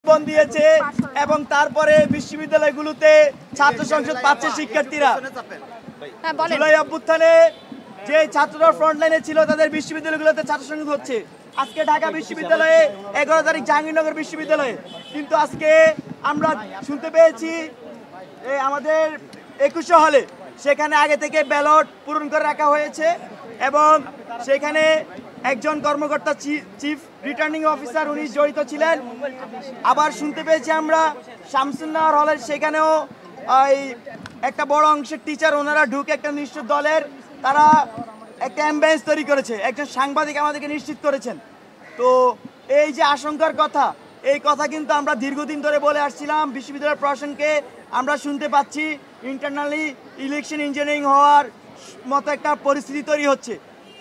বন দিয়েছে এবং তারপরে বিশ্ববিদ্যালয়গুলোতে ছাত্র সংসদ পাচ্ছে শিক্ষার্থীরা। জুলাই অভ্যুত্থানে যে ছাত্ররা ফ্রন্টলাইনে ছিল তাদের বিশ্ববিদ্যালয়গুলোতে ছাত্র সংসদ হচ্ছে। আজকে ঢাকা বিশ্ববিদ্যালয়ে 11 তারিখ জাহাঙ্গীরনগর বিশ্ববিদ্যালয়ে, কিন্তু আজকে আমরা শুনতে পেয়েছি আমাদের 2100 হলে সেখানে আগে থেকে ব্যালট পূরণ করে রাখা হয়েছে এবং সেখানে একজন কর্মকর্তা চিফ রিটার্নিং অফিসার উনি জড়িত ছিলেন। আবার শুনতে পেয়েছি আমরা শামসুন্নাহর হলের সেখানেও একটা বড় অংশের টিচার ওনারা ঢুকে একটা নির্দিষ্ট দলের তারা একটা অ্যাম্বিয়েন্স তৈরি করেছে। একজন সাংবাদিক আমাদেরকে নিশ্চিত করেছেন। তো এই যে আশঙ্কার কথা, এই কথা কিন্তু আমরা দীর্ঘদিন ধরে বলে আসছিলাম। বিশ্ববিদ্যালয় প্রশাসনকে আমরা শুনতে পাচ্ছি ইন্টারনালি ইলেকশন ইঞ্জিনিয়ারিং হওয়ার মতো একটা পরিস্থিতি তৈরি হচ্ছে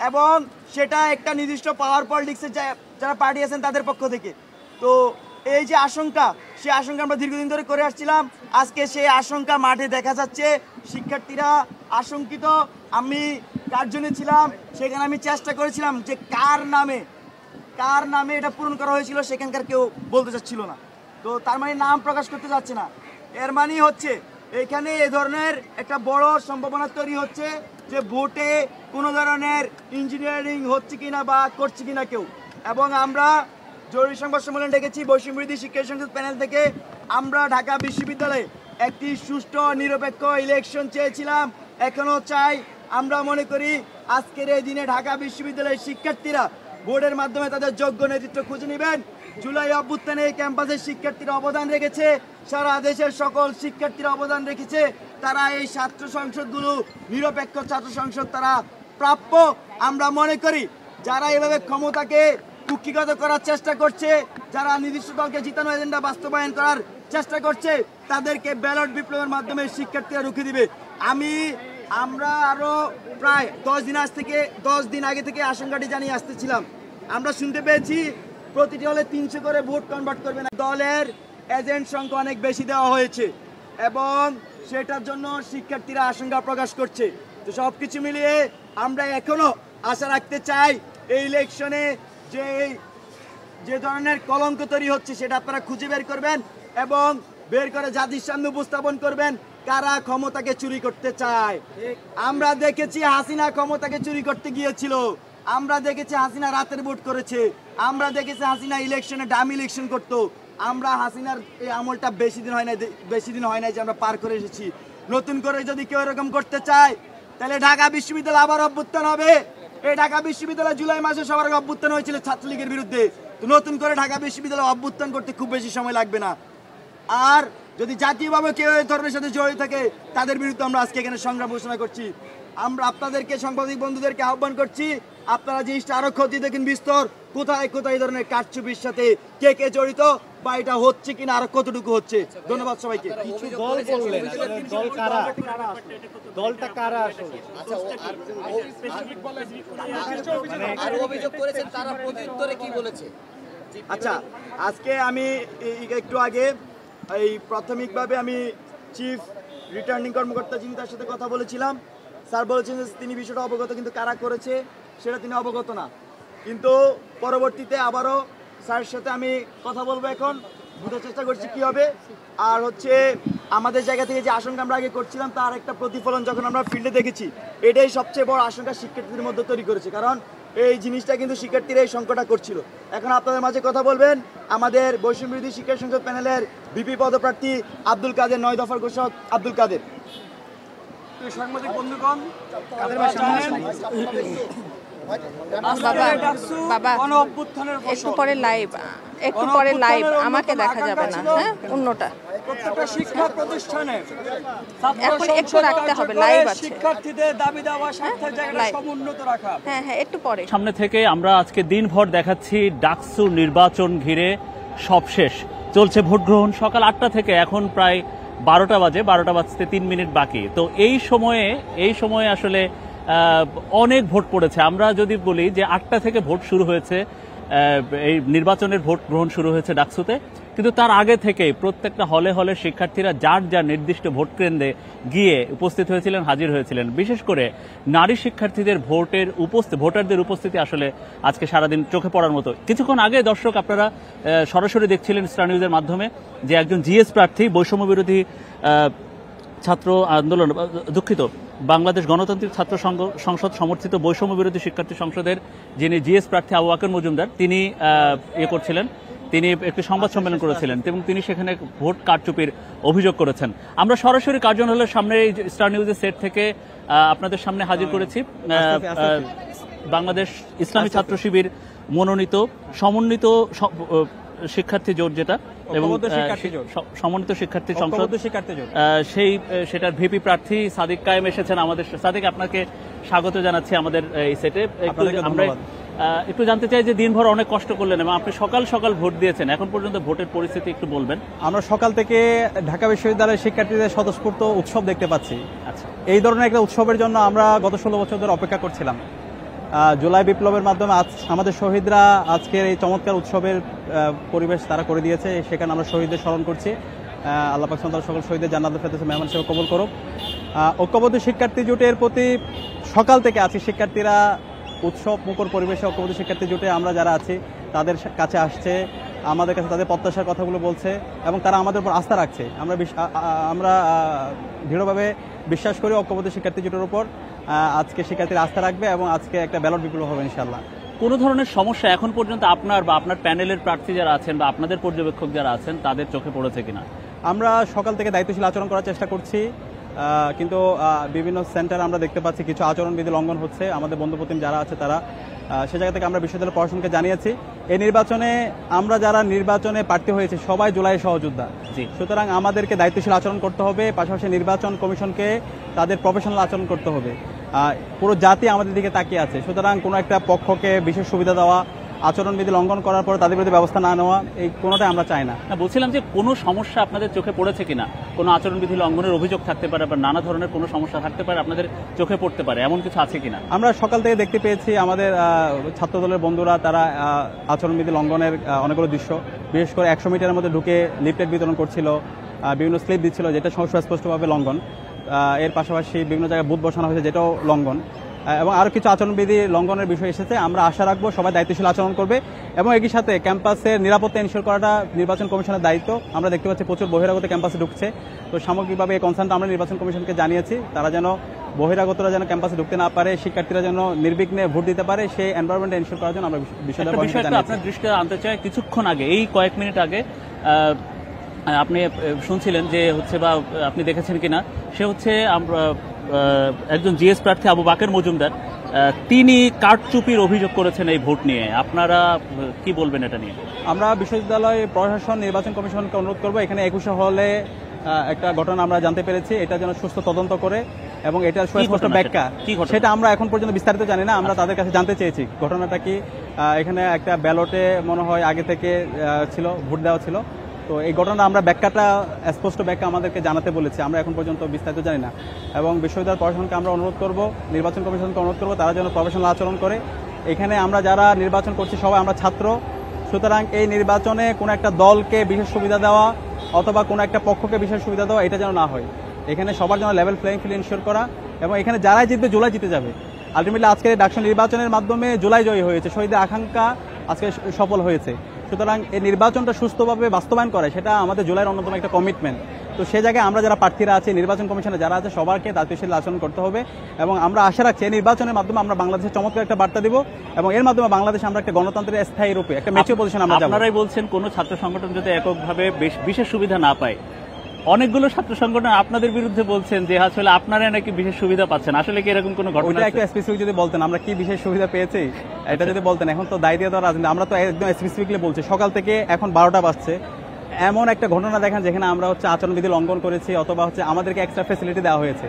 এবং সেটা একটা নির্দিষ্ট পাওয়ার পলিটিক্সের যারা পার্টি আছেন তাদের পক্ষ থেকে। তো এই যে আশঙ্কা, সেই আশঙ্কা আমরা দীর্ঘদিন ধরে করে আসছিলাম। আজকে সেই আশঙ্কা মাঠে দেখা যাচ্ছে। শিক্ষার্থীরা আশঙ্কিত। আমি কার্জনে ছিলাম, সেখানে আমি চেষ্টা করেছিলাম যে কার নামে এটা পূরণ করা হয়েছিল সেখানকার কেউ বলতে চাচ্ছিল না। তো তার মানে নাম প্রকাশ করতে যাচ্ছে না। এর মানে হচ্ছে এখানে এ ধরনের একটা বড় সম্ভাবনা তৈরি হচ্ছে যে ভোটে কোনো ধরনের ইঞ্জিনিয়ারিং হচ্ছে কিনা বা করছে কিনা কেউ। এবং আমরা জরুরি সংবাদ সম্মেলন ডেকেছি বৈষম্যবিরোধী শিক্ষা সংসদ প্যানেল থেকে। আমরা ঢাকা বিশ্ববিদ্যালয়ে একটি সুষ্ঠু নিরপেক্ষ ইলেকশন চেয়েছিলাম, এখনও চাই। আমরা মনে করি আজকের এই দিনে ঢাকা বিশ্ববিদ্যালয়ের শিক্ষার্থীরা ভোটের মাধ্যমে তাদের যোগ্য নেতৃত্ব খুঁজে নেবেন। জুলাই অভ্যুত্থানে এই ক্যাম্পাসের শিক্ষার্থীরা অবদান রেখেছে, সারা দেশের সকল শিক্ষার্থীরা অবদান রেখেছে। তারা এই ছাত্র সংসদগুলো নিরপেক্ষ ছাত্র সংসদ তারা প্রাপ্য। আমরা মনে করি যারা এভাবে ক্ষমতাকে কুক্ষিগত করার চেষ্টা করছে, যারা নির্দিষ্ট দলকে জিতানো এজেন্ডা বাস্তবায়ন করার চেষ্টা করছে, তাদেরকে ব্যালট বিপ্লবের মাধ্যমে শিক্ষার্থীরা রুখে দিবে। আমরা আরো প্রায় 10 দিন আগে থেকে আশঙ্কাটি জানিয়ে আসতেছিলাম। আমরা শুনতে পেয়েছি প্রতিটি হলে 300 করে ভোট কনভার্ট করবে না। দলের এজেন্ট সংখ্যা অনেক বেশি দেওয়া হয়েছে এবং সেটার জন্য শিক্ষার্থীরা আশঙ্কা প্রকাশ করছে। তো সবকিছু মিলিয়ে আমরা এখনো আশা রাখতে চাই এই ইলেকশনে যে ধরনের কলঙ্ক তৈরি হচ্ছে সেটা আপনারা খুঁজে বের করবেন এবং বের করে জাতির সামনে উপস্থাপন করবেন কারা ক্ষমতাকে চুরি করতে চায়। আমরা দেখেছি হাসিনা ক্ষমতাকে চুরি করতে গিয়েছিল, আমরা দেখেছি হাসিনা রাতের ভোট করেছে, আমরা দেখেছি হাসিনা ইলেকশনে ডাম ইলেকশন করতো। আমরা হাসিনার এই আমলটা বেশি দিন হয় নাই যে আমরা পার করে এসেছি। নতুন করে যদি কেউ এরকম করতে চায় তাহলে ঢাকা বিশ্ববিদ্যালয় আবার অভ্যুত্থান হবে। এই ঢাকা বিশ্ববিদ্যালয় জুলাই মাসে সবার আগে অভ্যুত্থান হয়েছিল ছাত্রলীগের বিরুদ্ধে। তো নতুন করে ঢাকা বিশ্ববিদ্যালয় অভ্যুত্থান করতে খুব বেশি সময় লাগবে না। আর যদি জাতীয়ভাবে কেউ এই ধরনের সাথে জড়িত থাকে তাদের বিরুদ্ধে আমরা আজকে এখানে সংগ্রাম ঘোষণা করছি। আমরা আপনাদেরকে সাংবাদিক বন্ধুদেরকে আহ্বান করছি, আপনারা জিনিসটা আরো ক্ষতি দেখেন বিস্তর, কোথায় কোথায় এই ধরনের কারচুপির সাথে কে জড়িত বা এটা হচ্ছে কিনা আরো কতটুকু হচ্ছে। ধন্যবাদ সবাইকে। কিছু দল বললেন, দল কারা, দলটা কারা আসলে? আর অভিযোগ করেছেন তারা প্রত্যুত্তরে কি বলেছে? আচ্ছা, আজকে আমি একটু আগে এই প্রাথমিকভাবে আমি চিফ রিটার্নিং কর্মকর্তা যিনি তার সাথে কথা বলেছিলাম। স্যার বলেছেন যে তিনি বিষয়টা অবগত, কিন্তু কারা করেছে সেটা তিনি অবগত না। কিন্তু পরবর্তীতে আবারও স্যারের সাথে আমি কথা বলবো, এখন বুঝার চেষ্টা করছি কী হবে। আর হচ্ছে আমাদের জায়গা থেকে যে আশঙ্কা আমরা আগে করছিলাম তার একটা প্রতিফলন যখন আমরা ফিল্ডে দেখেছি, এটাই সবচেয়ে বড় আশঙ্কা শিক্ষার্থীদের মধ্যে তৈরি করেছে। কারণ এই জিনিসটা কিন্তু শিক্ষার্থীরা এই সংকটটা করছিল। এখন আপনাদের মাঝে কথা বলবেন আমাদের বৈষম্যবিরোধী শিক্ষা সংসদ প্যানেলের ভিপি পদপ্রার্থী আব্দুল কাদের, 9 দফার ঘোষক আব্দুল কাদের। সাংবাদিক বন্ধুগণ, একটু পরে লাইভ আমাকে দেখা যাবে না। হ্যাঁ, অন্যটা প্রত্যেকটা শিক্ষা প্রতিষ্ঠানে এখন একটু রাখতে হবে, লাইভ আছে। শিক্ষার্থীদের দাবি দেওয়া স্বার্থের জায়গাটা সমুন্নত রাখা। হ্যাঁ, একটু পরে। সামনে থেকে আমরা আজকে দিনভর দেখাচ্ছি ডাকসু নির্বাচন ঘিরে সব শেষ চলছে ভোট গ্রহণ সকাল 8টা থেকে এখন প্রায় 12টা বাজে, 12টা বাজতে 3 মিনিট বাকি। তো এই সময়ে আসলে অনেক ভোট পড়েছে। আমরা যদি বলি যে 8টা থেকে ভোট শুরু হয়েছে, এই নির্বাচনের ভোট গ্রহণ শুরু হয়েছে ডাকসুতে, কিন্তু তার আগে থেকেই প্রত্যেকটা হলে হলে শিক্ষার্থীরা যার যার নির্দিষ্ট ভোট কেন্দ্রে গিয়ে উপস্থিত হয়েছিলেন, হাজির হয়েছিলেন। বিশেষ করে নারী শিক্ষার্থীদের ভোটারদের উপস্থিতি আসলে আজকে সারাদিন চোখে পড়ার মতো। কিছুক্ষণ আগে দর্শক আপনারা সরাসরি দেখছিলেন স্টার নিউজের মাধ্যমে যে একজন জিএস প্রার্থী, বৈষম্য বিরোধী ছাত্র আন্দোলন, দুঃখিত, বাংলাদেশ গণতান্ত্রিক ছাত্র সংসদ সমর্থিত বৈষম্য বিরোধী শিক্ষার্থী সংসদের যিনি জিএস প্রার্থী আবু বকর মজুমদার, তিনি তিনি একটি সংবাদ সম্মেলন করেছিলেন এবং তিনি সেখানে ভোট কারচুপির অভিযোগ করেছেন। আমরা সরাসরি কার্যালয়ের সামনে স্টার নিউজের সেট থেকে আপনাদের সামনে হাজির করেছি বাংলাদেশ ইসলামী ছাত্র শিবির মনোনীত সমন্বিত শিক্ষার্থী জোট, যেটা এবং সমন্বিত শিক্ষার্থী সংসদ, সেটার ভিপি প্রার্থী সাদিক কায়েম এসেছেন আমাদের। সাদিক, আপনাকে স্বাগত জানাচ্ছি আমাদের এই সেটে। আমরা একটু জানতে চাই যে দিনভর অনেক কষ্ট করলেন এবং আপনি সকাল সকাল ভোট দিয়েছেন, এখন পর্যন্ত ভোটের পরিস্থিতি একটু বলবেন। আমরা সকাল থেকে ঢাকা বিশ্ববিদ্যালয়ের শিক্ষার্থীদের স্বতঃস্ফূর্ত উৎসব দেখতে পাচ্ছি। আচ্ছা, এই ধরনের একটা উৎসবের জন্য আমরা গত 16 বছর ধরে অপেক্ষা করছিলাম। জুলাই বিপ্লবের মাধ্যমে আমাদের শহীদরা আজকের এই চমৎকার উৎসবের পরিবেশ তারা করে দিয়েছে। সেখানে আমরা শহীদদের স্মরণ করছি। আল্লাহ পাক সকল শহীদের জান্নাতুল ফেরদৌসে মেহমান হিসেবে কবুল করুক। ঐক্যবদ্ধ শিক্ষার্থী জোটের প্রতি সকাল থেকে আছি শিক্ষার্থীরা উৎসব মুখর পরিবেশে। ঐক্যবদ্ধ শিক্ষার্থী জোটে আমরা যারা আছি তাদের কাছে আসছে, আমাদের কাছে তাদের প্রত্যাশার কথাগুলো বলছে এবং তারা আমাদের উপর আস্থা রাখছে। আমরা দৃঢ়ভাবে বিশ্বাস করি ঐক্যবদ্ধ শিক্ষার্থী জোটের উপর আজকে শিক্ষার্থীরা আস্থা রাখবে এবং আজকে একটা ব্যালট বিপ্লব হবে ইনশাআল্লাহ। কোনো ধরনের সমস্যা এখন পর্যন্ত আপনার বা আপনার প্যানেলের প্রার্থী যারা আছেন বা আপনাদের পর্যবেক্ষক যারা আছেন তাদের চোখে পড়েছে কিনা? আমরা সকাল থেকে দায়িত্বশীল আচরণ করার চেষ্টা করছি, কিন্তু বিভিন্ন সেন্টারে আমরা দেখতে পাচ্ছি কিছু আচরণবিধি লঙ্ঘন হচ্ছে। আমাদের বন্ধুপ্রতিম যারা আছে তারা সে জায়গা থেকে আমরা বিশ্ববিদ্যালয় প্রশাসনকে জানিয়েছি। এই নির্বাচনে আমরা যারা নির্বাচনে প্রার্থী হয়েছে সবাই জুলাই সহযোদ্ধা, সুতরাং আমাদেরকে দায়িত্বশীল আচরণ করতে হবে। পাশাপাশি নির্বাচন কমিশনকে তাদের প্রফেশনাল আচরণ করতে হবে। পুরো জাতি আমাদের দিকে তাকিয়ে আছে, সুতরাং কোনো একটা পক্ষকে বিশেষ সুবিধা দেওয়া, আচরণবিধি লঙ্ঘন করার পর তাদের বিরুদ্ধে ব্যবস্থা না নেওয়া, এই কোনোটাই আমরা চাই না। বলছিলাম যে কোনো সমস্যা আপনাদের চোখে পড়েছে কিনা, কোনো আচরণবিধি লঙ্ঘনের অভিযোগ থাকতে পারে বা নানা ধরনের কোনো সমস্যা থাকতে পারে আপনাদের চোখে পড়তে পারে, এমন কিছু আছে কিনা? আমরা সকাল থেকে দেখতে পেয়েছি আমাদের ছাত্র দলের বন্ধুরা তারা আচরণবিধি লঙ্ঘনের অনেকগুলো দৃশ্য, বিশেষ করে 100 মিটারের মধ্যে ঢুকে লিফলেট বিতরণ করছিল, বিভিন্ন স্লিপ দিচ্ছিল, যেটা সুস্পষ্টভাবে লঙ্ঘন। এর পাশাপাশি বিভিন্ন জায়গায় বুথ বসানো হয়েছে, যেটাও লঙ্ঘন, এবং আরও কিছু আচরণবিধি লঙ্ঘনের বিষয় এসেছে। আমরা আশা রাখবো সবাই দায়িত্বশীল আচরণ করবে এবং একই সাথে ক্যাম্পাসের নিরাপত্তা এনশিওর করাটা নির্বাচন কমিশনের দায়িত্ব। আমরা দেখতে পাচ্ছি প্রচুর বহিরাগত ক্যাম্পাসে ঢুকছে, তো সামগ্রিকভাবে এই কনসার্নটা আমরা নির্বাচন কমিশনকে জানিয়েছি। তারা যেন বহিরাগতরা যেন ক্যাম্পাসে ঢুকতে না পারে, শিক্ষার্থীরা যেন নির্বিঘ্নে ভোট দিতে পারে, সেই এনভায়রনমেন্ট এনশিওর করার জন্য আমরা বিষয়টা আপনার দৃষ্টি আনতে চাই। কিছুক্ষণ আগে, এই কয়েক মিনিট আগে আপনি শুনছিলেন যে হচ্ছে, বা আপনি দেখেছেন কিনা, সে হচ্ছে একজন জিএস প্রার্থী আবু বকর মজুমদার, তিনি কারচুপির অভিযোগ করেছেন এই ভোট নিয়ে। আপনারা কি বলবেন এটা নিয়ে? আমরা বিশ্ববিদ্যালয় প্রশাসন নির্বাচন কমিশনকে অনুরোধ করবো, এখানে 21 হলে একটা ঘটনা আমরা জানতে পেরেছি, এটা যেন সুস্থ তদন্ত করে এবং এটা সুস্পষ্ট ব্যাখ্যা, সেটা আমরা এখন পর্যন্ত বিস্তারিত জানি না। আমরা তাদের কাছে জানতে চেয়েছি ঘটনাটা কি। এখানে একটা ব্যালটে মনে হয় আগে থেকে ছিল, ভোট দেওয়া ছিল, তো এই ঘটনা আমরা ব্যাখ্যাটা স্পষ্ট ব্যাখ্যা আমাদেরকে জানাতে বলেছি। আমরা এখন পর্যন্ত বিস্তারিত জানি না এবং বিশ্ববিদ্যালয় প্রশাসনকে আমরা অনুরোধ করব, নির্বাচন কমিশনকে অনুরোধ করব, তারা যেন প্রফেশনাল আচরণ করে। এখানে আমরা যারা নির্বাচন করছি সবাই আমরা ছাত্র, সুতরাং এই নির্বাচনে কোনো একটা দলকে বিশেষ সুবিধা দেওয়া অথবা কোনো একটা পক্ষকে বিশেষ সুবিধা দেওয়া, এটা যেন না হয়। এখানে সবার জন্য লেভেল প্লেইং ফিল্ড এনশিওর করা এবং এখানে যারাই জিতবে জুলাই জিতে যাবে। আলটিমেটলি আজকে ডাকসু নির্বাচনের মাধ্যমে জুলাই জয়ী হয়েছে, শহীদের আকাঙ্ক্ষা আজকে সফল হয়েছে। সুতরাং এই নির্বাচনটা সুস্থভাবে বাস্তবায়ন করে, সেটা আমাদের জুলাইয়ের অন্যতম একটা কমিটমেন্ট। তো সেই জায়গায় আমরা যারা প্রার্থীরা আছি, নির্বাচন কমিশনে যারা আছে, সবাইকে দায়িত্বশীল আচরণ করতে হবে এবং আমরা আশা রাখছি এই নির্বাচনের মাধ্যমে আমরা বাংলাদেশের চমৎকার একটা বার্তা দিব এবং এর মাধ্যমে বাংলাদেশে আমরা একটা গণতন্ত্রের স্থায়ী রূপে একটা ম্যাচিউর পজিশন আমরা যাব। আপনারাই বলছেন কোন ছাত্র সংগঠন যদি এককভাবে বিশেষ সুবিধা না পায়, অনেকগুলো ছাত্র সংগঠন আপনাদের বিরুদ্ধে বলছেন যে আসলে আপনারা নাকি বিশেষ সুবিধা পাচ্ছেন। আসলে কি এরকম কোনো ঘটনা? ওটা একটু স্পেসিফিক যদি বলতেন, আমরা কি বিশেষ সুবিধা পেয়েছি এটা যদি বলতেন। এখন তো দায় দিয়ে দেওয়ার রাজনীতি, আমরা তো একদম স্পেসিফিকলি বলছি। সকাল থেকে এখন 12টা বাজছে, এমন একটা ঘটনা দেখেন যেখানে আমরা হচ্ছে আচরণবিধি লঙ্ঘন করেছি অথবা হচ্ছে আমাদেরকে এক্সট্রা ফ্যাসিলিটি দেওয়া হয়েছে,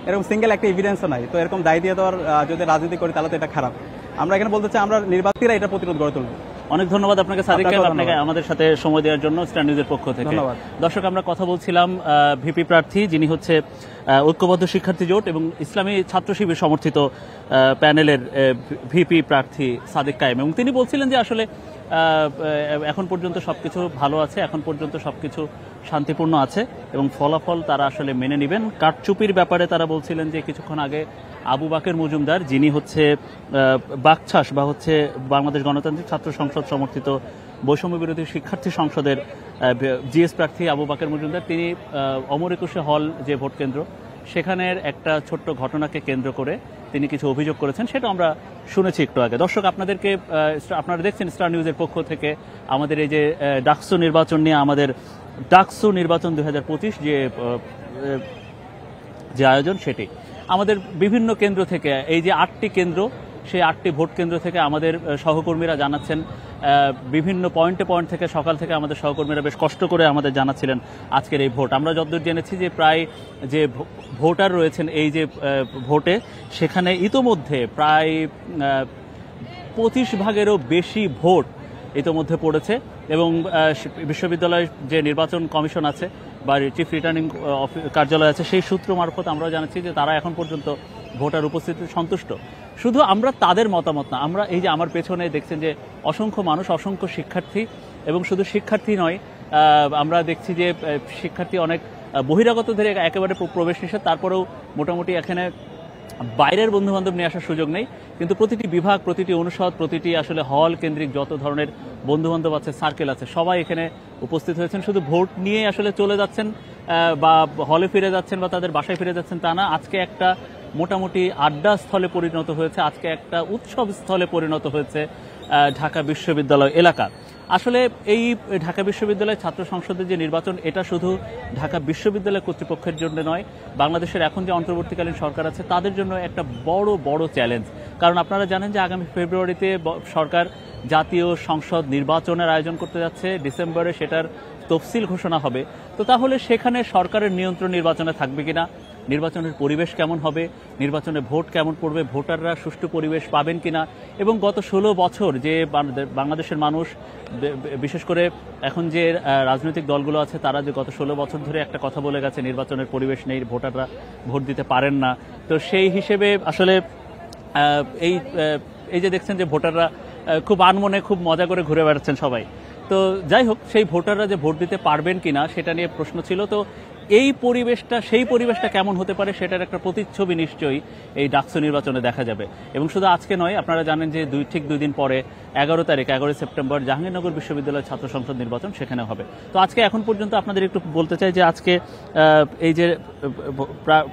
এরকম সিঙ্গেল একটা এভিডেন্সও নাই। তো এরকম দায় দিয়ে দেওয়ার যদি রাজনীতি করি তাহলে তো এটা খারাপ। আমরা এখানে বলতে চাই আমরা নির্বাচনীরা এটা প্রতিরোধ গড়ে তুলব। অনেক ধন্যবাদ আপনাকে সাদিক সাহেব, আপনাকেও আপনাকে আমাদের সাথে সময় দেওয়ার জন্য স্টার নিউজের পক্ষ থেকে। ধন্যবাদ। দর্শক, আমরা কথা বলছিলাম ভিপি প্রার্থী, যিনি হচ্ছে ঐক্যবদ্ধ শিক্ষার্থী জোট এবং ইসলামী ছাত্র শিবির সমর্থিত প্যানেলের ভিপি প্রার্থী সাদিক কায়েম, এবং তিনি বলছিলেন যে আসলে এখন পর্যন্ত সবকিছু ভালো আছে, এখন পর্যন্ত সবকিছু শান্তিপূর্ণ আছে এবং ফলাফল তারা আসলে মেনে নেবেন। কারচুপির ব্যাপারে তারা বলছিলেন যে কিছুক্ষণ আগে আবু বাকের মজুমদার, যিনি হচ্ছে বাকছাস বা হচ্ছে বাংলাদেশ গণতান্ত্রিক ছাত্র সংসদ সমর্থিত বৈষম্য বিরোধী শিক্ষার্থী সংসদের জিএস প্রার্থী আবু বাকের মজুমদার, তিনি অমর একুশে হল যে ভোট কেন্দ্র, সেখানের একটা ছোট্ট ঘটনাকে কেন্দ্র করে তিনি কিছু অভিযোগ করেছেন, সেটা আমরা শুনেছি একটু আগে। দর্শক, আপনাদেরকে আপনারা দেখছেন স্টার নিউজের পক্ষ থেকে আমাদের এই যে ডাকসু নির্বাচন নিয়ে, আমাদের ডাকসু নির্বাচন 2025 যে আয়োজন, সেটি আমাদের বিভিন্ন কেন্দ্র থেকে, এই যে 8টি কেন্দ্র, সেই 8টি ভোট কেন্দ্র থেকে আমাদের সহকর্মীরা জানাচ্ছেন বিভিন্ন পয়েন্ট থেকে সকাল থেকে আমাদের সহকর্মীরা বেশ কষ্ট করে আমাদের জানাচ্ছিলেন আজকের এই ভোট। আমরা যতদূর জেনেছি যে প্রায় যে ভোটার রয়েছেন এই যে ভোটে, সেখানে ইতোমধ্যে প্রায় 25% বেশি ভোট ইতোমধ্যে পড়েছে এবং বিশ্ববিদ্যালয়ের যে নির্বাচন কমিশন আছে বা চিফ রিটার্নিং কার্যালয় আছে, সেই সূত্র মারফত আমরা জানাচ্ছি যে তারা এখন পর্যন্ত ভোটার উপস্থিতিতে সন্তুষ্ট। শুধু আমরা তাদের মতামত না, আমরা এই যে আমার পেছনে দেখছেন যে অসংখ্য মানুষ, অসংখ্য শিক্ষার্থী, এবং শুধু শিক্ষার্থী নয়, আমরা দেখছি যে শিক্ষার্থী অনেক বহিরাগতদের একেবারে প্রবেশ নিষেধ, তারপরেও মোটামুটি এখানে বাইরের বন্ধুবান্ধব নিয়ে আসার সুযোগ নেই, কিন্তু প্রতিটি বিভাগ, প্রতিটি অনুষদ, প্রতিটি আসলে হল কেন্দ্রিক যত ধরনের বন্ধুবান্ধব আছে, সার্কেল আছে, সবাই এখানে উপস্থিত হয়েছেন। শুধু ভোট নিয়ে আসলে চলে যাচ্ছেন বা হলে ফিরে যাচ্ছেন বা তাদের বাসায় ফিরে যাচ্ছেন তা না, আজকে একটা মোটামুটি আড্ডা স্থলে পরিণত হয়েছে, আজকে একটা উৎসব স্থলে পরিণত হয়েছে ঢাকা বিশ্ববিদ্যালয় এলাকা। আসলে এই ঢাকা বিশ্ববিদ্যালয় ছাত্র সংসদের যে নির্বাচন, এটা শুধু ঢাকা বিশ্ববিদ্যালয় কর্তৃপক্ষের জন্য নয়, বাংলাদেশের এখন যে অন্তর্বর্তীকালীন সরকার আছে তাদের জন্য একটা বড় চ্যালেঞ্জ। কারণ আপনারা জানেন যে আগামী ফেব্রুয়ারিতে সরকার জাতীয় সংসদ নির্বাচনের আয়োজন করতে যাচ্ছে, ডিসেম্বরে সেটার তফসিল ঘোষণা হবে। তো তাহলে সেখানে সরকারের নিয়ন্ত্রণ নির্বাচনে থাকবে কিনা, নির্বাচনের পরিবেশ কেমন হবে, নির্বাচনে ভোট কেমন পড়বে, ভোটাররা সুষ্ঠু পরিবেশ পাবেন কিনা, এবং গত 16 বছর যে বাংলাদেশের মানুষ, বিশেষ করে এখন যে রাজনৈতিক দলগুলো আছে, তারা যে গত 16 বছর ধরে একটা কথা বলে গেছে নির্বাচনের পরিবেশ নেই, ভোটাররা ভোট দিতে পারেন না। তো সেই হিসেবে আসলে এই যে দেখছেন যে ভোটাররা খুব আনমনে, খুব মজা করে ঘুরে বেড়াচ্ছেন সবাই। তো যাই হোক, সেই ভোটাররা যে ভোট দিতে পারবেন কিনা সেটা নিয়ে প্রশ্ন ছিল। তো সেই পরিবেশটা কেমন হতে পারে সেটার একটা প্রতিচ্ছবি নিশ্চয়ই এই ডাকসু নির্বাচনে দেখা যাবে। এবং শুধু আজকে নয়, আপনারা জানেন যে ঠিক 2 দিন পরে 11 সেপ্টেম্বর জাহাঙ্গীরনগর বিশ্ববিদ্যালয় ছাত্র সংসদ নির্বাচন সেখানে হবে। তো আজকে এখন পর্যন্ত আপনাদের একটু বলতে চাই যে আজকে এই যে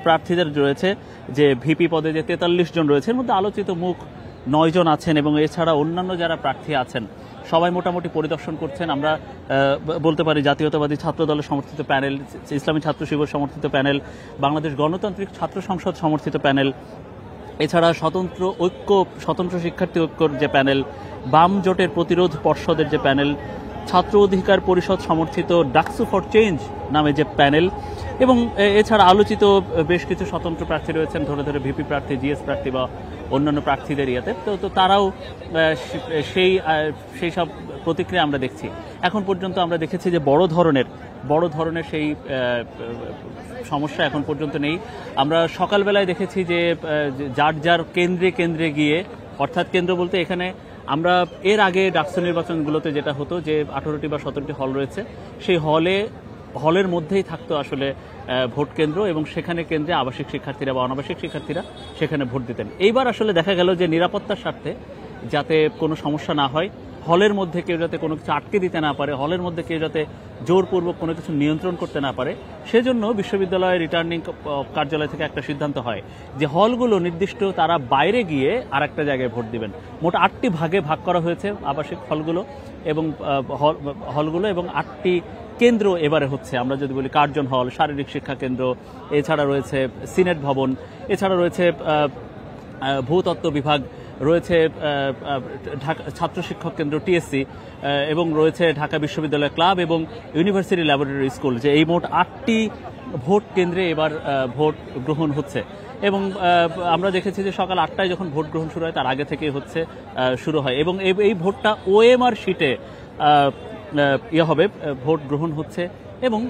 প্রার্থীদের রয়েছে, যে ভিপি পদে যে 43 জন রয়েছে, এর মধ্যে আলোচিত মুখ 9 জন আছেন এবং এছাড়া অন্যান্য যারা প্রার্থী আছেন সবাই মোটামুটি পরিদর্শন করছেন। আমরা বলতে পারি জাতীয়তাবাদী ছাত্র দলের সমর্থিত প্যানেল, ইসলামী ছাত্র শিবির সমর্থিত প্যানেল, বাংলাদেশ গণতান্ত্রিক ছাত্র সংসদ সমর্থিত প্যানেল, এছাড়া স্বতন্ত্র শিক্ষার্থী ঐক্যর যে প্যানেল, বাম জোটের প্রতিরোধ পর্ষদের যে প্যানেল, ছাত্র অধিকার পরিষদ সমর্থিত ডাকসু ফর চেঞ্জ নামে যে প্যানেল, এবং এছাড়া আলোচিত বেশ কিছু স্বতন্ত্র প্রার্থী রয়েছেন, ধরে ভিপি প্রার্থী, জিএস প্রার্থী বা অন্যান্য প্রার্থীদের ইয়াতে। তো তারাও সেই সব প্রতিক্রিয়া আমরা দেখছি। এখন পর্যন্ত আমরা দেখেছি যে বড় ধরনের সেই সমস্যা এখন পর্যন্ত নেই। আমরা সকালবেলায় দেখেছি যে যার কেন্দ্রে গিয়ে, অর্থাৎ কেন্দ্র বলতে এখানে আমরা এর আগে ডাকসু নির্বাচনগুলোতে যেটা হতো যে 18টি বা 17টি হল রয়েছে, সেই হলের মধ্যেই থাকতো আসলে ভোট কেন্দ্র, এবং সেখানে কেন্দ্রে আবাসিক শিক্ষার্থীরা বা অনাবাসিক শিক্ষার্থীরা সেখানে ভোট দিতেন। এইবার আসলে দেখা গেল যে নিরাপত্তার স্বার্থে যাতে কোনো সমস্যা না হয়, হলের মধ্যে কেউ যাতে কোনো কিছু আটকে দিতে না পারে, হলের মধ্যে কেউ যাতে জোরপূর্বক কোনো কিছু নিয়ন্ত্রণ করতে না পারে, সেজন্য বিশ্ববিদ্যালয়ের রিটার্নিং কার্যালয় থেকে একটা সিদ্ধান্ত হয় যে হলগুলো নির্দিষ্ট তারা বাইরে গিয়ে আর একটা জায়গায় ভোট দিবেন। মোট 8টি ভাগে ভাগ করা হয়েছে আবাসিক হলগুলো এবং 8টি কেন্দ্র এবারে হচ্ছে, আমরা যদি বলি কার্জন হল, শারীরিক শিক্ষা কেন্দ্র, এছাড়া রয়েছে সিনেট ভবন, এছাড়া রয়েছে ভূতত্ত্ব বিভাগ, রয়েছে ঢাকা ছাত্র শিক্ষক কেন্দ্র টিএসসি, এবং রয়েছে ঢাকা বিশ্ববিদ্যালয় ক্লাব এবং ইউনিভার্সিটি ল্যাবরেটরি স্কুল। যে এই মোট 8টি ভোট কেন্দ্রে এবার ভোট গ্রহণ হচ্ছে এবং আমরা দেখেছি যে সকাল 8টায় যখন ভোট গ্রহণ শুরু হয় তার আগে থেকেই হচ্ছে শুরু হয় এবং এই ভোটটা ওএমআর শিটে হবে, ভোট গ্রহণ হচ্ছে এবং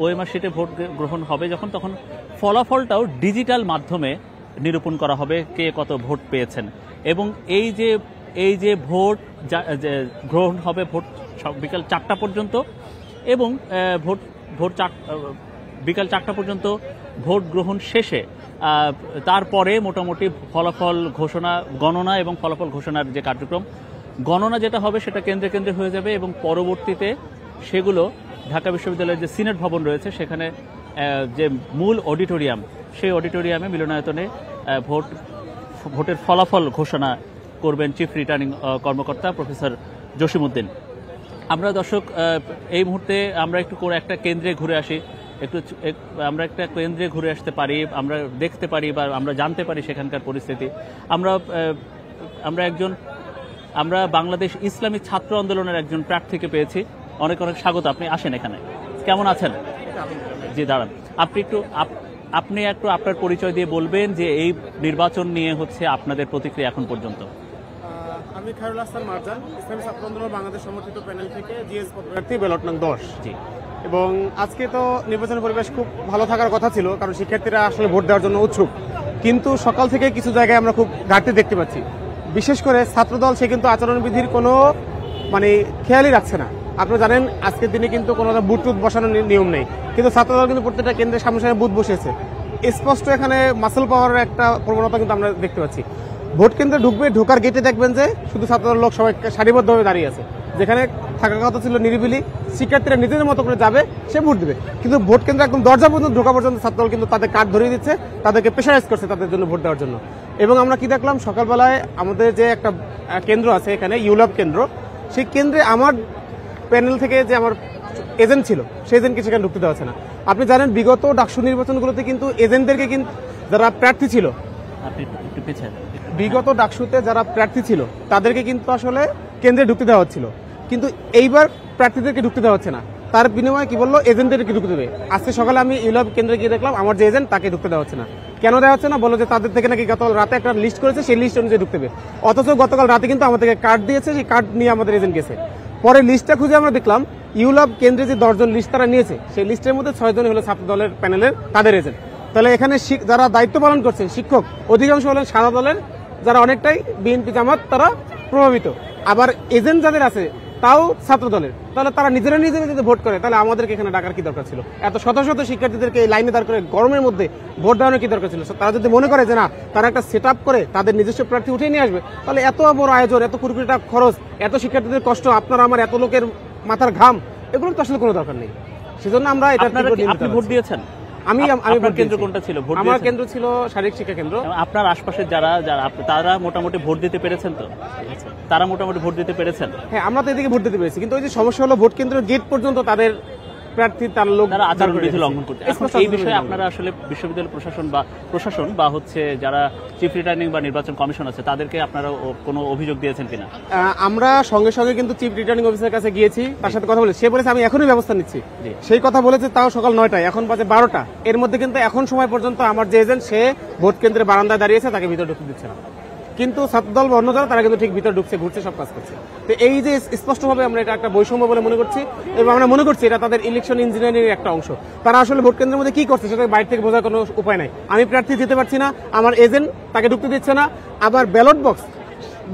ওএমআর শিটে ভোট গ্রহণ হবে যখন তখন ফলাফলটাও ডিজিটাল মাধ্যমে নিরূপণ করা হবে কে কত ভোট পেয়েছেন এবং এই যে ভোট গ্রহণ হবে ভোট বিকাল 4টা পর্যন্ত এবং বিকাল 4টা পর্যন্ত ভোট গ্রহণ শেষে তারপরে মোটামুটি ফলাফল ঘোষণা, গণনা এবং ফলাফল ঘোষণার যে কার্যক্রম, গণনা যেটা হবে সেটা কেন্দ্রে কেন্দ্রে হয়ে যাবে এবং পরবর্তীতে সেগুলো ঢাকা বিশ্ববিদ্যালয়ের যে সিনেট ভবন রয়েছে সেখানে যে মূল অডিটোরিয়াম, সেই অডিটোরিয়ামে মিলনায়তনে ভোটের ফলাফল ঘোষণা করবেন চিফ রিটার্নিং কর্মকর্তা প্রফেসর জসিমউদ্দিন। আমরা দর্শক এই মুহূর্তে আমরা একটা কেন্দ্রে ঘুরে আসি, আমরা একটা কেন্দ্রে ঘুরে আসতে পারি, আমরা দেখতে পারি বা আমরা জানতে পারি সেখানকার পরিস্থিতি। আমরা বাংলাদেশ ইসলামী ছাত্র আন্দোলনের একজন প্রার্থীকে পেয়েছি। অনেক অনেক স্বাগত, আপনি আসেন এখানে। কেমন আছেন? জি দাঁড়ান, আপনি একটু আপনার পরিচয় দিয়ে বলবেন যে এই নির্বাচন নিয়ে হচ্ছে আপনাদের প্রতিক্রিয়া এখন পর্যন্ত। আমি খায়রুল হাসান মারজান, ইসলামী ছাত্র আন্দোলন বাংলাদেশ সমর্থিত প্যানেল থেকে জিএস প্রার্থী, ব্যালট নং 10। জি, এবং আজকে তো নির্বাচনের পরিবেশ খুব ভালো থাকার কথা ছিল, কারণ শিক্ষার্থীরা আসলে ভোট দেওয়ার জন্য উৎসুক, কিন্তু সকাল থেকে কিছু জায়গায় আমরা খুব ঘাটতি দেখতে পাচ্ছি। বিশেষ করে ছাত্রদল সে কিন্তু আচরণবিধির কোনো খেয়ালই রাখছে না। আপনারা জানেন আজকের দিনে কিন্তু কোনো বুথ টুথ বসানোর নিয়ম নেই, কিন্তু ছাত্রদল কিন্তু প্রত্যেকটা কেন্দ্রের সামনে সামনে বুথ বসেছে। স্পষ্ট এখানে মাসল পাওয়ার একটা প্রবণতা কিন্তু আমরা দেখতে পাচ্ছি। ভোট কেন্দ্রে ঢোকার গেটে দেখবেন যে শুধু ছাত্রদল লোক সবাই সারিবদ্ধভাবে দাঁড়িয়ে আছে, যেখানে থাকার কথা ছিল নিরিবিলি, শিক্ষার্থীরা নিজেদের মতো করে যাবে, সে ভোট দেবে। কিন্তু ভোট কেন্দ্রে একদম দরজা পর্যন্ত ঢোকা পর্যন্ত ছাত্রদল কিন্তু তাদের কার্ড ধরিয়ে দিচ্ছে, তাদেরকে প্রেশারাইজ করছে তাদের জন্য ভোট দেওয়ার জন্য। এবং আমরা কি দেখলাম, সকালবেলায় আমাদের যে একটা কেন্দ্র আছে এখানে ইউলাব কেন্দ্র, সেই কেন্দ্রে আমার প্যানেল থেকে যে আমার এজেন্ট ছিল সেই এজেন্টকে সেখানে ঢুকতে দেওয়া হচ্ছে না। আপনি জানেন বিগত ডাকসু নির্বাচনগুলোতে কিন্তু এজেন্টদেরকে কিন্তু যারা প্রার্থী ছিল, বিগত ডাকসুতে যারা প্রার্থী ছিল তাদেরকে কিন্তু আসলে কেন্দ্রে ঢুকতে দেওয়া হচ্ছিল, কিন্তু এইবার প্রার্থীদেরকে ঢুকতে দেওয়া হচ্ছে না। তার বিনিময়ে কি বললো, এজেন্টদেরকে ঢুকতে দেবে। আজকে সকালে আমি ইউলাব কেন্দ্রে গিয়ে দেখলাম আমার যে এজেন্ট তাকে ঢুকতে দেওয়া হচ্ছে না। কেন দেওয়া হচ্ছে না? বললো যে তাদের থেকে নাকি গতকাল রাতে একটা লিস্ট করেছে, সেই লিস্ট অনুযায়ী ঢুকতে দেবে। অথচ গতকাল রাতে কিন্তু আমাদেরকে কার্ড দিয়েছে, সেই কার্ড নিয়ে আমাদের এজেন্ট গেছে। পরে লিস্টটা খুঁজে আমরা দেখলাম ইউলাব কেন্দ্রে যে 10 জন লিস্ট তারা নিয়েছে, সেই লিস্টের মধ্যে 6 জন হলো ছাত্র দলের প্যানেলের তাদের এজেন্ট। তাহলে এখানে যারা দায়িত্ব পালন করছেন শিক্ষক, অধিকাংশ হলেন সাদা দলের, যারা অনেকটাই বিএনপি জামাত তারা প্রভাবিত। আবার এজেন্ট যাদের আছে তাও ছাত্র দলের, তাহলে তারা নিজেরা যদি ভোট করে, তাহলে আমাদেরকে এখানে ডাকার কি দরকার ছিল? এত শত শত শিক্ষার্থীদেরকে এই লাইনে দাঁড় করে গরমের মধ্যে ভোট দেওয়ানোর কি দরকার ছিল? তারা যদি মনে করে যে না, তারা একটা সেট আপ করে তাদের নিজস্ব প্রার্থী উঠে নিয়ে আসবে, তাহলে এত বড় আয়োজন, এত কোটি কোটি টাকা খরচ, এত শিক্ষার্থীদের কষ্ট, আপনারা আমার এত লোকের মাথার ঘাম, এগুলো তো আসলে কোনো দরকার নেই। সেজন্য আমরা এটা ভোট দিয়েছেন। আমি কেন্দ্র কোনটা ছিল? আমার কেন্দ্র ছিল শারীরিক শিক্ষা কেন্দ্র। আপনার আশপাশের যারা তারা মোটামুটি ভোট দিতে পেরেছেন তো? তারা মোটামুটি ভোট দিতে পেরেছেন? হ্যাঁ, আমরা তো এদিকে ভোট দিতে পেরেছি, কিন্তু ওই যে সমস্যা হলো ভোট কেন্দ্রের গেট পর্যন্ত তাদের প্রার্থী তার লোক তারা আচরণবিধি লঙ্ঘন করছে। এই বিষয়ে আপনারা আসলে বিশ্ববিদ্যালয় প্রশাসন বা হচ্ছে যারা চিফ রিটার্নিং বা নির্বাচন কমিশন আছে তাদেরকে আপনারা কোনো অভিযোগ দিয়েছেন কিনা? আমরা সঙ্গে সঙ্গে কিন্তু চিফ রিটার্নিং অফিসারের কাছে গিয়েছি, তার সাথে কথা বলে সে বলেছে আমি এখনই ব্যবস্থা নিচ্ছি। সেই কথা বলেছে তাও সকাল 9টায়, এখন বাজে 12টা। এর মধ্যে কিন্তু এখন সময় পর্যন্ত আমার যে এজেন্ট সে ভোট কেন্দ্রের বারান্দায় দাঁড়িয়েছে, তাকে ভিতরে ঢুকতে দিচ্ছে না। কিন্তু ছাত্রদল বা অন্য যারা তারা কিন্তু ঠিক ভিতরে ঢুকছে, ঘুরছে, সব কাজ করছে। তো এই যে স্পষ্টভাবে আমরা এটা একটা বৈষম্য বলে মনে করছি, এবং আমরা মনে করছি এটা তাদের ইলেকশন ইঞ্জিনিয়ারিং এর একটা অংশ। তারা আসলে ভোট কেন্দ্রের মধ্যে কি করছে সেটা বাইরে থেকে বোঝার কোনো উপায় নাই। আমি প্রার্থী দিতে পারছি না, আমার এজেন্ট তাকে ঢুকতে দিচ্ছে না। আবার ব্যালট বক্স,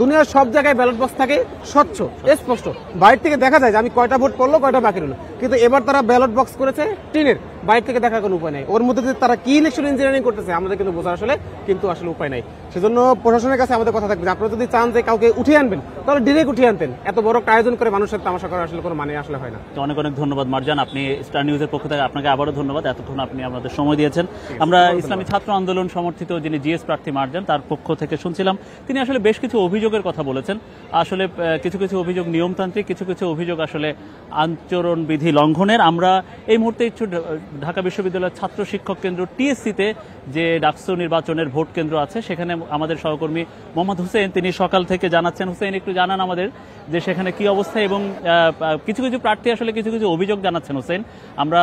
দুনিয়ার সব জায়গায় ব্যালট বক্স থাকে স্বচ্ছ, স্পষ্ট, বাইরে থেকে দেখা যায় যে আমি কয়টা ভোট করলো, কয়টা বাকি রইল। কিন্তু এবার তারা ব্যালট বক্স করেছে টিনের, বাইরে থেকে দেখার কোনো উপায় নেই। ওর মধ্যে তারা কি ইলেকশন ইঞ্জিনিয়ারিং করতেছে আমাদের কিন্তু বোঝার আসলে উপায় নাই। সেজন্য প্রশাসনের কাছে আমাদের কথা থাকবে, আপনারা যদি চান যে কাউকে উঠিয়ে আনবেন, তাহলে ডিরেক্ট উঠিয়ে আনতেন। এত বড় আয়োজন করে মানুষের তামাশা করা আসলে কোনো মানে আসলে হয় না। অনেক অনেক ধন্যবাদ মারজান, আপনি স্টার নিউজের পক্ষ থেকে আপনাকে আবারও ধন্যবাদ, এতক্ষণ আপনি আমাদের সময় দিয়েছেন। আমরা ইসলামী ছাত্র আন্দোলন সমর্থিত যিনি জিএস প্রার্থী মারজান, তার পক্ষ থেকে শুনছিলাম। তিনি আসলে বেশ কিছু অভিযোগের কথা বলেছেন। আসলে কিছু কিছু অভিযোগ নিয়মতান্ত্রিক, কিছু কিছু অভিযোগ আসলে আচরণবিধি লঙ্ঘনের। আমরা এই মুহূর্তে একটু ঢাকা বিশ্ববিদ্যালয়ের ছাত্র শিক্ষক কেন্দ্র টিএসসিতে যে ডাকসু নির্বাচনের ভোট কেন্দ্র আছে সেখানে আমাদের সহকর্মী মোহাম্মদ হোসেন তিনি সকাল থেকে জানাচ্ছেন। হোসেন, একটু জানান আমাদের যে সেখানে কি অবস্থা এবং কিছু কিছু প্রার্থী আসলে কিছু কিছু অভিযোগ জানাচ্ছেন। হোসেন, আমরা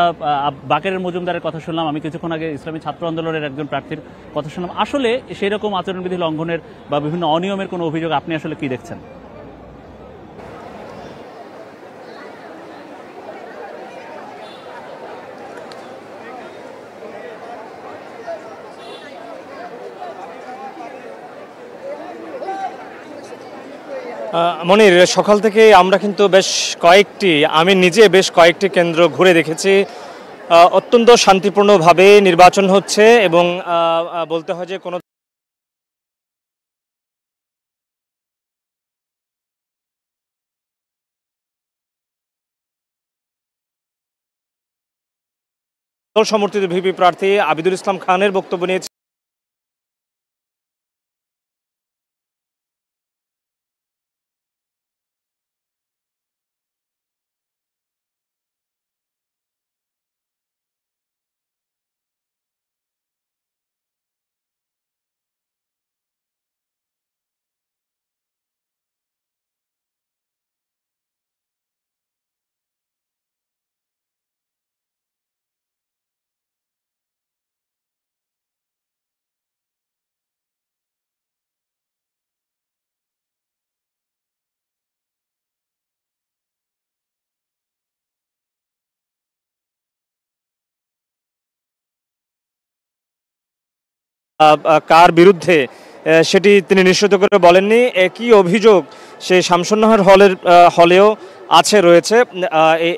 বাকেরের মজুমদারের কথা শুনলাম, আমি কিছুক্ষণ আগে ইসলামী ছাত্র আন্দোলনের একজন প্রার্থীর কথা শুনলাম। আসলে সেই রকম আচরণবিধি লঙ্ঘনের বা বিভিন্ন অনিয়মের কোনো অভিযোগ আপনি আসলে কি দেখছেন? মনির, সকাল থেকে আমরা কিন্তু আমি নিজে বেশ কয়েকটি কেন্দ্র ঘুরে দেখেছি। অত্যন্ত শান্তিপূর্ণভাবে নির্বাচন হচ্ছে এবং বলতে হয় যে কোনো সমর্থিত ভিপি প্রার্থী আবিদুল ইসলাম খানের বক্তব্য নিয়েছে। কার বিরুদ্ধে সেটি তিনি নিশ্চিত করে বলেননি। একই অভিযোগ সে শামসুন্নাহার হলেও রয়েছে,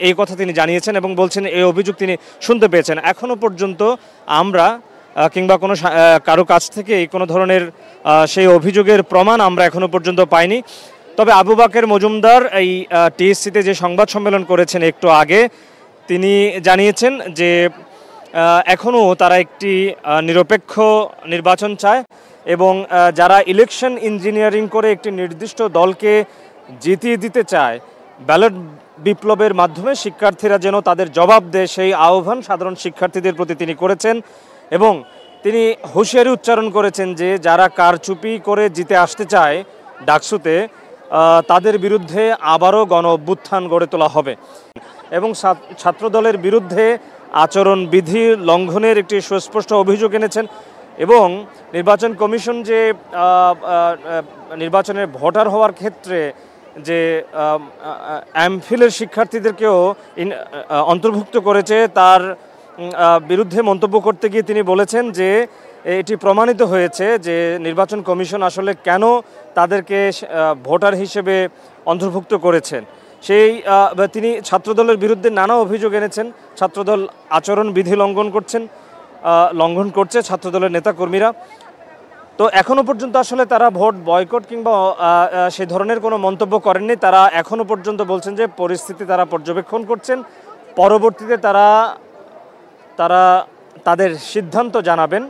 এই কথা তিনি জানিয়েছেন এবং বলছেন এই অভিযোগ তিনি শুনতে পেয়েছেন। এখনো পর্যন্ত আমরা কিংবা কারো কাছ থেকে কোনো ধরনের সেই অভিযোগের প্রমাণ আমরা এখনো পর্যন্ত পাইনি। তবে আবু বাকের মজুমদার এই টিএসসিতে যে সংবাদ সম্মেলন করেছেন একটু আগে, তিনি জানিয়েছেন যে এখনও তারা একটি নিরপেক্ষ নির্বাচন চায় এবং যারা ইলেকশন ইঞ্জিনিয়ারিং করে একটি নির্দিষ্ট দলকে জিতিয়ে দিতে চায়, ব্যালট বিপ্লবের মাধ্যমে শিক্ষার্থীরা যেন তাদের জবাব দেয়, সেই আহ্বান সাধারণ শিক্ষার্থীদের প্রতি তিনি করেছেন এবং তিনি হুঁশিয়ারি উচ্চারণ করেছেন যে যারা কারচুপি করে জিতে আসতে চায় ডাকসুতে, তাদের বিরুদ্ধে আবারও গণ অভ্যুত্থান গড়ে তোলা হবে এবং ছাত্রদলের বিরুদ্ধে আচরণবিধি লঙ্ঘনের একটি সুস্পষ্ট অভিযোগ এনেছেন এবং নির্বাচন কমিশন যে নির্বাচনের ভোটার হওয়ার ক্ষেত্রে যে এমফিলের শিক্ষার্থীদেরকেও অন্তর্ভুক্ত করেছে তার বিরুদ্ধে মন্তব্য করতে গিয়ে তিনি বলেছেন যে এটি প্রমাণিত হয়েছে যে নির্বাচন কমিশন আসলে কেন তাদেরকে ভোটার হিসেবে অন্তর্ভুক্ত করেছেন। তিনি ছাত্রদলের বিরুদ্ধে নানা অভিযোগ এনেছেন। ছাত্রদল আচরণবিধি লঙ্ঘন করছে ছাত্রদলের নেতাকর্মীরা। তো এখনো পর্যন্ত আসলে তারা ভোট বয়কট কিংবা সেই ধরনের কোনো মন্তব্য করেননি। তারা এখনো পর্যন্ত বলছেন যে পরিস্থিতি তারা পর্যবেক্ষণ করছেন, পরবর্তীতে তারা তাদের সিদ্ধান্ত জানাবেন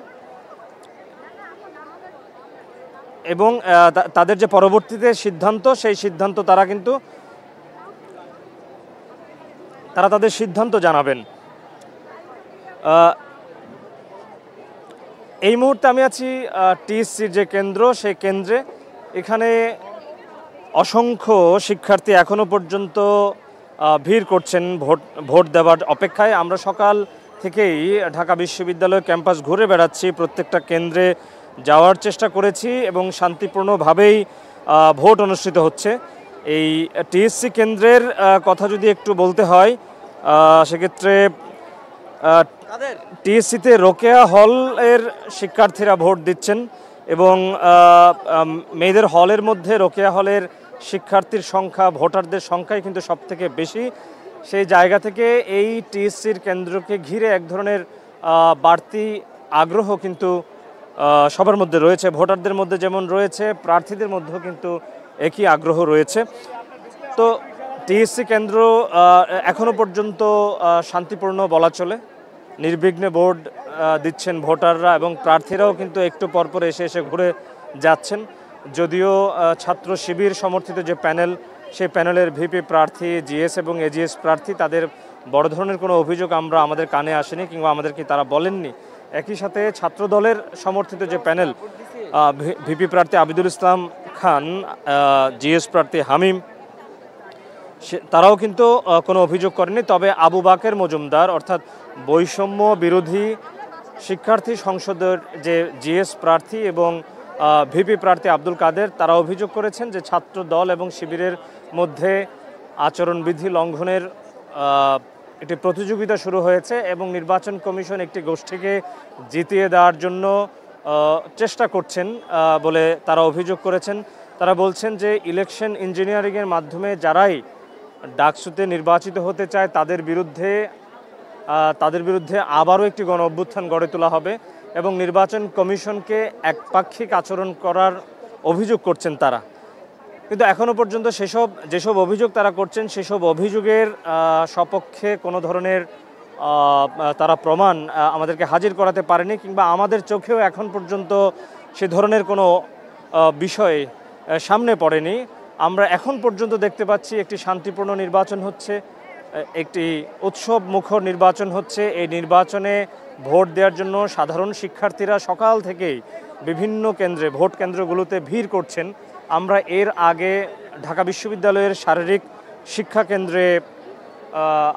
এবং তাদের যে পরবর্তীতে সিদ্ধান্ত, সেই সিদ্ধান্ত তারা তাদের সিদ্ধান্ত জানাবেন। এই মুহূর্তে আমি আছি টিএসসির যে কেন্দ্র, সেই কেন্দ্রে। এখানে অসংখ্য শিক্ষার্থী এখনো পর্যন্ত ভিড় করছেন ভোট দেওয়ার অপেক্ষায়। আমরা সকাল থেকেই ঢাকা বিশ্ববিদ্যালয় ক্যাম্পাস ঘুরে বেড়াচ্ছি, প্রত্যেকটা কেন্দ্রে যাওয়ার চেষ্টা করেছি এবং শান্তিপূর্ণভাবেই ভোট অনুষ্ঠিত হচ্ছে। এই টিএসসি কেন্দ্রের কথা যদি একটু বলতে হয়, সেক্ষেত্রে টিএসসিতে রোকেয়া হলের শিক্ষার্থীরা ভোট দিচ্ছেন এবং মেয়েদের হলের মধ্যে রোকেয়া হলের শিক্ষার্থীর সংখ্যা, ভোটারদের সংখ্যাই কিন্তু সবথেকে বেশি। সেই জায়গা থেকে এই টিএসসির কেন্দ্রকে ঘিরে এক ধরনের বাড়তি আগ্রহ কিন্তু সবার মধ্যে রয়েছে। ভোটারদের মধ্যে যেমন রয়েছে, প্রার্থীদের মধ্যেও কিন্তু একই আগ্রহ রয়েছে। তো টিএসসি কেন্দ্র এখনো পর্যন্ত শান্তিপূর্ণ বলা চলে। নির্বিঘ্নে ভোট দিচ্ছেন ভোটাররা এবং প্রার্থীরাও কিন্তু একটু পরপর এসে ঘুরে যাচ্ছেন। যদিও ছাত্র শিবির সমর্থিত যে প্যানেল, সেই প্যানেলের ভিপি প্রার্থী, জিএস এবং এজিএস প্রার্থী, তাদের বড় ধরনের কোনো অভিযোগ আমরা আমাদের কানে আসেনি কিংবা আমাদেরকে তারা বলেননি। একই সাথে ছাত্র দলের সমর্থিত যে প্যানেল, ভিপি প্রার্থী আবিদুল ইসলাম খান, জিএস প্রার্থী হামিম, তারাও কিন্তু কোনো অভিযোগ করেনি। তবে আবু বাকের মজুমদার অর্থাৎ বৈষম্য বিরোধী শিক্ষার্থী সংসদের যে জিএস প্রার্থী এবং ভিপি প্রার্থী আব্দুল কাদের, তারা অভিযোগ করেছেন যে ছাত্র দল এবং শিবিরের মধ্যে আচরণবিধি লঙ্ঘনের একটি প্রতিযোগিতা শুরু হয়েছে এবং নির্বাচন কমিশন একটি গোষ্ঠীকে জিতিয়ে দেওয়ার জন্য চেষ্টা করছেন বলে তারা অভিযোগ করেছেন। তারা বলছেন যে ইলেকশন ইঞ্জিনিয়ারিংয়ের মাধ্যমে যারাই ডাকসুতে নির্বাচিত হতে চায় তাদের বিরুদ্ধে আবারও একটি গণ অভ্যুত্থান গড়ে তোলা হবে এবং নির্বাচন কমিশনকে একপাক্ষিক আচরণ করার অভিযোগ করছেন তারা। কিন্তু এখনও পর্যন্ত যেসব অভিযোগ তারা করছেন সেসব অভিযোগের সপক্ষে কোনো ধরনের তারা প্রমাণ আমাদেরকে হাজির করাতে পারেনি কিংবা আমাদের চোখেও এখন পর্যন্ত সে ধরনের কোনো বিষয় সামনে পড়েনি। আমরা এখন পর্যন্ত দেখতে পাচ্ছি একটি শান্তিপূর্ণ নির্বাচন হচ্ছে, একটি উৎসব মুখর নির্বাচন হচ্ছে। এই নির্বাচনে ভোট দেওয়ার জন্য সাধারণ শিক্ষার্থীরা সকাল থেকেই বিভিন্ন কেন্দ্রে, ভোট কেন্দ্রগুলোতে ভিড় করছেন। আমরা এর আগে ঢাকা বিশ্ববিদ্যালয়ের শারীরিক শিক্ষা কেন্দ্রে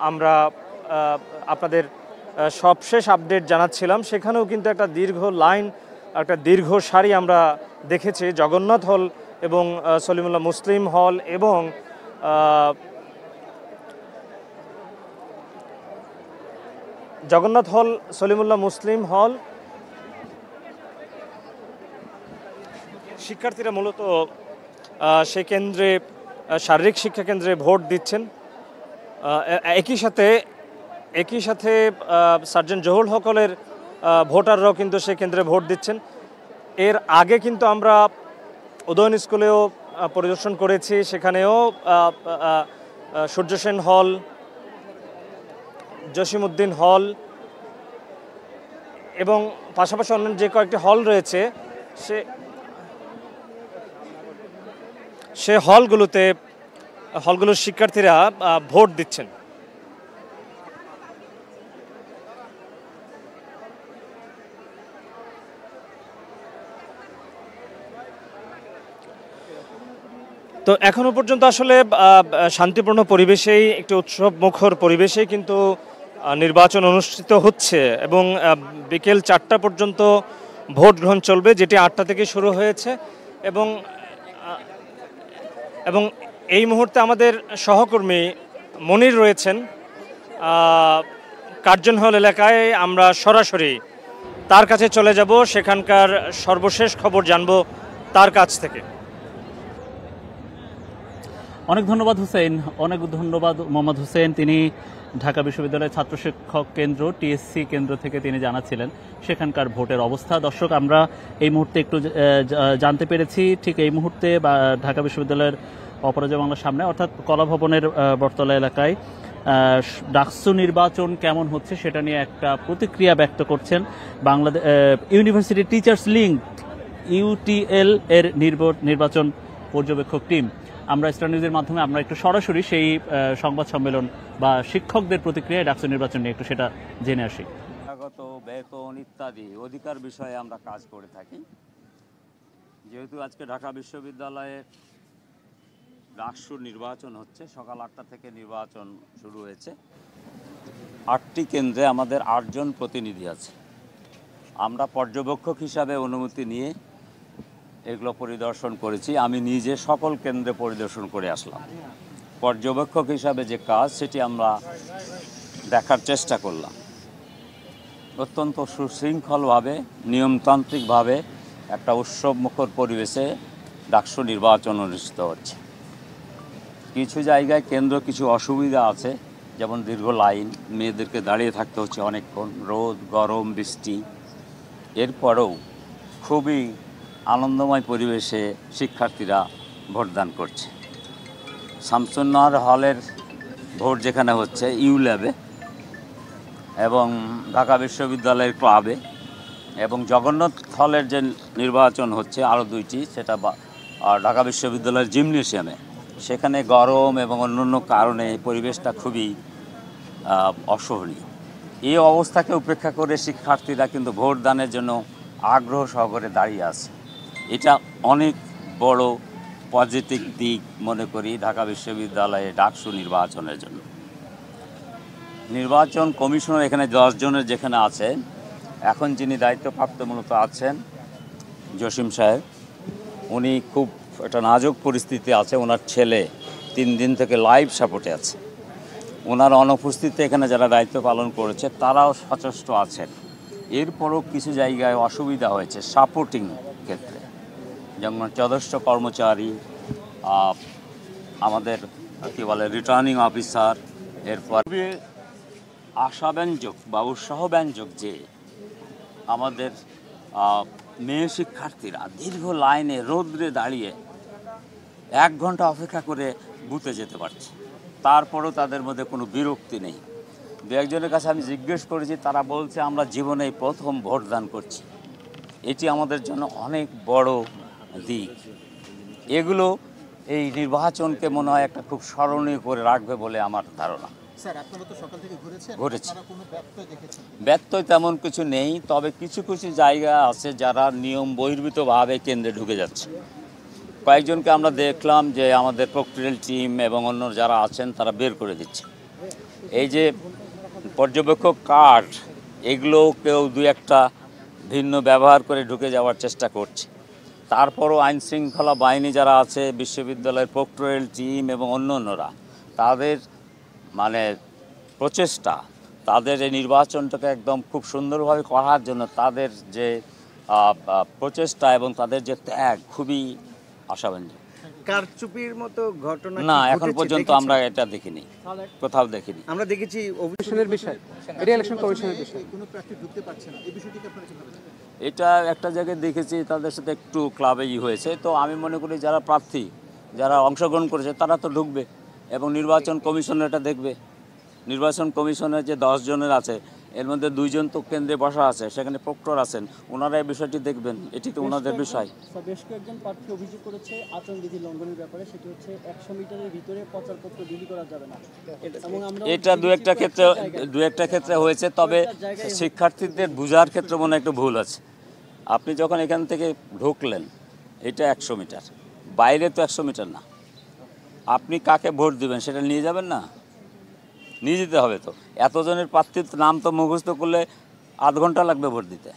আমরা আপনাদের সবশেষ আপডেট জানাচ্ছিলাম। সেখানেও কিন্তু একটা দীর্ঘ সারি আমরা দেখেছি। জগন্নাথ হল এবং সলিমুল্লাহ মুসলিম হল এবং জগন্নাথ হল, সলিমুল্লাহ মুসলিম হল, শিক্ষার্থীরা মূলত সেই কেন্দ্রে, শারীরিক শিক্ষা কেন্দ্রে ভোট দিচ্ছেন। একই সাথে সার্জেন্ট জহুরুল হক হলের ভোটাররাও কিন্তু সেই কেন্দ্রে ভোট দিচ্ছেন। এর আগে কিন্তু আমরা উদয়ন স্কুলেও পরিদর্শন করেছি, সেখানেও সূর্য সেন হল, জসিমউদ্দিন হল এবং পাশাপাশি অন্য যে কয়েকটি হল রয়েছে সে হলগুলোর শিক্ষার্থীরা ভোট দিচ্ছেন। তো এখনো পর্যন্ত আসলে শান্তিপূর্ণ পরিবেশেই, একটি উৎসব মুখর পরিবেশেই কিন্তু নির্বাচন অনুষ্ঠিত হচ্ছে এবং বিকেল 4টা পর্যন্ত ভোট গ্রহণ চলবে, যেটি 8টা থেকে শুরু হয়েছে। এবং এই মুহূর্তে আমাদের সহকর্মী মনির রয়েছেন কার্জন হল এলাকায়। আমরা সরাসরি তার কাছে চলে যাব, সেখানকার সর্বশেষ খবর জানবো তার কাছ থেকে। অনেক ধন্যবাদ হুসেন, অনেক ধন্যবাদ মোহাম্মদ হুসেন। তিনি ঢাকা বিশ্ববিদ্যালয়ের ছাত্র শিক্ষক কেন্দ্র টিএসসি কেন্দ্র থেকে তিনি জানাচ্ছিলেন সেখানকার ভোটের অবস্থা। দর্শক, আমরা এই মুহূর্তে একটু জানতে পেরেছি ঠিক এই মুহূর্তে ঢাকা বিশ্ববিদ্যালয়ের অপরাজয় বাংলার সামনে অর্থাৎ কলাভবনের বটতলা এলাকায় ডাকসু নির্বাচন কেমন হচ্ছে সেটা নিয়ে একটা প্রতিক্রিয়া ব্যক্ত করছেন Bangladesh university teachers link UTL এর নির্বাচন পর্যবেক্ষক টিম। আমরা স্টার নিউজের মাধ্যমে আমরা একটু সরাসরি সেই সংবাদ সম্মেলন বা শিক্ষকদের প্রতিক্রিয়া ডাকসু নির্বাচন নিয়ে একটু সেটা জেনে আসি। বেতন ইত্যাদি অধিকার বিষয়ে আমরা কাজ করে থাকি। যেহেতু আজকে ঢাকা বিশ্ববিদ্যালয়ে ডাকসু নির্বাচন হচ্ছে, সকাল 8টা থেকে নির্বাচন শুরু হয়েছে। 8টি কেন্দ্রে আমাদের 8 জন প্রতিনিধি আছে। আমরা পর্যবেক্ষক হিসাবে অনুমতি নিয়ে এগুলো পরিদর্শন করেছি। আমি নিজে সকল কেন্দ্রে পরিদর্শন করে আসলাম। পর্যবেক্ষক হিসাবে যে কাজ সেটি আমরা দেখার চেষ্টা করলাম। অত্যন্ত সুশৃঙ্খলভাবে, নিয়মতান্ত্রিকভাবে একটা উৎসব মুখর পরিবেশে ডাকসু নির্বাচন অনুষ্ঠিত হচ্ছে। কিছু জায়গায় কেন্দ্র কিছু অসুবিধা আছে, যেমন দীর্ঘ লাইন, মেয়েদেরকে দাঁড়িয়ে থাকতে হচ্ছে অনেকক্ষণ, রোদ, গরম, বৃষ্টি। এরপরেও খুবই আনন্দময় পরিবেশে শিক্ষার্থীরা ভোটদান করছে। শামসুন্নাহর হলের ভোট যেখানে হচ্ছে ইউল্যাবে এবং ঢাকা বিশ্ববিদ্যালয়ের ক্লাবে, এবং জগন্নাথ হলের যে নির্বাচন হচ্ছে আরও 2টি, সেটা ঢাকা বিশ্ববিদ্যালয়ের জিমনেশিয়ামে। সেখানে গরম এবং অন্যান্য কারণে পরিবেশটা খুবই অসহনীয়। এই অবস্থাকে উপেক্ষা করে শিক্ষার্থীরা কিন্তু ভোটদানের জন্য আগ্রহ সহকারে দাঁড়িয়ে আছে। এটা অনেক বড় পজিটিভ দিক মনে করি ঢাকা বিশ্ববিদ্যালয়ে ডাকসু নির্বাচনের জন্য। নির্বাচন কমিশনার এখানে 10 জনের যেখানে আছে, এখন যিনি দায়িত্বপ্রাপ্ত মূলত আছেন জসিম সাহেব, উনি খুব একটা নাজুক পরিস্থিতি আছে। ওনার ছেলে 3 দিন থেকে লাইভ সাপোর্টে আছে। ওনার অনুপস্থিতিতে এখানে যারা দায়িত্ব পালন করেছে তারাও সচেষ্ট আছেন। এরপরও কিছু জায়গায় অসুবিধা হয়েছে সাপোর্টিং ক্ষেত্রে, যেমন যথেষ্ট কর্মচারী, আমাদের কী বলে রিটার্নিং অফিসার, এরপর আশাব্যঞ্জক বা উৎসাহব্যঞ্জক যে আমাদের মেয়ে শিক্ষার্থীরা দীর্ঘ লাইনে রৌদ্রে দাঁড়িয়ে 1 ঘন্টা অপেক্ষা করে বুথে যেতে পারছে, তারপরেও তাদের মধ্যে কোনো বিরক্তি নেই। 2 একজনের কাছে আমি জিজ্ঞেস করেছি, তারা বলছে আমরা জীবনে প্রথম ভোটদান করছি। এটি আমাদের জন্য অনেক বড় দিক। এগুলো এই নির্বাচনকে মনে হয় একটা খুব স্মরণীয় করে রাখবে বলে আমার ধারণা। ঘুরেছি, ব্যত্যয় তেমন কিছু নেই, তবে কিছু কিছু জায়গা আছে যারা নিয়ম বহির্ভূতভাবে কেন্দ্রে ঢুকে যাচ্ছে। কয়েকজনকে আমরা দেখলাম যে আমাদের প্রক্টোরিয়াল টিম এবং অন্য যারা আছেন তারা বের করে দিচ্ছে। এই যে পর্যবেক্ষক কার্ড, এগুলো কেউ 2-1টা ভিন্ন ব্যবহার করে ঢুকে যাওয়ার চেষ্টা করছে। তারপরও আইনশৃঙ্খলা বাহিনী যারা আছে, বিশ্ববিদ্যালয়ের প্রক্টোরিয়াল টিম এবং অন্যান্যরা, তাদের মানে প্রচেষ্টা, তাদের এই নির্বাচনটাকে একদম খুব সুন্দরভাবে করার জন্য তাদের যে প্রচেষ্টা এবং তাদের যে ত্যাগ খুবই আশাব্যঞ্জক। কারচুপির মতো ঘটনা না, এখন পর্যন্ত আমরা এটা দেখিনি, কোথাও দেখিনি। আমরা দেখেছি কমিশনের বিষয়, এটা ইলেকশন কমিশনের বিষয়। এটা একটা জায়গায় দেখেছি তাদের সাথে একটু ক্লাবেই হয়েছে। তো আমি মনে করি যারা প্রার্থী, যারা অংশগ্রহণ করেছে তারা তো ঢুকবে এবং নির্বাচন কমিশনের এটা দেখবে। নির্বাচন কমিশনের যে 10 জনের আছে, এর মধ্যে 2 জন তো কেন্দ্রে বসা আছে, সেখানে প্রক্টর আছেন, ওনারা এই বিষয়টি দেখবেন। এটি তো ওনাদের বিষয়। বেশ কয়েকজন প্রার্থী অভিযোগ করেছে আচরণবিধি লঙ্ঘনের ব্যাপারে, সেটি হচ্ছে 100 মিটারের ভিতরে প্রচারপত্র বিলি করা যাবে না। এটা 2-একটা ক্ষেত্রে হয়েছে, তবে শিক্ষার্থীদের বোঝার ক্ষেত্রে মনে একটু ভুল আছে। আপনি যখন এখান থেকে ঢুকলেন, এটা 100 মিটার, বাইরে তো 100 মিটার না। আপনি কাকে ভোট দিবেন সেটা নিয়ে যাবেন না, নিয়ে যেতে হবে। তো এতজনের প্রার্থীর নাম তো মুখস্থ করলে আধ ঘন্টা লাগবে ভোট দিতে।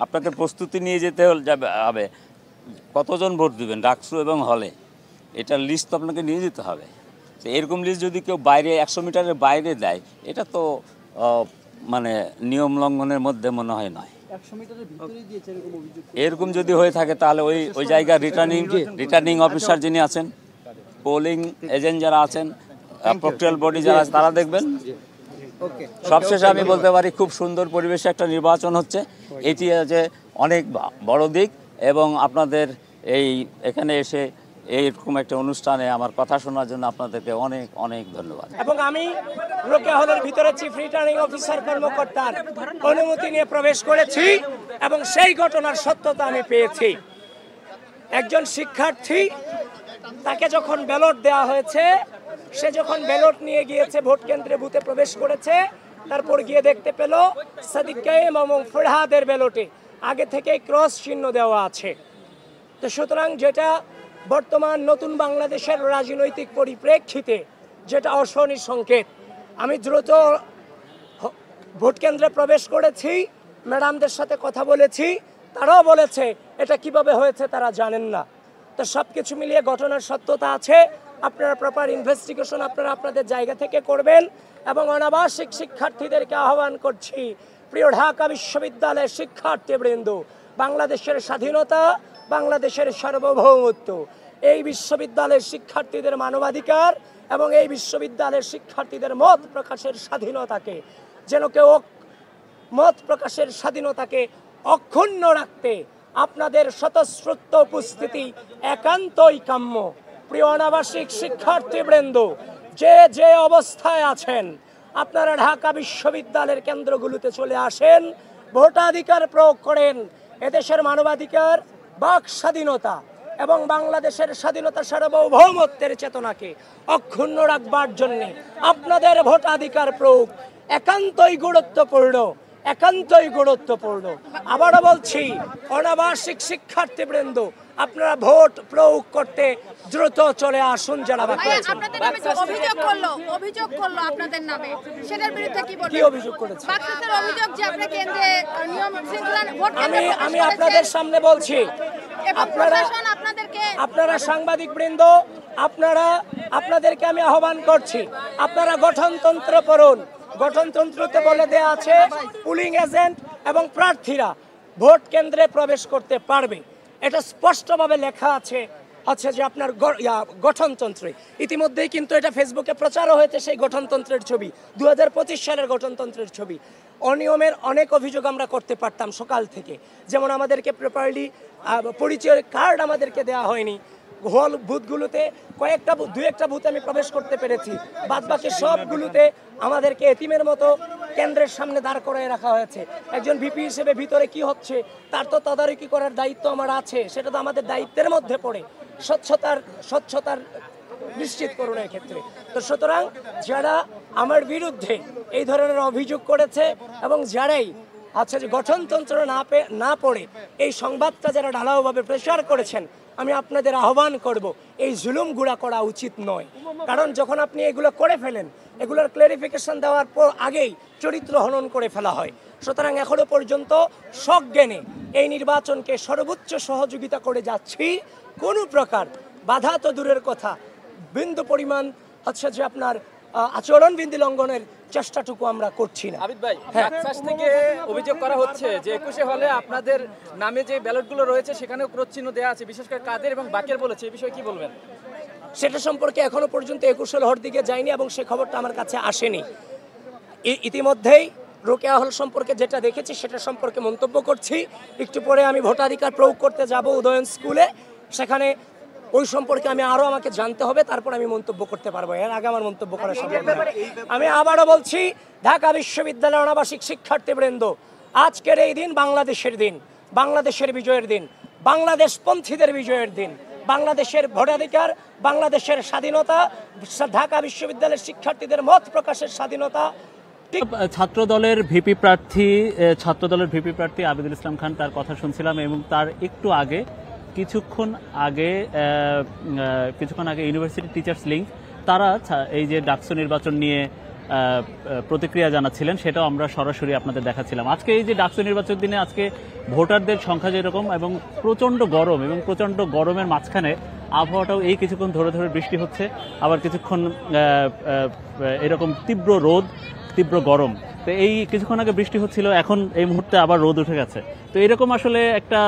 আপনাকে প্রস্তুতি নিয়ে যেতে হবে, কতজন ভোট দিবেন ডাকসু এবং হলে, এটার লিস্ট তো আপনাকে নিয়ে যেতে হবে। তো এরকম লিস্ট যদি কেউ বাইরে 100 মিটারের বাইরে দেয়, এটা তো মানে নিয়ম লঙ্ঘনের মধ্যে মনে হয় নয়। এরকম যদি হয়ে থাকে তাহলে ওই জায়গায় রিটার্নিং অফিসার যিনি আছেন, পোলিং এজেন্ট যারা আছেন, প্রক্টোরিয়াল বডি যারা, তারা দেখবেন। সবশেষে আমি বলতে পারি খুব সুন্দর পরিবেশে একটা নির্বাচন হচ্ছে। এটি আছে অনেক বড় দিক এবং আপনাদের এখানে এসে এইরকম একটা অনুষ্ঠানে আমার কথা শোনার জন্য আপনাদেরকে অনেক অনেক ধন্যবাদ। এবং আমি রোকেয়া হলের ভিতরে চিফ রিটার্নিং অফিসার কর্মকর্তার অনুমতি নিয়ে প্রবেশ করেছি এবং সেই ঘটনার সত্যতা আমি পেয়েছি। একজন শিক্ষার্থী, তাকে যখন ব্যালট দেওয়া হয়েছে, সে যখন ব্যালট নিয়ে গিয়েছে ভোট কেন্দ্রে বুথে প্রবেশ করেছে, তারপর গিয়ে দেখতে পেল সাদিক কায়েম এবং ফরহাদের ব্যালটে আগে থেকেই ক্রস চিহ্ন দেওয়া আছে। তো সুতরাং যেটা বর্তমান নতুন বাংলাদেশের রাজনৈতিক পরিপ্রেক্ষিতে যেটা অশনি সংকেত, আমি দ্রুত ভোট কেন্দ্রে প্রবেশ করেছি, ম্যাডামদের সাথে কথা বলেছি, তারাও বলেছে এটা কিভাবে হয়েছে তারা জানেন না। তো সব কিছু মিলিয়ে ঘটনার সত্যতা আছে। আপনারা প্রপার ইনভেস্টিগেশন আপনারা আপনাদের জায়গা থেকে করবেন এবং অনাবাসিক শিক্ষার্থীদেরকে আহ্বান করছি, প্রিয় ঢাকা বিশ্ববিদ্যালয়ের শিক্ষার্থীবৃন্দ, বাংলাদেশের স্বাধীনতা, বাংলাদেশের সার্বভৌমত্ব, এই বিশ্ববিদ্যালয়ের শিক্ষার্থীদের মানবাধিকার এবং এই বিশ্ববিদ্যালয়ের শিক্ষার্থীদের মত প্রকাশের স্বাধীনতাকে যেন কেউ মত প্রকাশের স্বাধীনতাকে অক্ষুণ্ণ রাখতে আপনাদের স্বতঃস্ফূর্ত উপস্থিতি একান্তই কাম্য। প্রিয় অনাবাসিক শিক্ষার্থীবৃন্দ, যে অবস্থায় আছেন, আপনারা ঢাকা বিশ্ববিদ্যালয়ের কেন্দ্রগুলোতে চলে আসেন, ভোটাধিকার প্রয়োগ করেন। এদেশের মানবাধিকার, বাক স্বাধীনতা এবং বাংলাদেশের স্বাধীনতা সার্বভৌমত্বের চেতনাকে অক্ষুণ্ণ রাখবার জন্য আপনাদের ভোটাধিকার প্রয়োগ একান্তই গুরুত্বপূর্ণ, একান্তই গুরুত্বপূর্ণ। আবারও বলছি, অনাবাসিক শিক্ষার্থীবৃন্দ, আপনারা ভোট প্রয়োগ করতে দ্রুত চলে আসুন। যারা বাকি আছেন, আপনাদের নামে যে অভিযোগ করলো আপনাদের নামে, সেটার বিরুদ্ধে কি বলবেন? কি অভিযোগ করেছে? বাক্সাসের অভিযোগ যে আপনি কেন্দ্রে নিয়ম শৃঙ্খলা ভোট আমি আপনাদের সামনে বলছি, আপনারা সাংবাদিক বৃন্দ, আপনাদেরকে আমি আহ্বান করছি, আপনারা গঠনতন্ত্র পড়ুন। গঠনতন্ত্রতে বলে দেয়া আছে পুলিং এজেন্ট এবং প্রার্থীরা ভোট কেন্দ্রে প্রবেশ করতে পারবে। এটা স্পষ্টভাবে লেখা আছে যে আপনার গঠনতন্ত্রে। ইতিমধ্যেই কিন্তু এটা ফেসবুকে প্রচারও হয়েছে, সেই গঠনতন্ত্রের ছবি, 2025 সালের গঠনতন্ত্রের ছবি। অনিয়মের অনেক অভিযোগ আমরা করতে পারতাম সকাল থেকে, যেমন আমাদেরকে প্রপারলি পরিচয় কার্ড আমাদেরকে দেওয়া হয়নি। হল বুথগুলোতে দু একটা বুথে আমি প্রবেশ করতে পেরেছি, বাদবাকি সবগুলোতে আমাদেরকে এতিমের মতো কেন্দ্রের সামনে দাঁড় করায় রাখা হয়েছে। একজন ভিপি হিসেবে ভিতরে কি হচ্ছে তার তো তদারকি করার দায়িত্ব আমার আছে, সেটা তো আমাদের দায়িত্বের মধ্যে পড়ে। স্বচ্ছতার নিশ্চিত করুন এক্ষেত্রে। তো সুতরাং যারা আমার বিরুদ্ধে এই ধরনের অভিযোগ করেছে এবং যারাই যে গঠনতন্ত্র না পড়ে এই সংবাদটা যারা ঢালাওভাবে প্রচার করেছেন, আমি আপনাদের আহ্বান করব, এই জুলুমগুলা করা উচিত নয়। কারণ যখন আপনি এগুলো করে ফেলেন, এগুলোর ক্লারিফিকেশন দেওয়ার পর আগেই চরিত্র হনন করে ফেলা হয়। সুতরাং এখনো পর্যন্ত সজ্ঞানে এই নির্বাচনকে সর্বোচ্চ সহযোগিতা করে যাচ্ছি। কোনো প্রকার বাধা তো দূরের কথা, বিন্দু পরিমাণ যে আপনার আচরণবিধি লঙ্ঘনের চেষ্টাটুকু আমরা করছি না। আবিদ ভাই, বাক্সাস থেকে অভিযোগ করা হচ্ছে যে 21 হলে আপনাদের নামে যে ব্যালটগুলো রয়েছে সেখানেও ক্রস চিহ্ন দেওয়া আছে, বিশেষ করে কাদের এবং বাকের বলেছে, এই বিষয়ে কি বলবেন? সেটা সম্পর্কে এখনো পর্যন্ত 21 হলের দিকে যায়নি এবং সে খবরটা আমার কাছে আসেনি। ইতিমধ্যেই রোকেয়া হল সম্পর্কে যেটা দেখেছি সেটা সম্পর্কে মন্তব্য করছি। একটু পরে আমি ভোটাধিকার প্রয়োগ করতে যাব উদয়ন স্কুলে, সেখানে ওই সম্পর্কে আমাকে জানতে হবে, তারপর আমি মন্তব্য করতে পারবো। এর আগে আমার মন্তব্য করা সম্ভব না। আমি আবারও বলছি, ঢাকা বিশ্ববিদ্যালয়ের অনাবাসিক শিক্ষার্থীবৃন্দ, আজকের এই দিন বাংলাদেশের দিন, বাংলাদেশের বিজয়ের দিন, বাংলাদেশপন্থীদের বিজয়ের দিন, বাংলাদেশের ভোটাধিকার, বাংলাদেশের স্বাধীনতা, ঢাকা বিশ্ববিদ্যালয়ের শিক্ষার্থীদের মত প্রকাশের স্বাধীনতা। ছাত্রদলের ভিপি প্রার্থী আবিদুল ইসলাম খান, তার কথা শুনছিলাম এবং তার একটু আগে কিছুক্ষণ আগে ইউনিভার্সিটি টিচার্স লিংক তারা এই যে ডাকসু নির্বাচন নিয়ে প্রতিক্রিয়া জানাচ্ছিলেন, সেটাও আমরা সরাসরি আপনাদের দেখাচ্ছিলাম। আজকে এই যে ডাকসু নির্বাচন দিনে আজকে ভোটারদের সংখ্যা যেরকম এবং প্রচণ্ড গরম, এবং প্রচণ্ড গরমের মাঝখানে আবহাওয়াটাও এই কিছুক্ষণ ধরে ধরে বৃষ্টি হচ্ছে, আবার কিছুক্ষণ এরকম তীব্র রোদ, তীব্র গরম। তো এই কিছুক্ষণ আগে বৃষ্টি হচ্ছিল, এখন এই মুহূর্তে আবার রোদ উঠে গেছে। তো এরকম আসলে একটা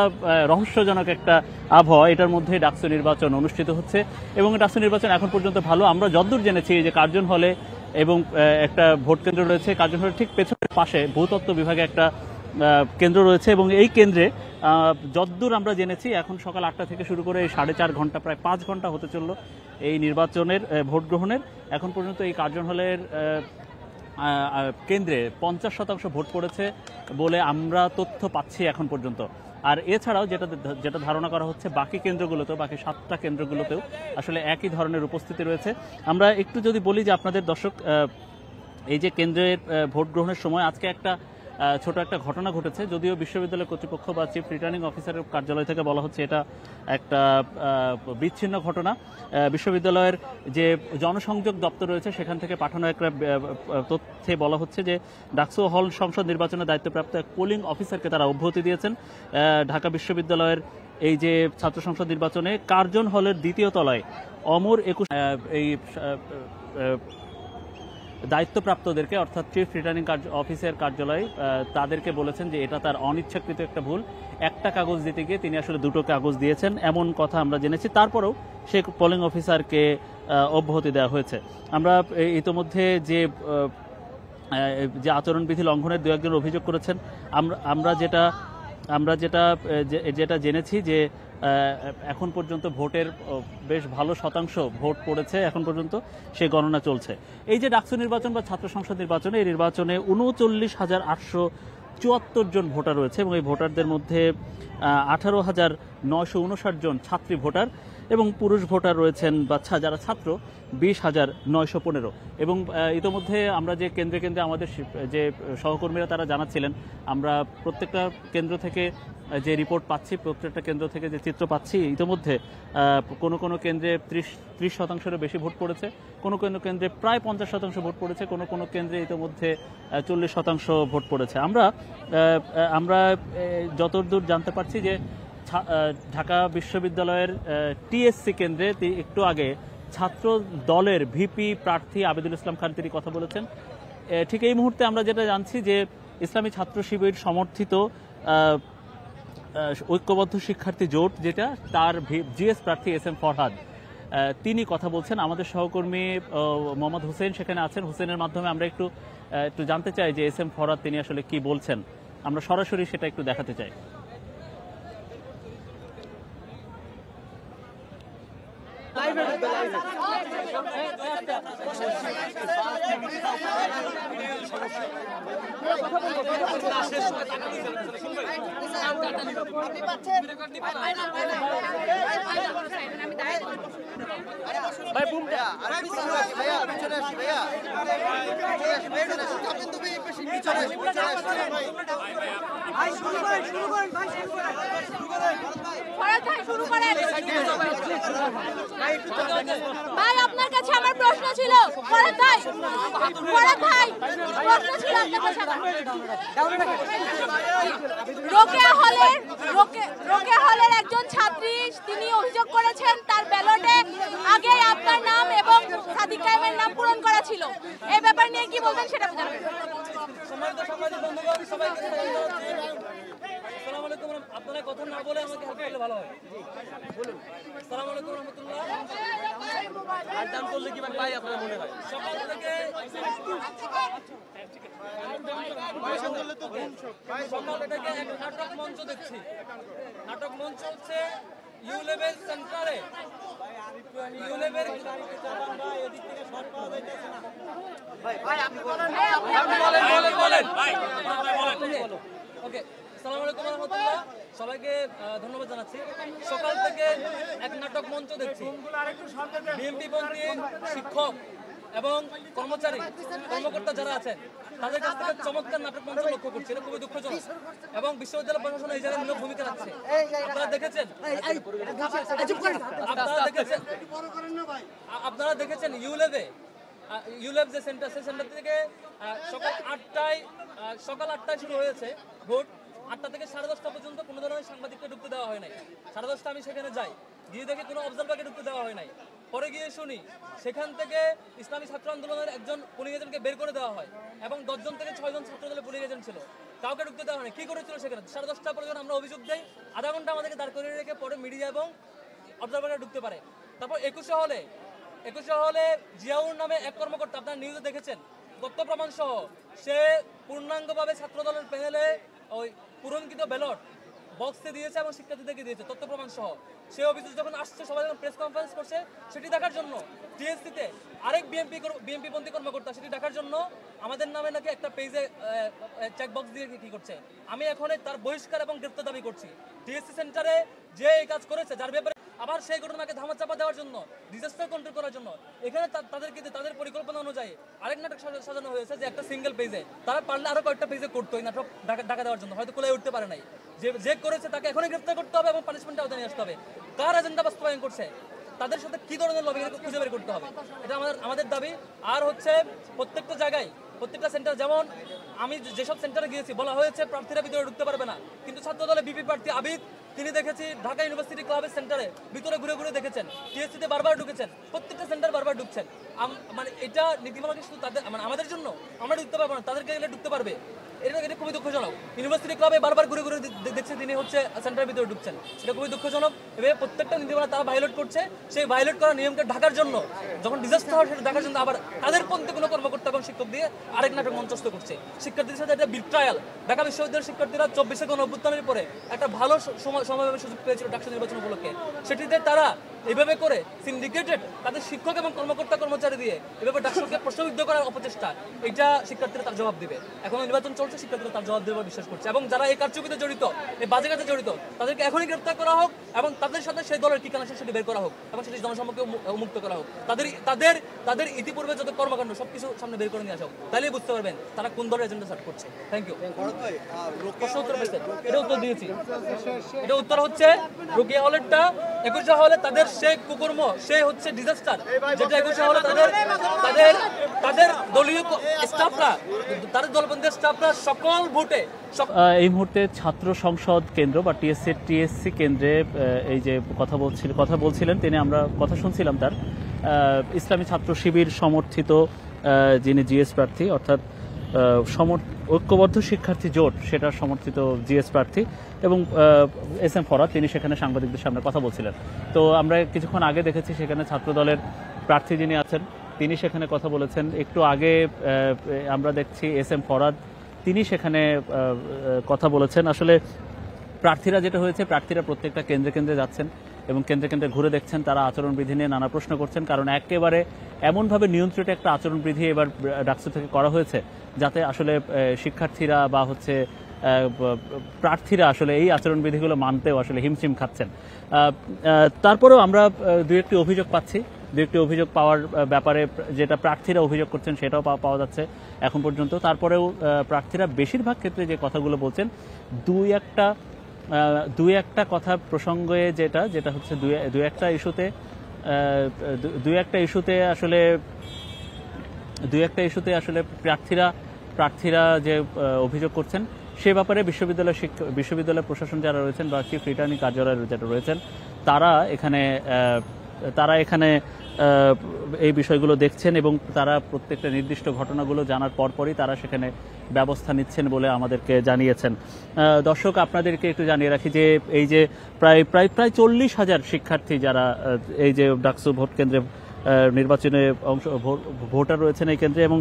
রহস্যজনক একটা আবহাওয়া, এটার মধ্যে ডাকসু নির্বাচন অনুষ্ঠিত হচ্ছে এবং ডাকসু নির্বাচন এখন পর্যন্ত ভালো। আমরা যতদূর জেনেছি যে কার্জন হলে এবং একটা ভোট কেন্দ্র রয়েছে, কার্জন হলের ঠিক পেছনের পাশে ভূতত্ত্ব বিভাগে একটা কেন্দ্র রয়েছে এবং এই কেন্দ্রে যতদূর আমরা জেনেছি এখন সকাল 8টা থেকে শুরু করে 4.5 ঘন্টা, প্রায় 5 ঘন্টা হতে চলল এই নির্বাচনের ভোট গ্রহণের। এখন পর্যন্ত এই কার্জন হলের কেন্দ্রে 50% ভোট পড়েছে বলে আমরা তথ্য পাচ্ছি এখন পর্যন্ত। আর এছাড়াও যেটা ধারণা করা হচ্ছে বাকি কেন্দ্রগুলোতেও, বাকি 7টা কেন্দ্রগুলোতেও আসলে একই ধরনের উপস্থিতি রয়েছে। আমরা একটু যদি বলি যে আপনাদের দর্শক, এই যে কেন্দ্রের ভোট গ্রহণের সময় আজকে একটা ছোট একটা ঘটনা ঘটেছে, যদিও বিশ্ববিদ্যালয় কর্তৃপক্ষ বা চিফ রিটার্নিং অফিসারের কার্যালয় থেকে বলা হচ্ছে এটা একটা বিচ্ছিন্ন ঘটনা। বিশ্ববিদ্যালয়ের যে জনসংযোগ দপ্তর রয়েছে সেখান থেকে পাঠানো একটা তথ্যে বলা হচ্ছে যে ডাকসু হল সংসদ নির্বাচনের দায়িত্বপ্রাপ্ত এক পোলিং অফিসারকে তারা অব্যাহতি দিয়েছেন। ঢাকা বিশ্ববিদ্যালয়ের এই যে ছাত্র সংসদ নির্বাচনে কার্জন হলের 2য় তলায় অমর 21 এই দায়িত্বপ্রাপ্তদেরকে, অর্থাৎ চিফ রিটার্নিং অফিসের কার্যালয়, তাদেরকে বলেছেন যে এটা তার অনিচ্ছাকৃত একটা ভুল, একটা কাগজ দিতে গিয়ে তিনি আসলে 2টো কাগজ দিয়েছেন, এমন কথা আমরা জেনেছি। তারপরেও সে পোলিং অফিসারকে অব্যাহতি দেওয়া হয়েছে। আমরা ইতোমধ্যে যে আচরণবিধি লঙ্ঘনের 2-1 জন অভিযোগ করেছেন, আমরা যেটা জেনেছি যে এখন পর্যন্ত ভোটের বেশ ভালো শতাংশ ভোট পড়েছে, এখন পর্যন্ত সে গণনা চলছে। এই যে ডাকসু নির্বাচন বা ছাত্র সংসদ নির্বাচনে, এই নির্বাচনে 39,874 জন ভোটার রয়েছে এবং এই ভোটারদের মধ্যে 18,000 959 জন ছাত্রী ভোটার এবং পুরুষ ভোটার রয়েছেন বাচ্চা যারা ছাত্র 20,915। এবং ইতোমধ্যে আমরা যে কেন্দ্রে কেন্দ্রে আমাদের যে সহকর্মীরা তারা জানাচ্ছিলেন, আমরা প্রত্যেকটা কেন্দ্র থেকে যে রিপোর্ট পাচ্ছি, প্রত্যেকটা কেন্দ্র থেকে যে চিত্র পাচ্ছি, ইতোমধ্যে কোনো কেন্দ্রে 30%-এরও বেশি ভোট পড়েছে, কোনো কেন্দ্রে প্রায় 50% ভোট পড়েছে, কোনো কেন্দ্রে ইতোমধ্যে 40% ভোট পড়েছে। আমরা যতদূর জানতে পারছি যে ঢাকা বিশ্ববিদ্যালয়ের টিএসসি কেন্দ্রে একটু আগে ছাত্র দলের ভিপি প্রার্থী আবিদুল ইসলাম খান তিনি কথা বলেছেন। ঠিক এই মুহূর্তে আমরা যেটা জানছি যে ইসলামী ছাত্র শিবির সমর্থিত ঐক্যবদ্ধ শিক্ষার্থী জোট যেটা, তার জিএস প্রার্থী এস এম ফরহাদ তিনি কথা বলছেন। আমাদের সহকর্মী মোহাম্মদ হোসেন সেখানে আছেন, হোসেনের মাধ্যমে আমরা একটু জানতে চাই যে এস এম ফরহাদ তিনি আসলে কি বলছেন, আমরা সরাসরি সেটা একটু দেখাতে চাই। ভাই আপনার কাছে আমার প্রশ্ন ছিল, প্রশ্ন ছিল আপনার কাছে। রোকেয়া হলের একজন ছাত্রী তিনি অভিযোগ করেছেন তার ব্যালটে আগে আপনার নাম এবং সাদিক কায়েমের নাম পূরণ করা ছিল। এই ব্যাপার নিয়ে কি বলবেন সেটা জানাবেন। আপনারা কথা না বলে আমাকে হেল্প করলে ভালো হয়। বলুন। আসসালামু আলাইকুম রাহমাতুল্লাহ। আর দাম করলে কি ভাই আপনারা মনে হয় সকাল থেকে এক নাটক মঞ্চ দেখছি। নাটক মঞ্চ হচ্ছে ইউ লেভেল সেন্টারে। U level okay. আসসালামু আলাইকুম রাহমাতুল্লাহ, সবাইকে ধন্যবাদ জানাচ্ছি। সকাল থেকে এক নাটক মঞ্চ দেখছি। বিএনপিপন্থী শিক্ষক এবং কর্মকর্তা যারা আছেন তাদের কাছ থেকে চমৎকার নাটক মঞ্চ লক্ষ্য করছি, এটা খুবই দুঃখজনক। এবং বিশ্ববিদ্যালয় প্রশাসন এই জায়গায় মূল ভূমিকা রাখছে। আপনারা দেখেছেন ইউলেভ যে সেন্টার, সেই সেন্টার থেকে সকাল 8টায় শুরু হয়েছে ভোট। 8টা থেকে 10:30 পর্যন্ত কোনো ধরনের সাংবাদিককে ঢুকতে দেওয়া হয় নাই। 10:30 আমি সেখানে যাই, গিয়ে দেখি কোনো অবজারভারকে ঢুকতে দেওয়া হয় নাই। পরে গিয়ে শুনি সেখান থেকে ইসলামী ছাত্র আন্দোলনের একজন পুলিং এজেন্টকে বের করে দেওয়া হয় এবং 10 জন থেকে 6 জন ছাত্র দলের পুলিং এজেন্ট ছিল, কাউকে ঢুকতে দেওয়া হয়নি। কি করেছিল সেখানে? 10:30 পর্যন্ত আমরা অভিযোগ দেই, আধা ঘন্টা আমাদেরকে দাঁড় করিয়ে রেখে পরে মিডিয়া এবং অবজারভাররা ঢুকতে পারে। তারপর 21 হলে জিয়াউর নামে এক কর্মকর্তা, আপনারা নিউজে দেখেছেন, তথ্য প্রমাণ সহ সে পূর্ণাঙ্গভাবে ছাত্র দলের প্যানেলে ওই পূরণকৃত ব্যালট বক্সে দিয়েছে এবং শিক্ষার্থীদেরকে দিয়েছে তথ্য প্রমাণ সহ। সে অভিযোগ যখন আসছে, সবাই যখন প্রেস কনফারেন্স করছে, সেটি দেখার জন্য টিএসসিতে আরেক বিএনপিপন্থী কর্মকর্তা সেটি দেখার জন্য আমাদের নামে নাকি একটা পেজে চেকবক্স দিয়ে কি করছে। আমি এখন তার বহিষ্কার এবং গ্রেপ্তার দাবি করছি। টিএসসি সেন্টারে যে এই কাজ করেছে, যার ব্যাপারে আবার সেই ঘটনাকে ধামাচাপা দেওয়ার জন্য, ডিজাস্টার কন্ট্রোল করার জন্য এখানে তাদের পরিকল্পনা অনুযায়ী আরেক নাটক সাজানো হয়েছে যে একটা সিঙ্গেল পেজে। তারা পারলে আরো কয়েকটা পেজে করতো এই নাটক ঢাকা দেওয়ার জন্য, হয়তো কোলে উঠতে পারে নাই। যে করেছে তাকে এখনই গ্রেফতার করতে হবে এবং পানিশমেন্ট আওতায় নিয়ে আসতে হবে। কার এজেন্ডা বাস্তবায়ন করছে, তাদের সাথে কি ধরনের লবি খুঁজে বের করতে হবে, এটা আমাদের দাবি। আর হচ্ছে প্রত্যেকটা জায়গায়, প্রত্যেকটা সেন্টার, যেমন আমি যেসব সেন্টারে গিয়েছি বলা হয়েছে প্রার্থীরা ভিতরে ঢুকতে পারবে না, কিন্তু ছাত্র দলের বিপি প্রার্থী আবিদ তিনি দেখেছি ঢাকা ইউনিভার্সিটি ক্লাবের সেন্টারে ভিতরে ঘুরে দেখেছেন, টিএসসিতে বারবার ঢুকেছেন, প্রত্যেকটা সেন্টার বারবার ঢুকছেন। মানে এটা নীতিমালা শুধু তাদের, মানে আমাদের জন্য আমরা ঢুকতে পারবো না, তাদেরকে গেলে ঢুকতে পারবে। এটা খুবই দুঃখজনক। ইউনিভার্সিটি ক্লাবে বারবার ঘুরে দেখছে তিনি হচ্ছে সেন্টারের ভিতরে ঢুকছেন, এটা খুবই দুঃখজনক। এভাবে প্রত্যেকটা নীতিমালা তারা ভায়োলেট করছে। সেই ভায়োলেট করা নিয়মকে ঢাকার জন্য, যখন ডিজাস্টার হয় সেটা ঢাকার জন্য আবার তাদের পন্থী কোনো কর্মকর্তা এবং শিক্ষক দিয়ে আরেক নাটক মঞ্চস্থ করছে। শিক্ষার্থীদের সাথে একটা বিট্রায়াল। ঢাকা বিশ্ববিদ্যালয়ের শিক্ষার্থীরা 24 গণঅভ্যুত্থানের পরে একটা ভালো সমাবেশের সুযোগ পেয়েছিল ডাকসু নির্বাচন উপলক্ষে। সেটিতে তারা এভাবে করে সিন্ডিকেটেড তাদের শিক্ষক এবং কর্মকর্তা কর্মচারী দিয়ে এভাবে ডাকসুকে প্রশ্নবিদ্ধ করার অপচেষ্টা, এটা শিক্ষার্থীরা তার জবাব দিবে। এখন নির্বাচন বলছে শিক্ষার্থীরা তার জবাব দেবে বিশ্বাস করছে। এবং যারা এই কারচুপিতে জড়িত, এই বাজে কাজে জড়িত, তাদেরকে এখনই গ্রেপ্তার করা হোক এবং তাদের সাথে সেই দলের কি কানেকশন সেটি বের করা হোক এবং সেটি জনসম্মুখে মুক্ত করা হোক। তাদের ইতিপূর্বে যত কর্মকাণ্ড সবকিছু সামনে বের করে নিয়ে আসা হোক, তাহলেই বুঝতে পারবেন তারা কোন দলের এজেন্ডা সেট করছে। Thank you. এটা উত্তর দিয়েছি। এটা উত্তর হচ্ছে রোকেয়া হলেরটা 21 হলে তাদের সে কুকর্ম, সে হচ্ছে ডিজাস্টার, যেটা 21 হলে তাদের দলীয় স্টাফরা, তাদের দলবন্ধের স্টাফরা সকল ভোটে এই মুহূর্তে ছাত্র সংসদ কেন্দ্র বা টিএসসি কেন্দ্রে এই যে কথা বলছিলেন তিনি, আমরা কথা শুনছিলাম তার। ইসলামী ছাত্র শিবির সমর্থিত যিনি জিএস প্রার্থী, অর্থাৎ ঐক্যবদ্ধ শিক্ষার্থী জোট সেটার সমর্থিত জিএস প্রার্থী এবং এস এম ফরহাদ, তিনি সেখানে সাংবাদিকদের সামনে কথা বলছিলেন। তো আমরা কিছুক্ষণ আগে দেখেছি সেখানে ছাত্র দলের প্রার্থী যিনি আছেন তিনি সেখানে কথা বলেছেন। একটু আগে আমরা দেখছি এস এম ফরহাদ, তিনি সেখানে কথা বলেছেন। আসলে প্রার্থীরা যেটা হয়েছে, প্রার্থীরা প্রত্যেকটা কেন্দ্রে কেন্দ্রে যাচ্ছেন এবং কেন্দ্রে কেন্দ্রে ঘুরে দেখছেন, তারা আচরণবিধি নিয়ে নানা প্রশ্ন করছেন। কারণ একেবারে এমনভাবে নিয়ন্ত্রিত একটা আচরণবিধি এবার ডাকসু থেকে করা হয়েছে যাতে আসলে শিক্ষার্থীরা বা হচ্ছে প্রার্থীরা আসলে এই আচরণবিধিগুলো মানতেও আসলে হিমশিম খাচ্ছেন। তারপরেও আমরা দু একটি অভিযোগ পাচ্ছি, দু একটি অভিযোগ পাওয়ার ব্যাপারে, যেটা প্রার্থীরা অভিযোগ করছেন সেটাও পাওয়া যাচ্ছে এখন পর্যন্ত। তারপরেও প্রার্থীরা বেশিরভাগ ক্ষেত্রে যে কথাগুলো বলছেন, দুই একটা কথা প্রসঙ্গে যেটা হচ্ছে দুই একটা ইস্যুতে আসলে প্রার্থীরা যে অভিযোগ করছেন সে ব্যাপারে বিশ্ববিদ্যালয় প্রশাসন যারা রয়েছেন বা চিফ রিটার্নিং কার্যালয় যারা রয়েছেন তারা এখানে এই বিষয়গুলো দেখছেন এবং তারা প্রত্যেকটা নির্দিষ্ট ঘটনাগুলো জানার পরপরই তারা সেখানে ব্যবস্থা নিচ্ছেন বলে আমাদেরকে জানিয়েছেন। দর্শক, আপনাদেরকে একটু জানিয়ে রাখি যে এই যে প্রায় 40,000 শিক্ষার্থী যারা এই যে ডাকসু ভোট কেন্দ্রে নির্বাচনে ভোটার রয়েছেন এই কেন্দ্রে এবং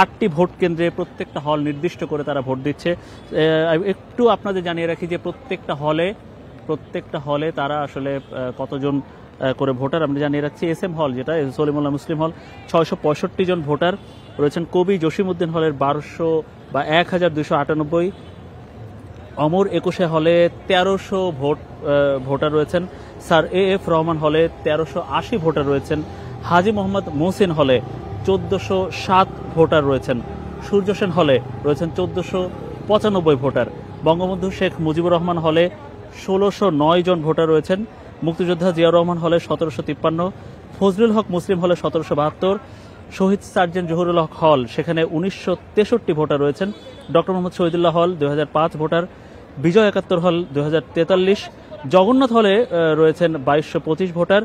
8টি ভোট কেন্দ্রে প্রত্যেকটা হল নির্দিষ্ট করে তারা ভোট দিচ্ছে। একটু আপনাদের জানিয়ে রাখি যে প্রত্যেকটা হলে তারা আসলে কতজন করে ভোটার আমরা জানিয়ে রাখছি। এস এম হল, যেটা সলিমুল্লাহ মুসলিম হল, 665 জন ভোটার রয়েছেন। কবি জসিমউদ্দিন হলের 1200 বা 1298। অমর 21 হলে 1300 ভোটার রয়েছেন। স্যার এএফ রহমান হলে 1380 ভোটার রয়েছেন। হাজী মোহাম্মদ মোহসিন হলে 1407 ভোটার রয়েছেন। সূর্য সেন হলে রয়েছেন 1495 ভোটার। বঙ্গবন্ধু শেখ মুজিবুর রহমান হলে 1609 জন ভোটার রয়েছেন। মুক্তিযোদ্ধা জিয়াউর রহমান হলে 1753। ফজলুল হক মুসলিম হলে 1772। শহীদ সার্জেন্ট জহুরুল হক হল, সেখানে 1963 ভোটার রয়েছেন। ডক্টর মোহাম্মদ শহীদুল্লাহ হল 2005 ভোটার। বিজয় 71 হল 2043। জগন্নাথ হলে রয়েছেন 2225 ভোটার।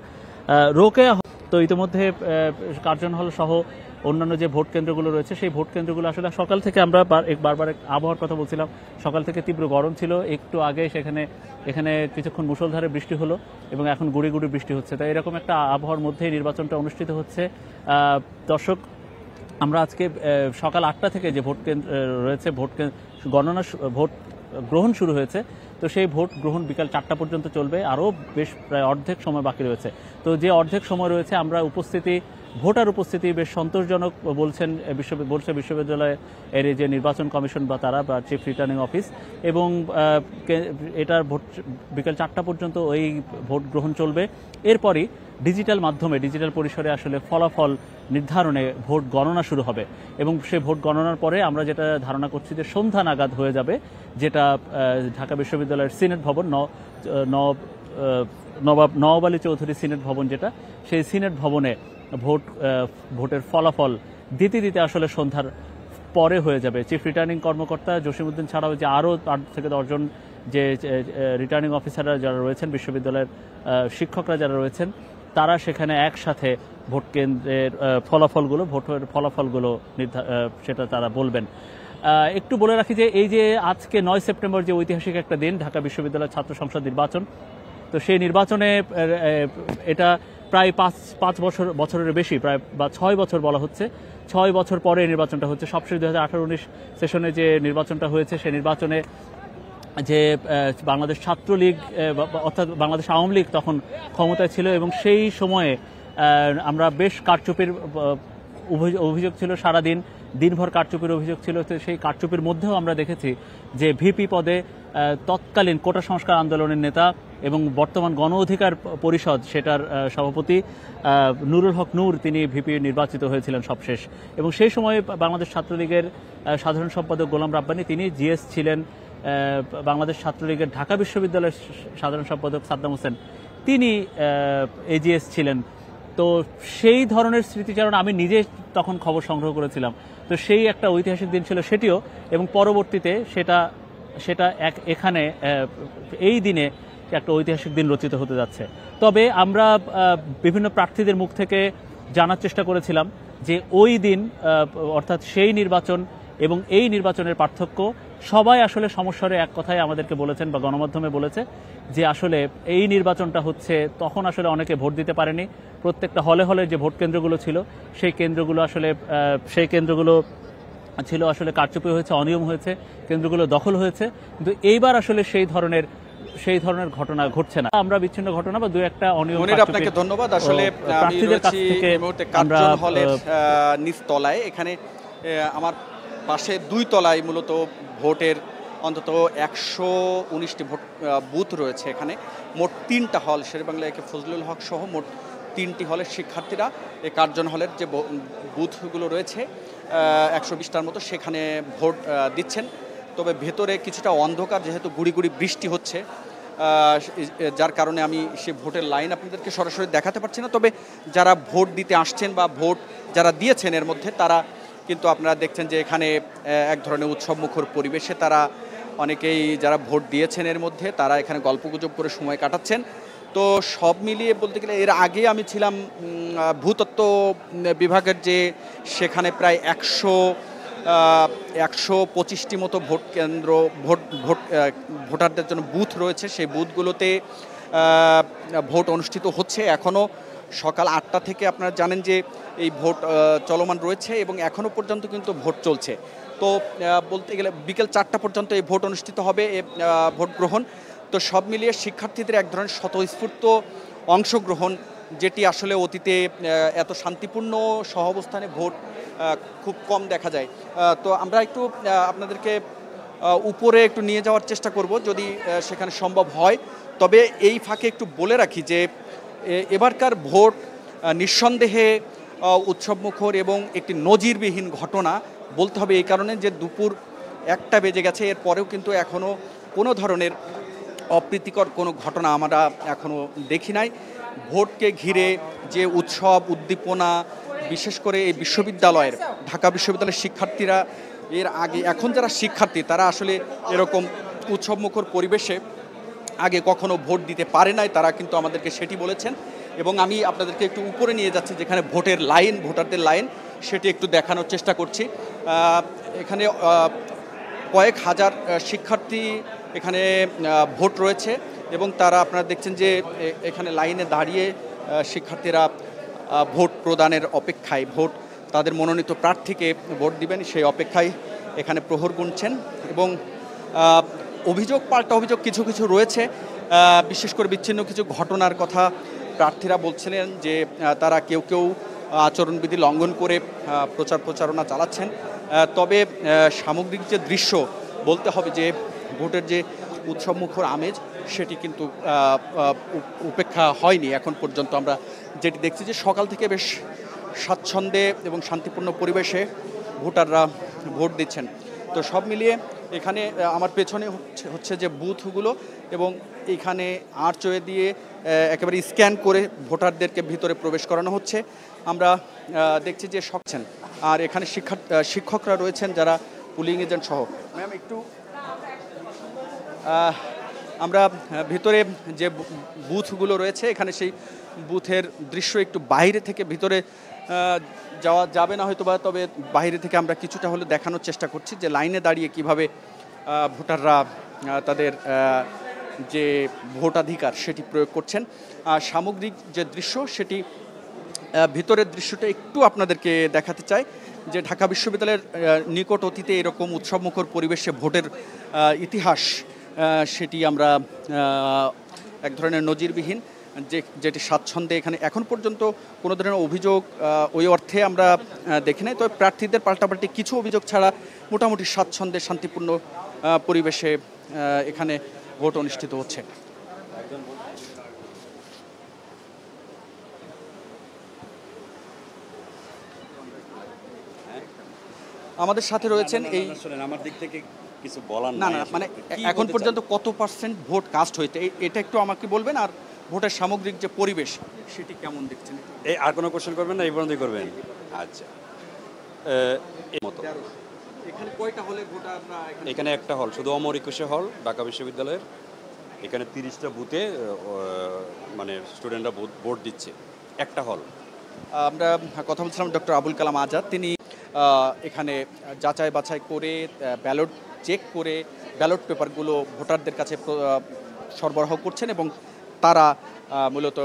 রোকেয়া তো ইতিমধ্যে কার্জন হল সহ অন্যান্য যে ভোট কেন্দ্রগুলো রয়েছে সেই ভোট কেন্দ্রগুলো আসলে সকাল থেকে আমরা বারবার আবহাওয়ার কথা বলছিলাম, সকাল থেকে তীব্র গরম ছিল, একটু আগে এখানে কিছুক্ষণ মুষলধারে বৃষ্টি হলো এবং এখন গুড়ি গুড়ি বৃষ্টি হচ্ছে। তাই এরকম একটা আবহাওয়ার মধ্যেই নির্বাচনটা অনুষ্ঠিত হচ্ছে। দর্শক, আমরা আজকে সকাল 8টা থেকে যে ভোট কেন্দ্র রয়েছে, ভোট গ্রহণ শুরু হয়েছে, তো সেই ভোট গ্রহণ বিকাল 4টা পর্যন্ত চলবে। আরও বেশ প্রায় অর্ধেক সময় বাকি রয়েছে। তো যে অর্ধেক সময় রয়েছে আমরা ভোটার উপস্থিতি বেশ সন্তোষজনক বলছে বিশ্ববিদ্যালয়ের এর যে নির্বাচন কমিশন বা চিফ রিটার্নিং অফিস, এবং এটার ভোট বিকাল 4টা পর্যন্ত ওই ভোট গ্রহণ চলবে। এরপরই ডিজিটাল পরিসরে আসলে ফলাফল নির্ধারণে ভোট গণনা শুরু হবে এবং সেই ভোট গণনার পরে আমরা যেটা ধারণা করছি যে সন্ধ্যা নাগাদ হয়ে যাবে, যেটা ঢাকা বিশ্ববিদ্যালয়ের সিনেট ভবন নওয়াব আলী চৌধুরী সিনেট ভবন, যেটা সেই সিনেট ভবনে ভোটের ফলাফল দিতে আসলে সন্ধ্যার পরে হয়ে যাবে। চিফ রিটার্নিং কর্মকর্তা জসিমউদ্দিন ছাড়াও যে আরও 8 থেকে 10 জন যে রিটার্নিং অফিসাররা যারা রয়েছেন, বিশ্ববিদ্যালয়ের শিক্ষকরা যারা রয়েছেন, তারা সেখানে একসাথে ভোট কেন্দ্রের ভোটের ফলাফলগুলো সেটা তারা বলবেন। একটু বলে রাখি যে এই যে আজকে 9 সেপ্টেম্বর যে ঐতিহাসিক একটা দিন, ঢাকা বিশ্ববিদ্যালয় ছাত্র সংসদ নির্বাচন, তো সেই নির্বাচনে এটা প্রায় 5 বছরের বেশি, প্রায় বা 6 বছর বলা হচ্ছে, 6 বছর পরে নির্বাচনটা হচ্ছে। সবশেষ 2018-19 সেশনে যে নির্বাচনটা হয়েছে, সেই নির্বাচনে যে বাংলাদেশ ছাত্রলীগ অর্থাৎ বাংলাদেশ আওয়ামী লীগ তখন ক্ষমতায় ছিল এবং সেই সময়ে আমরা বেশ কারচুপির অভিযোগ ছিল সারাদিন দিনভর কারচুপির অভিযোগ ছিল। তো সেই কারচুপির মধ্যেও আমরা দেখেছি যে ভিপি পদে তৎকালীন কোটা সংস্কার আন্দোলনের নেতা এবং বর্তমান গণ অধিকার পরিষদ সেটার সভাপতি নুরুল হক নূর তিনি ভিপি নির্বাচিত হয়েছিলেন সবশেষ। এবং সেই সময় বাংলাদেশ ছাত্রলীগের সাধারণ সম্পাদক গোলাম রাব্বানী তিনি জিএস ছিলেন, বাংলাদেশ ছাত্রলীগের ঢাকা বিশ্ববিদ্যালয়ের সাধারণ সম্পাদক সাদ্দাম হোসেন তিনি এজিএস ছিলেন। তো সেই ধরনের স্মৃতিচারণ আমি নিজে তখন খবর সংগ্রহ করেছিলাম। তো সেই একটা ঐতিহাসিক দিন ছিল সেটিও, এবং পরবর্তীতে সেটা এখানে এই দিনে একটা ঐতিহাসিক দিন রচিত হতে যাচ্ছে। তবে আমরা বিভিন্ন প্রার্থীদের মুখ থেকে জানার চেষ্টা করেছিলাম যে ওই দিন অর্থাৎ সেই নির্বাচন এবং এই নির্বাচনের পার্থক্য। সবাই আসলে সমস্যারে এক কথাই আমাদেরকে বলেছেন বা গণমাধ্যমে বলেছে যে আসলে এই নির্বাচনটা হচ্ছে তখন আসলে অনেকে ভোট দিতে পারেনি। প্রত্যেকটা হলে হলে যে ভোট কেন্দ্রগুলো ছিল সেই কেন্দ্রগুলো ছিল আসলে কারচুপি হয়েছে, অনিয়ম হয়েছে, কেন্দ্রগুলো দখল হয়েছে। কিন্তু এইবার আসলে সেই ধরনের ঘটনা ঘটছে না। আমরা বিচ্ছিন্ন ঘটনা বা দু একটা অনিয়ম। আপনাকে ধন্যবাদ। আসলে আমি রয়েছি এই মুহূর্তে কার্জন হলের নিচতলায়। এখানে আমার পাশে 2 তলায় মূলত ভোটের অন্তত 119টি ভোট বুথ রয়েছে। এখানে মোট 3টা হল, শেরেবাংলা একে ফজলুল হক সহ মোট 3টি হলের শিক্ষার্থীরা এই কার্জন হলের যে বুথগুলো রয়েছে 120টার মতো সেখানে ভোট দিচ্ছেন। তবে ভেতরে কিছুটা অন্ধকার, যেহেতু গুড়ি গুড়ি বৃষ্টি হচ্ছে, যার কারণে আমি সে ভোটের লাইন আপনাদেরকে সরাসরি দেখাতে পারছি না। তবে যারা ভোট দিতে আসছেন বা ভোট যারা দিয়েছেন এর মধ্যে তারা কিন্তু আপনারা দেখছেন যে এখানে এক ধরনের উৎসবমুখর পরিবেশে তারা অনেকেই যারা ভোট দিয়েছেন এর মধ্যে তারা এখানে গল্পগুজব করে সময় কাটাচ্ছেন। তো সব মিলিয়ে বলতে গেলে এর আগে আমি ছিলাম ভূতত্ত্ব বিভাগের যে সেখানে প্রায় 125টি মতো ভোট কেন্দ্র ভোটারদের জন্য বুথ রয়েছে। সেই বুথগুলোতে ভোট অনুষ্ঠিত হচ্ছে। এখনও সকাল 8টা থেকে আপনারা জানেন যে এই ভোট চলমান রয়েছে এবং এখনও পর্যন্ত কিন্তু ভোট চলছে। তো বলতে গেলে বিকেল 4টা পর্যন্ত এই ভোট অনুষ্ঠিত হবে, ভোট গ্রহণ। তো সব মিলিয়ে শিক্ষার্থীদের এক ধরনের স্বতঃস্ফূর্ত অংশগ্রহণ, যেটি আসলে অতীতে এত শান্তিপূর্ণ সহাবস্থানে ভোট খুব কম দেখা যায়। তো আমরা একটু আপনাদেরকে উপরে একটু নিয়ে যাওয়ার চেষ্টা করব যদি সেখানে সম্ভব হয়। তবে এই ফাঁকে একটু বলে রাখি যে এবারকার ভোট নিঃসন্দেহে উৎসবমুখর এবং একটি নজিরবিহীন ঘটনা বলতে হবে। এই কারণে যে দুপুর 1টা বেজে গেছে, এরপরেও কিন্তু এখনও কোনো ধরনের অপ্রীতিকর কোনো ঘটনা আমরা এখনও দেখি নাই। ভোটকে ঘিরে যে উৎসব উদ্দীপনা, বিশেষ করে এই বিশ্ববিদ্যালয়ের ঢাকা বিশ্ববিদ্যালয়ের শিক্ষার্থীরা এর আগে এখন যারা শিক্ষার্থী তারা আসলে এরকম উৎসবমুখর পরিবেশে আগে কখনো ভোট দিতে পারে নাই, তারা কিন্তু আমাদেরকে সেটি বলেছেন। এবং আমি আপনাদেরকে একটু উপরে নিয়ে যাচ্ছি যেখানে ভোটের লাইন, ভোটারদের লাইন, সেটি একটু দেখানোর চেষ্টা করছি। এখানে কয়েক হাজার শিক্ষার্থী এখানে ভোট রয়েছে এবং তারা আপনারা দেখছেন যে এখানে লাইনে দাঁড়িয়ে শিক্ষার্থীরা ভোট প্রদানের অপেক্ষায়, ভোট তাদের মনোনীত প্রার্থীকে ভোট দিবেন সেই অপেক্ষায় এখানে প্রহর গুনছেন। এবং অভিযোগ পাল্টা অভিযোগ কিছু কিছু রয়েছে, বিশেষ করে বিচ্ছিন্ন কিছু ঘটনার কথা প্রার্থীরা বলছিলেন যে তারা কেউ কেউ আচরণবিধি লঙ্ঘন করে প্রচারণা চালাচ্ছেন। তবে সামগ্রিক যে দৃশ্য বলতে হবে যে ভোটের যে উৎসবমুখর আমেজ সেটি কিন্তু উপেক্ষা হয়নি এখন পর্যন্ত। আমরা যেটি দেখছি যে সকাল থেকে বেশ স্বাচ্ছন্দ্যে এবং শান্তিপূর্ণ পরিবেশে ভোটাররা ভোট দিচ্ছেন। তো সব মিলিয়ে এখানে আমার পেছনে হচ্ছে যে বুথগুলো এবং এখানে আর্চওয়ে দিয়ে একেবারে স্ক্যান করে ভোটারদেরকে ভিতরে প্রবেশ করানো হচ্ছে। আমরা দেখছি যে সবছেন, আর এখানে শিক্ষকরা রয়েছেন যারা পুলিং এজেন্ট সহ। ম্যাম একটু আমরা ভিতরে যে বুথগুলো রয়েছে এখানে সেই বুথের দৃশ্য একটু বাইরে থেকে ভিতরে যাওয়া যাবে না হয়তো বা, তবে বাইরে থেকে আমরা কিছুটা হলে দেখানোর চেষ্টা করছি যে লাইনে দাঁড়িয়ে কিভাবে ভোটাররা তাদের যে ভোটাধিকার সেটি প্রয়োগ করছেন। সামগ্রিক যে দৃশ্য সেটি ভিতরের দৃশ্যটা একটু আপনাদেরকে দেখাতে চাই যে ঢাকা বিশ্ববিদ্যালয়ের নিকট অতীতে এরকম উৎসবমুখর পরিবেশে ভোটের ইতিহাস সেটি আমরা এক ধরনের নজিরবিহীন। যেটি স্বাচ্ছন্দ্যে এখানে এখন পর্যন্ত কোনো ধরনের অভিযোগ ওই অর্থে আমরা দেখি নাই। তবে প্রার্থীদের পাল্টাপাল্টি কিছু অভিযোগ ছাড়া মোটামুটি স্বাচ্ছন্দ্যে শান্তিপূর্ণ পরিবেশে এখানে ভোট অনুষ্ঠিত হচ্ছে। আমাদের সাথে রয়েছেন এই আমার দিক থেকে কিছু বলার না মানে এখন পর্যন্ত কত পার্সেন্ট ভোট কাস্ট হয়েছে এটা একটু আমাকে বলবেন, আর ভোটের সামগ্রিক যে পরিবেশ সেটি কেমন দেখছেন? এই আর কোনো কোশ্চেন করবেন না, এই পর্যন্তই করবেন? আচ্ছা, এখানে কয়টা হলে ভোটার? এখানে একটা হল, শুধু অমর একুশে হল ঢাকা বিশ্ববিদ্যালয়ের। এখানে 30টা বুথে মানে স্টুডেন্টরা ভোট দিচ্ছে, একটা হল। আমরা কথা বলছিলাম ডক্টর আবুল কালাম আজাদ, তিনি এখানে যাচাই বাছাই করে ব্যালট চেক করে ব্যালট পেপারগুলো ভোটারদের কাছে সরবরাহ করছেন এবং তারা মূলত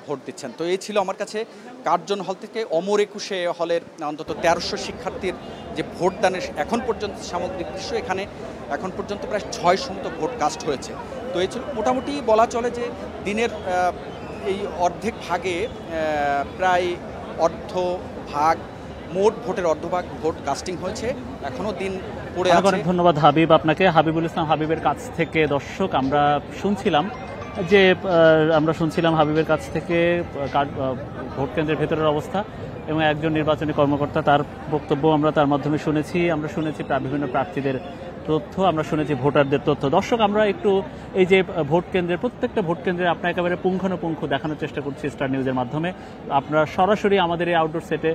ভোট দিচ্ছেন। তো এই ছিল আমার কাছে কার্জন হল থেকে অমর একুশে হলের অন্তত 1300 শিক্ষার্থীর যে ভোটদানের এখন পর্যন্ত সামগ্রিক দৃশ্য। এখানে এখন পর্যন্ত প্রায় 600 মতো ভোট কাস্ট হয়েছে। তো এই ছিল মোটামুটি বলা চলে যে দিনের এই অর্ধেক ভাগে প্রায় অর্ধভাগ মোট ভোটের অর্ধভাগ ভোট কাস্টিং হয়েছে, এখনো দিন পড়ে আছে। অনেক ধন্যবাদ হাবিব আপনাকে। হাবিবুল ইসলাম হাবিবের কাছ থেকে দর্শক আমরা শুনছিলাম হাবিবের কাছ থেকে ভোট কেন্দ্রের ভেতরের অবস্থা এবং একজন নির্বাচনী কর্মকর্তা তার বক্তব্য আমরা তার মাধ্যমে শুনেছি। আমরা শুনেছি বিভিন্ন প্রার্থীদের তথ্য, আমরা শুনেছি ভোটারদের তথ্য। দর্শক আমরা একটু এই যে ভোট কেন্দ্রের প্রত্যেকটা ভোট কেন্দ্রে আপনার একেবারে পুঙ্খানুপুঙ্খ দেখানোর চেষ্টা করছি স্টার নিউজের মাধ্যমে। আপনারা সরাসরি আমাদের এই আউটডোর সেটে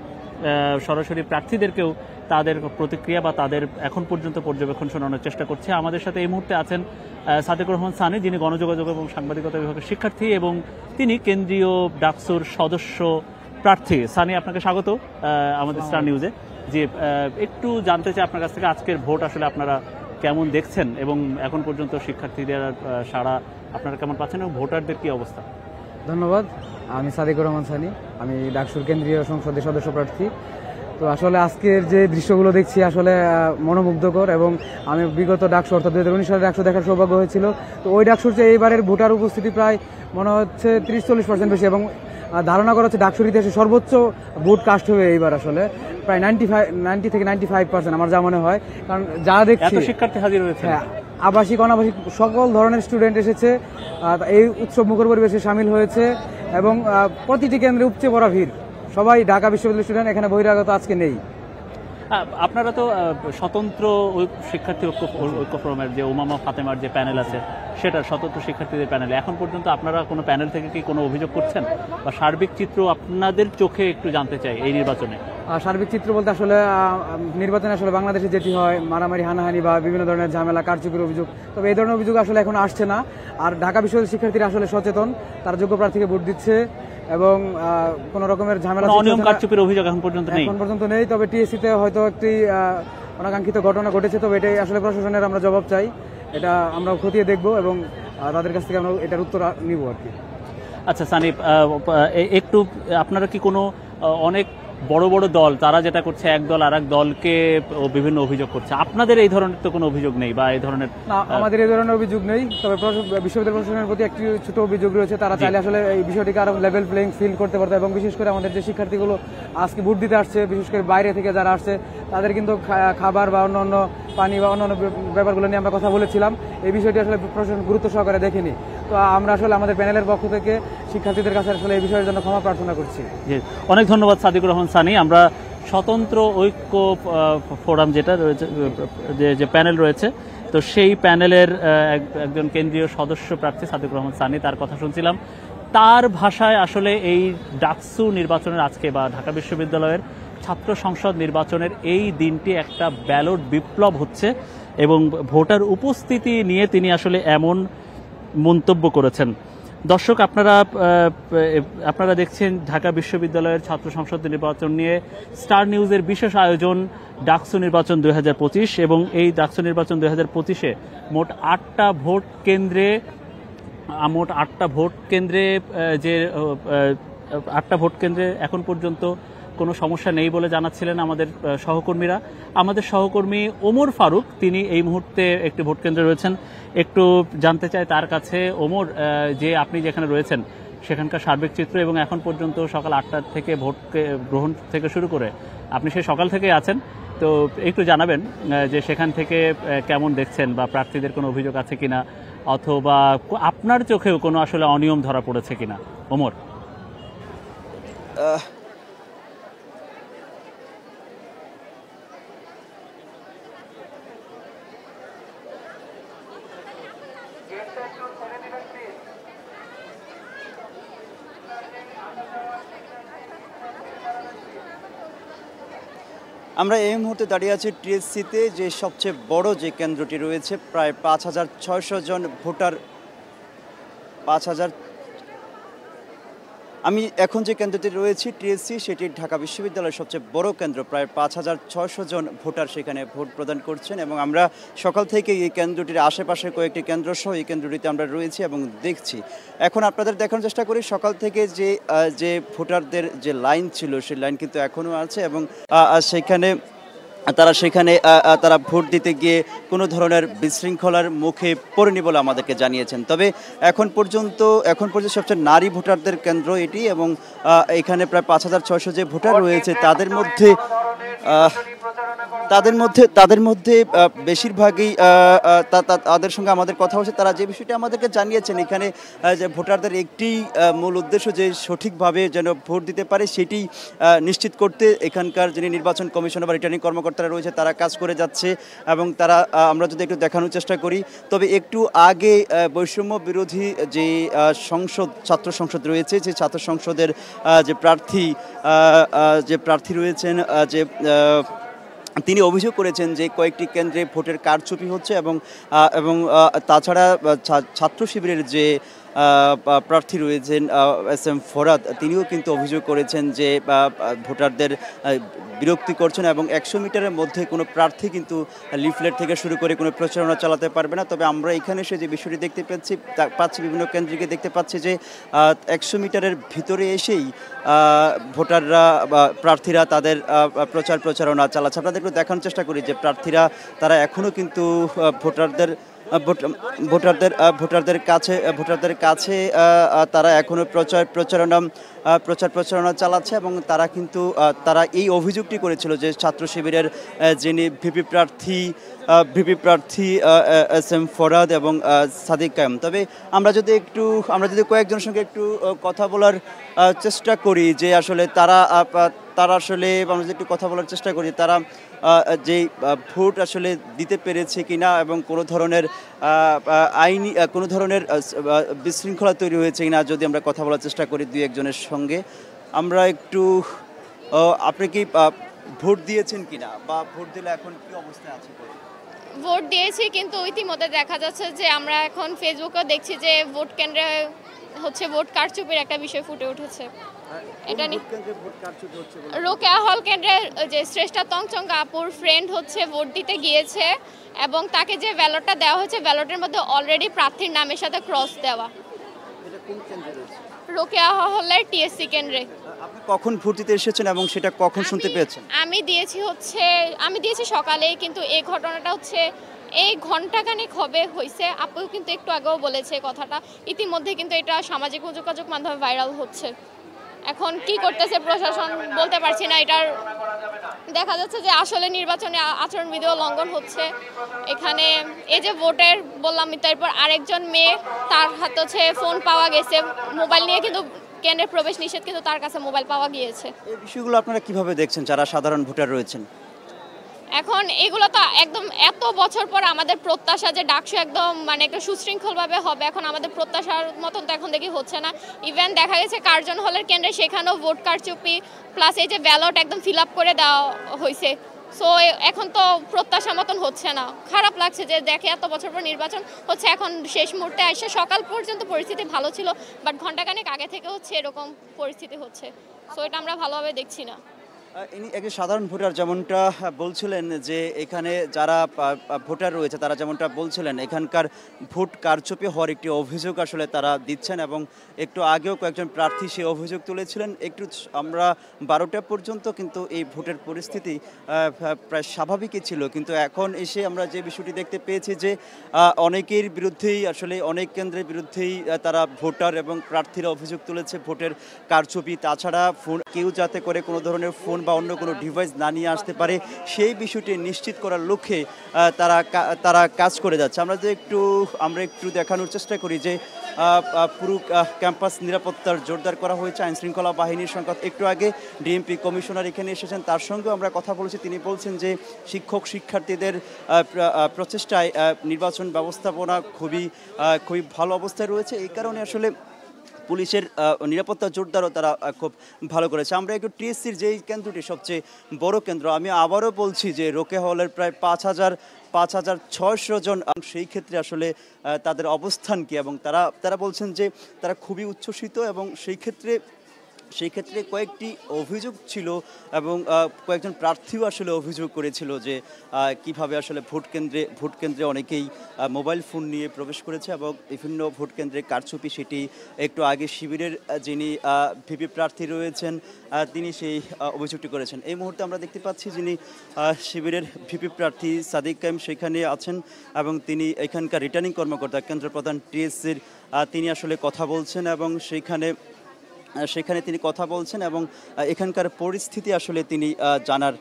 সরাসরি প্রার্থীদেরকেও তাদের প্রতিক্রিয়া বা তাদের এখন পর্যন্ত পর্যবেক্ষণ শোনানোর চেষ্টা করছে। আমাদের সাথে এই মুহূর্তে আছেন সাদিকুর রহমান সানি, যিনি গণযোগাযোগ এবং সাংবাদিকতা বিভাগের শিক্ষার্থী এবং তিনি কেন্দ্রীয় ডাকসুর সদস্য প্রার্থী। সানি, আপনাকে স্বাগত আমাদের স্টার নিউজে। যে একটু জানতে চাই আপনার কাছ থেকে আজকের ভোট আসলে আপনারা কেমন দেখছেন এবং এখন পর্যন্ত শিক্ষার্থীদের সাড়া আপনারা কেমন পাচ্ছেন এবং ভোটারদের কি অবস্থা? ধন্যবাদ। আমি সাদিকুর রহমান সানি, আমি ডাকসুর কেন্দ্রীয় সংসদের সদস্য প্রার্থী। তো আসলে আজকের যে দৃশ্যগুলো দেখছি আসলে মনোমুগ্ধকর এবং আমি বিগত ডাকসু অর্থাৎ 2019 সালে ডাকসু দেখার সৌভাগ্য হয়েছিল। তো ওই ডাকসুর চেয়ে এইবারের ভোটার উপস্থিতি প্রায় মনে হচ্ছে 30-40% বেশি এবং ধারণা করা হচ্ছে ডাকসুর ইতিহাসে সর্বোচ্চ ভোট কাস্ট হবে এইবার আসলে প্রায় 90 থেকে 95% আমার যা মনে হয়। কারণ যা দেখছি শিক্ষার্থী হাজির হয়েছে, আবাসিক অনাবাসিক সকল ধরনের স্টুডেন্ট এসেছে, এই উৎসব মুখর পরিবেশে সামিল হয়েছে এবং প্রতিটি কেন্দ্রে উপচে পড়া ভিড়। সবাই ঢাকা বিশ্ববিদ্যালয়ের স্টুডেন্ট, এখানে বহিরাগত আজকে নেই। আপনারা তো স্বতন্ত্র শিক্ষার্থী ঐক্য ফোরামের যে উমামা ফাতেমার যে প্যানেল আছে সেটার স্বতন্ত্র শিক্ষার্থীদের প্যানেল, এখন পর্যন্ত আপনারা কোনো প্যানেল থেকে কি কোনো অভিযোগ করছেন বা সার্বিক চিত্র আপনাদের চোখে একটু জানতে চাই এই নির্বাচনে? সার্বিক চিত্র বলতে আসলে নির্বাচনে আসলে বাংলাদেশে যেটি হয় মারামারি হানাহানি বা বিভিন্ন ধরনের ঝামেলা কারচুপির অভিযোগ, তবে এই ধরনের অভিযোগ আসলে এখন আসছে না। আর ঢাকা বিশ্ববিদ্যালয়ের শিক্ষার্থীরা আসলে সচেতন, তারা যোগ্য প্রার্থীকে ভোট দিচ্ছে এবং কোন রকমের ঝামেলা অনিয়ম কারচুপির অভিযোগ এখন পর্যন্ত নেই। তবে টিএসসিতে হয়তো একটি অনাকাঙ্ক্ষিত ঘটনা ঘটেছে, তবে এটাই আসলে প্রশাসনের আমরা জবাব চাই, এটা আমরা খতিয়ে দেখব এবং তাদের কাছ থেকে আমরা এটার উত্তর নিব আর কি। আচ্ছা সানিপ, একটু আপনারা কি কোনো অনেক বড় বড় দল তারা যেটা করছে এক দল আর এক দলকে বিভিন্ন অভিযোগ করছে, আপনাদের এই ধরনের তো কোনো অভিযোগ নেই বা এই ধরনের? আমাদের এই ধরনের অভিযোগ নেই, তবে বিশ্ববিদ্যালয় প্রশাসনের প্রতি একটি ছোট অভিযোগ রয়েছে। তারা চাইলে আসলে এই বিষয়টিকে আরো লেভেল প্লেইং ফিল্ড করতে পারতো এবং বিশেষ করে আমাদের যে শিক্ষার্থীগুলো আজকে ভোট দিতে আসছে, বিশেষ করে বাইরে থেকে যারা আসছে, তাদের কিন্তু খাবার বা অন্যান্য পানি বা অন্যান্য ব্যাপারগুলো নিয়ে আমরা কথা বলেছিলাম। এই বিষয়টি আসলে প্রশাসন গুরুত্ব সহকারে দেখেনি। তো আমরা আসলে আমাদের প্যানেলের পক্ষ থেকে শিক্ষার্থীদের কাছে আসলে এই বিষয়ের জন্য ক্ষমা প্রার্থনা করছি। অনেক ধন্যবাদ সাদিকুর রহমান সানি। আমরা স্বতন্ত্র ঐক্য ফোরাম যেটা রয়েছে, যে প্যানেল রয়েছে, তো সেই প্যানেলের একজন কেন্দ্রীয় সদস্য প্রার্থী সাদিকুর রহমান সানি, তার কথা শুনছিলাম। তার ভাষায় আসলে এই ডাকসু নির্বাচনের আজকে বা ঢাকা বিশ্ববিদ্যালয়ের ছাত্র সংসদ নির্বাচনের এই দিনটি একটা ব্যালট বিপ্লব হচ্ছে এবং ভোটার উপস্থিতি নিয়ে তিনি আসলে এমন মন্তব্য করেছেন। দর্শক আপনারা দেখছেন ঢাকা বিশ্ববিদ্যালয়ের ছাত্র সংসদ নির্বাচন নিয়ে স্টার নিউজের বিশেষ আয়োজন ডাকসু নির্বাচন 2025 এবং এই ডাকসু নির্বাচন 2025-এ মোট 8টা ভোট কেন্দ্রে যে 8টা ভোট কেন্দ্রে এখন পর্যন্ত কোনো সমস্যা নেই বলে জানাচ্ছিলেন আমাদের সহকর্মীরা। আমাদের সহকর্মী ওমর ফারুক, তিনি এই মুহূর্তে একটি ভোট কেন্দ্রে রয়েছেন। একটু জানতে চাই তার কাছে, ওমর, যে আপনি যেখানে রয়েছেন সেখানকার সার্বিক চিত্র এবং এখন পর্যন্ত সকাল 8টা থেকে ভোট গ্রহণ থেকে শুরু করে আপনি সেই সকাল থেকেই আছেন, তো একটু জানাবেন যে সেখান থেকে কেমন দেখছেন বা প্রার্থীদের কোনো অভিযোগ আছে কিনা, অথবা আপনার চোখেও কোনো আসলে অনিয়ম ধরা পড়েছে কিনা। ওমর, আমরা এই মুহূর্তে দাঁড়িয়ে আছি টিএসসিতে, যে সবচেয়ে বড় যে কেন্দ্রটি রয়েছে, প্রায় 5600 জন ভোটার। আমি এখন যে কেন্দ্রটি রয়েছি টিএসসি, সেটি ঢাকা বিশ্ববিদ্যালয়ের সবচেয়ে বড় কেন্দ্র। প্রায় 5600 জন ভোটার সেখানে ভোট প্রদান করছেন এবং আমরা সকাল থেকে এই কেন্দ্রটির আশেপাশে কয়েকটি কেন্দ্র সহ এই কেন্দ্রটিতে আমরা রয়েছি এবং দেখছি। এখন আপনাদের দেখানোর চেষ্টা করি সকাল থেকে যে ভোটারদের যে লাইন ছিল, সেই লাইন কিন্তু এখনও আছে এবং তারা ভোট দিতে গিয়ে কোনো ধরনের বিশৃঙ্খলার মুখে পড়েনি বলে আমাদেরকে জানিয়েছেন। তবে এখন পর্যন্ত সবচেয়ে নারী ভোটারদের কেন্দ্র এটি এবং এখানে প্রায় 5600 যে ভোটার রয়েছে তাদের মধ্যে বেশিরভাগই তাদের সঙ্গে আমাদের কথা হচ্ছে। তারা যে বিষয়টি আমাদেরকে জানিয়েছেন, এখানে যে ভোটারদের একটি মূল উদ্দেশ্য যে সঠিকভাবে যেন ভোট দিতে পারে সেটি নিশ্চিত করতে এখানকার যিনি নির্বাচন কমিশন বা রিটার্নিং কর্মকর্তারা রয়েছে তারা কাজ করে যাচ্ছে এবং তারা আমরা যদি একটু দেখানোর চেষ্টা করি, তবে একটু আগে বৈষম্য বিরোধী যে ছাত্র সংসদ রয়েছে, যে ছাত্র সংসদের যে প্রার্থী রয়েছেন, তিনি অভিযোগ করেছেন যে কয়েকটি কেন্দ্রে ভোটের কারচুপি হচ্ছে এবং তাছাড়া ছাত্র শিবিরের যে প্রার্থী রয়েছেন SM ফরাদ, তিনিও কিন্তু অভিযোগ করেছেন যে ভোটারদের বিরক্তি করছেন এবং 100 মিটারের মধ্যে কোনো প্রার্থী কিন্তু লিফলেট থেকে শুরু করে কোনো প্রচারণা চালাতে পারবে না। তবে আমরা এখানে এসে যে বিষয়টি দেখতে পাচ্ছি বিভিন্ন কেন্দ্রিকে দেখতে পাচ্ছি যে 100 মিটারের ভিতরে এসেই ভোটাররা বা প্রার্থীরা তাদের প্রচারণা চালাচ্ছে। আপনাদের একটু দেখানোর চেষ্টা করি যে প্রার্থীরা তারা এখনও কিন্তু ভোটারদের কাছে তারা এখনো প্রচারণা চালাচ্ছে এবং তারা এই অভিযোগটি করেছিল যে ছাত্র শিবিরের যিনি ভিপি প্রার্থী SM ফরাদ এবং সাদিক কায়েম। তবে আমরা যদি কয়েকজনের সঙ্গে একটু কথা বলার চেষ্টা করি যে আসলে তারা আসলে আমরা যদি একটু কথা বলার চেষ্টা করি তারা যে ভোট আসলে দিতে পেরেছে কিনা এবং কোনো ধরনের বিশৃঙ্খলা তৈরি হয়েছে কিনা যদি আমরা কথা বলার চেষ্টা করি দুই একজনের সঙ্গে। আমরা একটু আপনি কি ভোট দিয়েছেন কিনা বা ভোট দিলে এখন কি অবস্থায় আছে? ভোট দিয়েছি, কিন্তু ইতিমধ্যে দেখা যাচ্ছে যে আমরা এখন ফেসবুকেও দেখছি যে ভোট কেন্দ্রে হচ্ছে ভোট কারচুপির একটা বিষয় ফুটে উঠেছে। এটা রোকেয়া হল কেন্দ্রে যে শ্রেষ্ঠা তংচঙ্গা আপুর ফ্রেন্ড হচ্ছে ভোট দিতে গিয়েছে এবং তাকে যে ব্যালটটা দেওয়া হয়েছে ব্যালটের মধ্যে অলরেডি প্রার্থীর নামের সাথে ক্রস দেওয়া। রোকেয়া হলের টিএসসি কেন্দ্রে। আপনি কখন ভোট দিতে এসেছেন এবং সেটা কখন শুনতে পেয়েছেন? আমি দিয়েছি সকালে, কিন্তু এই ঘটনাটা হচ্ছে এই ঘন্টাখানেক হয়েছে। আপু কিন্তু একটু আগেও বলেছে কথাটা। ইতিমধ্যে কিন্তু এটা সামাজিক যোগাযোগ মাধ্যমে ভাইরাল হচ্ছে। এখন কি করতেছে প্রশাসন বলতে পারছি না। এটার দেখা যাচ্ছে যে আসলে নির্বাচনে আচরণবিধিও লঙ্ঘন হচ্ছে। এখানে এই যে ভোটের বললাম, তারপর আরেকজন মেয়ে, তার হাতে হচ্ছে ফোন পাওয়া গেছে, মোবাইল নিয়ে কিন্তু কেন্দ্রে প্রবেশ নিষেধ, কিন্তু তার কাছে মোবাইল পাওয়া গিয়েছে। এই বিষয়গুলো আপনারা কিভাবে দেখছেন যারা সাধারণ ভোটার রয়েছেন? এখন এগুলো তো একদম এত বছর পর আমাদের প্রত্যাশা যে ডাকসু একদম মানে একটা সুশৃঙ্খলভাবে হবে, এখন আমাদের প্রত্যাশার মতন তো এখন দেখি হচ্ছে না। ইভেন দেখা গেছে কার্জন হলের কেন্দ্রে সেখানেও ভোট কারচুপি প্লাস এই যে ব্যালট একদম ফিল আপ করে দেওয়া হয়েছে। সো এখন তো প্রত্যাশা মতন হচ্ছে না। খারাপ লাগছে যে দেখে এত বছর পর নির্বাচন হচ্ছে, এখন শেষ মুহূর্তে এসে সকাল পর্যন্ত পরিস্থিতি ভালো ছিল, বাট ঘন্টাখানেক আগে থেকে হচ্ছে এরকম পরিস্থিতি হচ্ছে। সো এটা আমরা ভালোভাবে দেখছি না। ইনি একজন সাধারণ ভোটার, যেমনটা বলছিলেন যে এখানে যারা ভোটার রয়েছে তারা যেমনটা বলছিলেন এখানকার ভোট কারচুপি হওয়ার একটি অভিযোগ আসলে তারা দিচ্ছেন, এবং একটু আগেও কয়েকজন প্রার্থী সেই অভিযোগ তুলেছিলেন। একটু আমরা 12টা পর্যন্ত কিন্তু এই ভোটের পরিস্থিতি প্রায় স্বাভাবিকই ছিল, কিন্তু এখন এসে আমরা যে বিষয়টি দেখতে পেয়েছি যে অনেকের বিরুদ্ধেই আসলে অনেক কেন্দ্রের বিরুদ্ধেই তারা ভোটার এবং প্রার্থীরা অভিযোগ তুলেছে ভোটের কারচুপি। তাছাড়া ফোন কেউ যাতে করে কোনো ধরনের ফোন বা অন্য কোনো ডিভাইস না নিয়ে আসতে পারে সেই বিষয়টি নিশ্চিত করার লক্ষ্যে তারা কাজ করে যাচ্ছে। আমরা একটু দেখানোর চেষ্টা করি যে পুরো ক্যাম্পাস নিরাপত্তার জোরদার করা হয়েছে। আইনশৃঙ্খলা বাহিনীর সংখ্যা একটু আগে ডিএমপি কমিশনার এখানে এসেছেন, তার সঙ্গেও আমরা কথা বলেছি। তিনি বলছেন যে শিক্ষক শিক্ষার্থীদের প্রচেষ্টায় নির্বাচন ব্যবস্থাপনা খুবই ভালো অবস্থায় রয়েছে। এই কারণে আসলে পুলিশের নিরাপত্তা জোরদারও তারা খুব ভালো করেছে। আমরা একটু টিএসসির যেই কেন্দ্রটি সবচেয়ে বড় কেন্দ্র, আমি আবারও বলছি যে রোকেয়া হলের প্রায় 5,600 জন, সেই ক্ষেত্রে আসলে তাদের অবস্থান কি, এবং তারা বলছেন যে তারা খুবই উচ্ছ্বসিত, এবং সেই ক্ষেত্রে কয়েকটি অভিযোগ ছিল এবং কয়েকজন প্রার্থীও আসলে অভিযোগ করেছিল যে কিভাবে আসলে ভোট কেন্দ্রে অনেকেই মোবাইল ফোন নিয়ে প্রবেশ করেছে এবং বিভিন্ন ভোট কেন্দ্রে কারচুপি, সেটি একটু আগে শিবিরের যিনি ভিপি প্রার্থী রয়েছেন তিনি সেই অভিযোগটি করেছেন। এই মুহূর্তে আমরা দেখতে পাচ্ছি যিনি শিবিরের ভিপি প্রার্থী সাদিক কায়েম সেখানে আছেন, এবং তিনি এখানকার রিটার্নিং কর্মকর্তা কেন্দ্র প্রধান টিএসসির তিনি আসলে কথা বলছেন, এবং সেখানে তিনি কথা বলছেন এবং এখানকার পরিস্থিতি আসলে তিনি জানার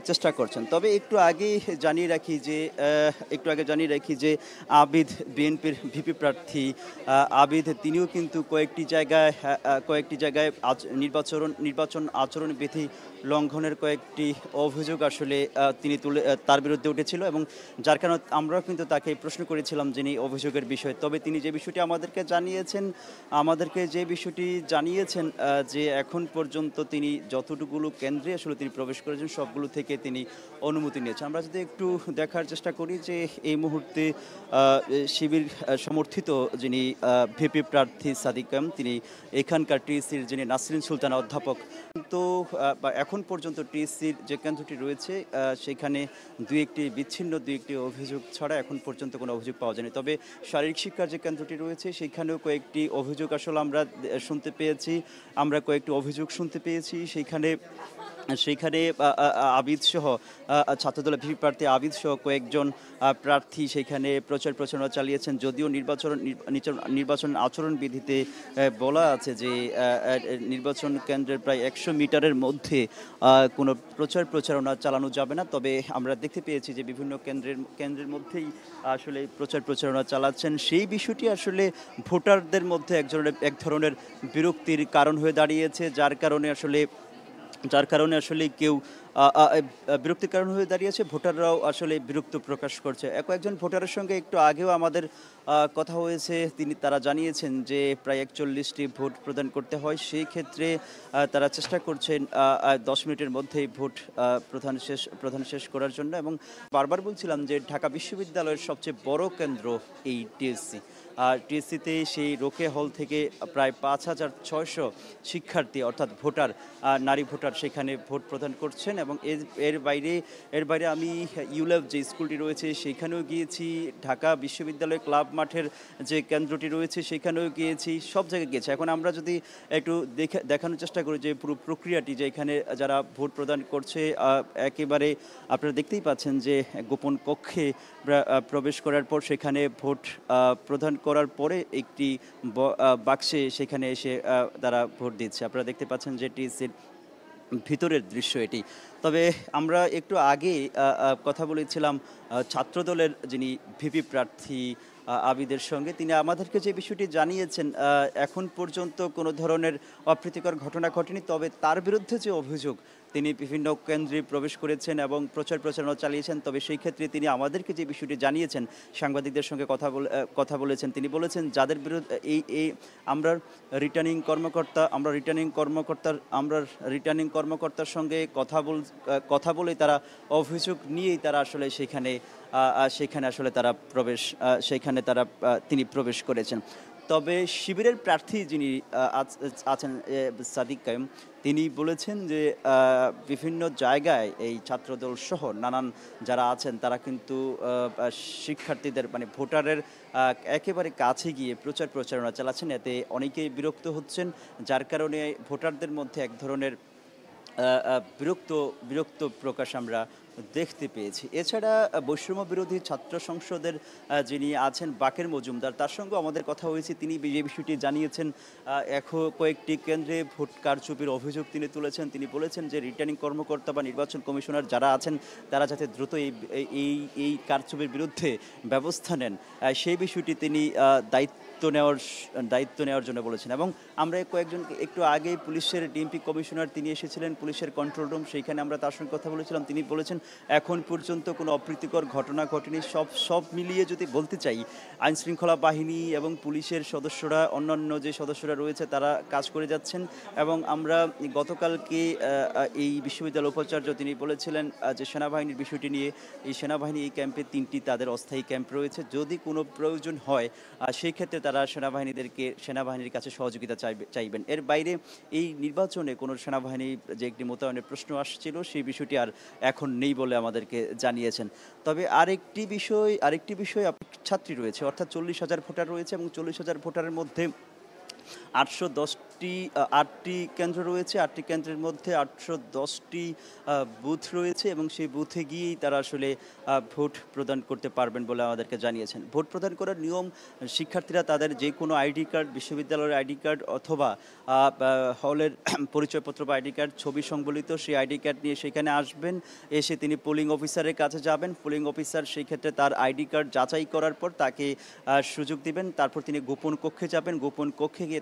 চেষ্টা করছেন। তবে একটু আগে জানিয়ে রাখি যে আবিদ, বিএনপির ভিপি প্রার্থী আবিদ, তিনিও কিন্তু কয়েকটি জায়গায় নির্বাচন আচরণ বিধি লঙ্ঘনের কয়েকটি অভিযোগ আসলে তিনি তার বিরুদ্ধে উঠেছিল, এবং যার কারণে আমরাও কিন্তু তাকে প্রশ্ন করেছিলাম যিনি অভিযোগের বিষয়। তবে তিনি যে বিষয়টি আমাদেরকে জানিয়েছেন যে এখন পর্যন্ত তিনি যতটুকুলো কেন্দ্রে আসলে তিনি প্রবেশ করেছেন সবগুলো থেকে তিনি অনুমতি নিয়েছেন। আমরা যদি একটু দেখার চেষ্টা করি যে এই মুহূর্তে শিবির সমর্থিত যিনি ভিপি প্রার্থী সাদিক কায়েম, তিনি এখানকার টিএসসির যিনি নাসরিন সুলতানা অধ্যাপক, তো এখন পর্যন্ত টিএসসির যে কেন্দ্রটি রয়েছে সেখানে বিচ্ছিন্ন দুই একটি অভিযোগ ছাড়া এখন পর্যন্ত কোনো অভিযোগ পাওয়া যায়নি। তবে শারীরিক শিক্ষার যে কেন্দ্রটি রয়েছে সেখানেও কয়েকটি অভিযোগ আসলে আমরা কয়েকটি অভিযোগ শুনতে পেয়েছি। সেইখানে আবিদ সহ ছাত্রদলের ভিপি প্রার্থী আবিদ সহ কয়েকজন প্রার্থী সেখানে প্রচারণা চালিয়েছেন, যদিও নির্বাচন আচরণ বিধিতে বলা আছে যে নির্বাচন কেন্দ্রের প্রায় 100 মিটারের মধ্যে কোনো প্রচারণা চালানো যাবে না। তবে আমরা দেখতে পেয়েছি যে বিভিন্ন কেন্দ্রের মধ্যেই আসলে প্রচারণা চালাচ্ছেন। সেই বিষয়টি আসলে ভোটারদের মধ্যে এক ধরনের বিরক্তির কারণ হয়ে দাঁড়িয়েছে, যার কারণে আসলে কেউ বিরক্তির কারণ হয়ে দাঁড়িয়েছে। ভোটাররাও আসলে বিরক্ত প্রকাশ করছে। কয়েকজন ভোটারের সঙ্গে একটু আগেও আমাদের কথা হয়েছে, তারা জানিয়েছেন যে প্রায় 41টি ভোট প্রদান করতে হয়, সেই ক্ষেত্রে তারা চেষ্টা করছেন 10 মিনিটের মধ্যেই ভোট প্রদান শেষ করার জন্য। এবং বারবার বলছিলাম যে ঢাকা বিশ্ববিদ্যালয়ের সবচেয়ে বড় কেন্দ্র এই টিএসসিতে সেই রোকেয়া হল থেকে প্রায় 5,600 শিক্ষার্থী অর্থাৎ নারী ভোটার সেখানে ভোট প্রদান করছেন, এবং এর বাইরে আমি ইউল্যাব যে স্কুলটি রয়েছে সেখানেও গিয়েছি, ঢাকা বিশ্ববিদ্যালয় ক্লাব মাঠের যে কেন্দ্রটি রয়েছে সেখানেও গিয়েছি, সব জায়গায় গিয়েছি। এখন আমরা যদি একটু দেখানোর চেষ্টা করি যে পুরো প্রক্রিয়াটি, যে এখানে যারা ভোট প্রদান করছে একেবারে আপনারা দেখতেই পাচ্ছেন যে গোপন কক্ষে প্রবেশ করার পর সেখানে ভোট প্রদান করার পরে একটি বাক্সে সেখানে এসে তারা ভোট দিচ্ছে। আপনারা দেখতে পাচ্ছেন যে টিএসসির ভিতরের দৃশ্য এটি। তবে আমরা একটু আগে কথা বলেছিলাম ছাত্রদলের যিনি ভিপি প্রার্থী আবিদের সঙ্গে, তিনি আমাদেরকে যে বিষয়টি জানিয়েছেন এখন পর্যন্ত কোনো ধরনের অপ্রীতিকর ঘটনা ঘটেনি। তবে তার বিরুদ্ধে যে অভিযোগ, তিনি বিভিন্ন কেন্দ্রে প্রবেশ করেছেন এবং প্রচারণা চালিয়েছেন, তবে সেই ক্ষেত্রে তিনি আমাদেরকে যে বিষয়টি জানিয়েছেন, সাংবাদিকদের সঙ্গে কথা বলেছেন, তিনি বলেছেন যাদের বিরুদ্ধে আমরা রিটার্নিং কর্মকর্তার সঙ্গে কথা বলে তারা অভিযোগ নিয়েই তারা আসলে সেখানে আসলে তিনি প্রবেশ করেছেন। তবে শিবিরের প্রার্থী যিনি আছেন সাদিক কায়েম, তিনি বলেছেন যে বিভিন্ন জায়গায় এই ছাত্রদল সহ নানান যারা আছেন তারা কিন্তু শিক্ষার্থীদের মানে ভোটারের একেবারে কাছে গিয়ে প্রচারণা চালাচ্ছেন, এতে অনেকেই বিরক্ত হচ্ছেন, যার কারণে ভোটারদের মধ্যে এক ধরনের বিরক্ত প্রকাশ আমরা দেখতে পেয়েছি। এছাড়া বৈষম্য বিরোধী ছাত্র সংসদের যিনি আছেন বাকের মজুমদার, তার সঙ্গে আমাদের কথা হয়েছে, তিনি এই বিষয়টি জানিয়েছেন। এখন কয়েকটি কেন্দ্রে ভোট কারচুপির অভিযোগ তিনি তুলেছেন। তিনি বলেছেন যে রিটার্নিং কর্মকর্তা বা নির্বাচন কমিশনার যারা আছেন তারা যাতে দ্রুত এই কারচুপির বিরুদ্ধে ব্যবস্থা নেন, সেই বিষয়টি তিনি দায়িত্ব নেওয়ার জন্য বলেছেন। এবং আমরা কয়েকজন একটু আগে পুলিশের ডিএমপি কমিশনার তিনি এসেছিলেন পুলিশের কন্ট্রোল রুম, সেইখানে আমরা তার সঙ্গে কথা বলেছিলাম। তিনি বলেছেন এখন পর্যন্ত কোনো অপ্রীতিকর ঘটনা ঘটেনি। সব মিলিয়ে যদি বলতে চাই, আইনশৃঙ্খলা বাহিনী এবং পুলিশের সদস্যরা, অন্যান্য যে সদস্যরা রয়েছে তারা কাজ করে যাচ্ছেন। এবং আমরা গতকালকে এই বিশ্ববিদ্যালয় উপাচার্য তিনি বলেছিলেন যে সেনাবাহিনীর বিষয়টি নিয়ে, এই সেনাবাহিনী এই ক্যাম্পে 3টি তাদের অস্থায়ী ক্যাম্প রয়েছে, যদি কোনো প্রয়োজন হয় সেই ক্ষেত্রে তারা সেনাবাহিনীর কাছে সহযোগিতা চাইবেন। এর বাইরে এই নির্বাচনে কোনো সেনাবাহিনী যে একটি মোতায়েনের প্রশ্ন আসছিল সেই বিষয়টি আর এখন নেই বলে আমাদেরকে জানিয়েছেন। তবে আরেকটি বিষয় ছাত্রী রয়েছে, অর্থাৎ 40,000 ভোটার রয়েছে এবং 40,000 ভোটারের মধ্যে 810টি কেন্দ্র রয়েছে। 8টি কেন্দ্রের মধ্যে 810টি বুথ রয়েছে এবং সেই বুথে গিয়েই তারা আসলে ভোট প্রদান করতে পারবেন বলে আমাদেরকে জানিয়েছেন। ভোট প্রদান করার নিয়ম, শিক্ষার্থীরা তাদের যে কোনো আইডি কার্ড, বিশ্ববিদ্যালয়ের আইডি কার্ড অথবা হলের পরিচয়পত্র বা আইডি কার্ড ছবি সংবলিত সেই আইডি কার্ড নিয়ে সেখানে আসবেন। এসে তিনি পোলিং অফিসারের কাছে যাবেন। পোলিং অফিসার সেই ক্ষেত্রে তার আইডি কার্ড যাচাই করার পর তাকে সুযোগ দিবেন। তারপর তিনি গোপন কক্ষে যাবেন। গোপন কক্ষে গিয়ে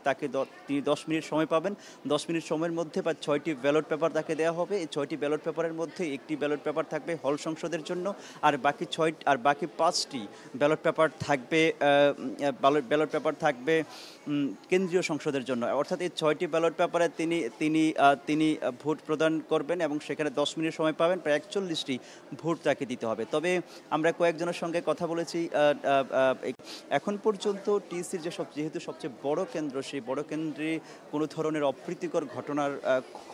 তিনি 10 মিনিট সময় পাবেন। 10 মিনিট সময়ের মধ্যে 6টি ব্যালট পেপার তাকে দেওয়া হবে। এই 6টি ব্যালট পেপারের মধ্যে একটি ব্যালট পেপার থাকবে হল সংসদের জন্য, আর বাকি 5টি ব্যালট পেপার থাকবে কেন্দ্রীয় সংসদের জন্য। অর্থাৎ এই 6টি ব্যালট পেপারে তিনি ভোট প্রদান করবেন এবং সেখানে 10 মিনিট সময় পাবেন। প্রায় 41টি ভোট তাকে দিতে হবে। তবে আমরা কয়েকজনের সঙ্গে কথা বলেছি, এখন পর্যন্ত টিএসসির যেহেতু সবচেয়ে বড় কেন্দ্র, সেই বড় কেন্দ্রে কোনো ধরনের অপ্রীতিকর ঘটনার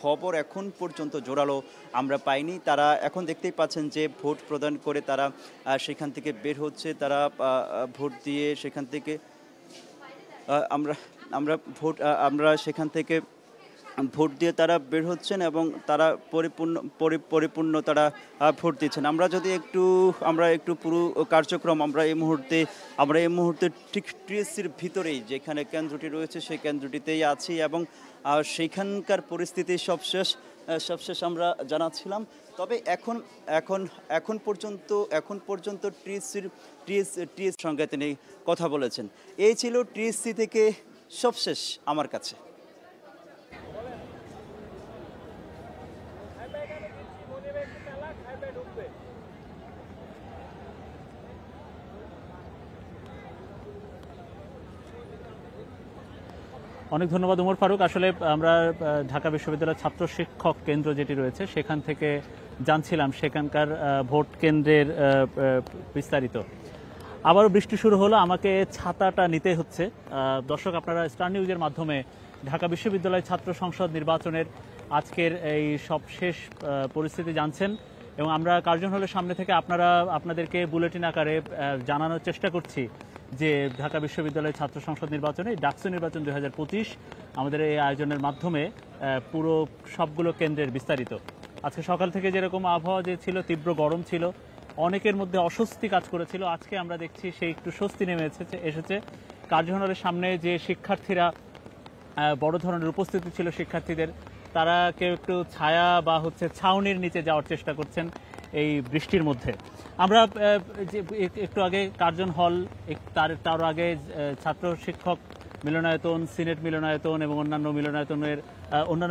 খবর এখন পর্যন্ত জোরালো আমরা পাইনি। তারা এখন দেখতেই পাচ্ছেন যে ভোট প্রদান করে তারা সেখান থেকে বের হচ্ছে, তারা ভোট দিয়ে সেখান থেকে আমরা সেখান থেকে ভোট দিয়ে তারা বের হচ্ছেন এবং তারা পরিপূর্ণ তারা ভোট দিচ্ছেন। আমরা একটু পুরো কার্যক্রম আমরা এই মুহূর্তে ঠিক টিএসসির ভিতরেই যেখানে কেন্দ্রটি রয়েছে সেই কেন্দ্রটিতেই আছি এবং সেইখানকার পরিস্থিতি সবশেষ আমরা জানাচ্ছিলাম। তবে এখন পর্যন্ত টিএসসির সঙ্গে তিনি কথা বলেছেন। এই ছিল টিএসসি থেকে সবশেষ আমার কাছে। অনেক ধন্যবাদ ওমর ফারুক। আসলে আমরা ঢাকা বিশ্ববিদ্যালয়ের ছাত্র শিক্ষক কেন্দ্র যেটি রয়েছে সেখান থেকে জানছিলাম সেখানকার ভোট কেন্দ্রের বিস্তারিত। আবারও বৃষ্টি শুরু হলো, আমাকে ছাতাটা নিতে হচ্ছে। দর্শক, আপনারা স্টার নিউজের মাধ্যমে ঢাকা বিশ্ববিদ্যালয় ছাত্র সংসদ নির্বাচনের আজকের এই সবশেষ পরিস্থিতি জানছেন এবং আমরা কার্জন হলের সামনে থেকে আপনাদেরকে বুলেটিন আকারে জানানোর চেষ্টা করছি যে ঢাকা বিশ্ববিদ্যালয়ের ছাত্র সংসদ নির্বাচনে ডাকসু নির্বাচন 2025 আমাদের এই আয়োজনের মাধ্যমে পুরো সবগুলো কেন্দ্রের বিস্তারিত। আজকে সকাল থেকে যেরকম আবহাওয়া যে ছিল, তীব্র গরম ছিল, অনেকের মধ্যে অস্বস্তি কাজ করেছিল, আজকে আমরা দেখছি সেই একটু স্বস্তি নেমে এসেছে। কার্জন হলের সামনে যে শিক্ষার্থীরা বড় ধরনের উপস্থিতি ছিল শিক্ষার্থীদের, তারা কেউ একটু ছায়া বা ছাউনির নিচে যাওয়ার চেষ্টা করছেন এই বৃষ্টির মধ্যে। আমরা একটু আগে কার্জন হল, তার আগে ছাত্র শিক্ষক মিলনায়তন, সিনেট মিলনায়তন এবং অন্যান্য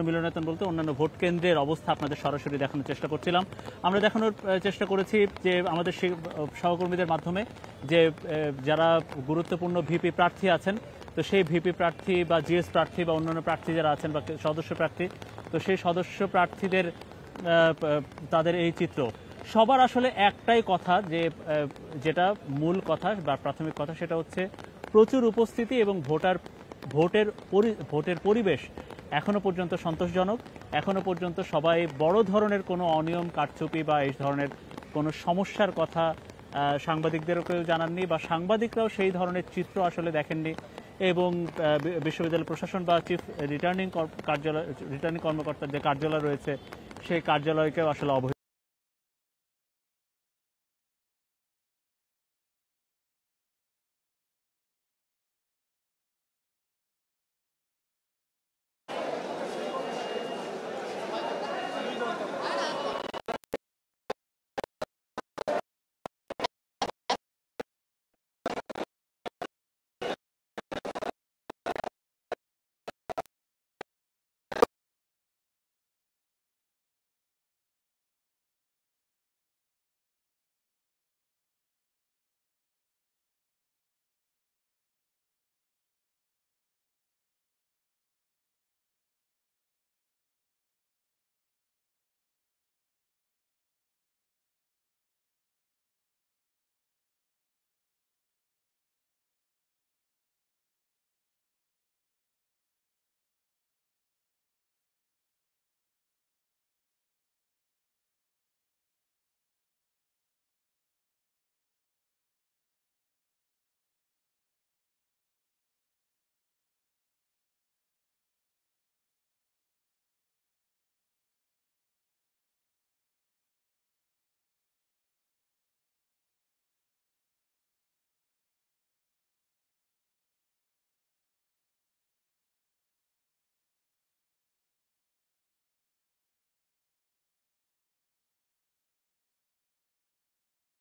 মিলনায়তন বলতে অন্যান্য ভোট কেন্দ্রের অবস্থা আপনাদের সরাসরি দেখানোর চেষ্টা করছিলাম। আমরা দেখানোর চেষ্টা করেছি যে আমাদের সহকর্মীদের মাধ্যমে যে যারা গুরুত্বপূর্ণ ভিপি প্রার্থী আছেন, তো সেই ভিপি প্রার্থী বা জিএস প্রার্থী বা অন্যান্য প্রার্থী যারা আছেন বা সদস্য প্রার্থী, তো সেই সদস্য প্রার্থীদের তাদের এই চিত্র। সবার আসলে একটাই কথা, যেটা মূল কথা বা প্রাথমিক কথা, সেটা হচ্ছে প্রচুর উপস্থিতি এবং ভোটের পরিবেশ এখনো পর্যন্ত সন্তোষজনক। এখনো পর্যন্ত সবাই বড় ধরনের কোনো অনিয়ম, কারচুপি বা এই ধরনের কোনো সমস্যার কথা সাংবাদিকদেরও কেউ জানাননি বা সাংবাদিকরাও সেই ধরনের চিত্র আসলে দেখেননি। এবং বিশ্ববিদ্যালয় প্রশাসন বা চিফ রিটার্নিং কর্মকর্তার যে কার্যালয় রয়েছে সেই কার্যালয়কেও আসলে অবহেলা।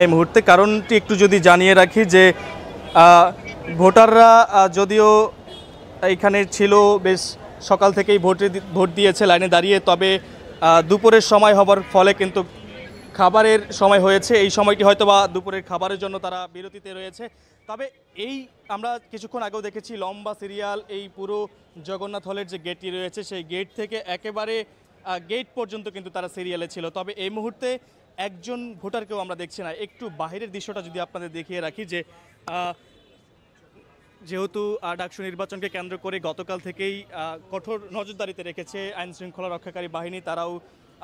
এই মুহূর্তে কারণটি একটু যদি জানিয়ে রাখি যে ভোটাররা যদিও এখানে ছিল বেশ সকাল থেকেই ভোট দিয়েছে লাইনে দাঁড়িয়ে, তবে দুপুরের সময় হবার ফলে কিন্তু খাবারের সময় হয়েছে। এই সময়টি হয়তো বা দুপুরের খাবারের জন্য তারা বিরতিতে রয়েছে। তবে এই আমরা কিছুক্ষণ আগেও দেখেছি লম্বা সিরিয়াল এই পুরো জগন্নাথ হলের যে গেটটি রয়েছে সেই গেট থেকে একেবারে গেট পর্যন্ত কিন্তু তারা সিরিয়ালে ছিল। তবে এই মুহূর্তে একজন ভোটারকেও আমরা দেখছি না। একটু বাহিরের দৃশ্যটা যদি আপনাদের দেখিয়ে রাখি যে যেহেতু ডাকসু নির্বাচনকে কেন্দ্র করে গতকাল থেকেই কঠোর নজরদারিতে রেখেছে আইন শৃঙ্খলা রক্ষাকারী বাহিনী, তারাও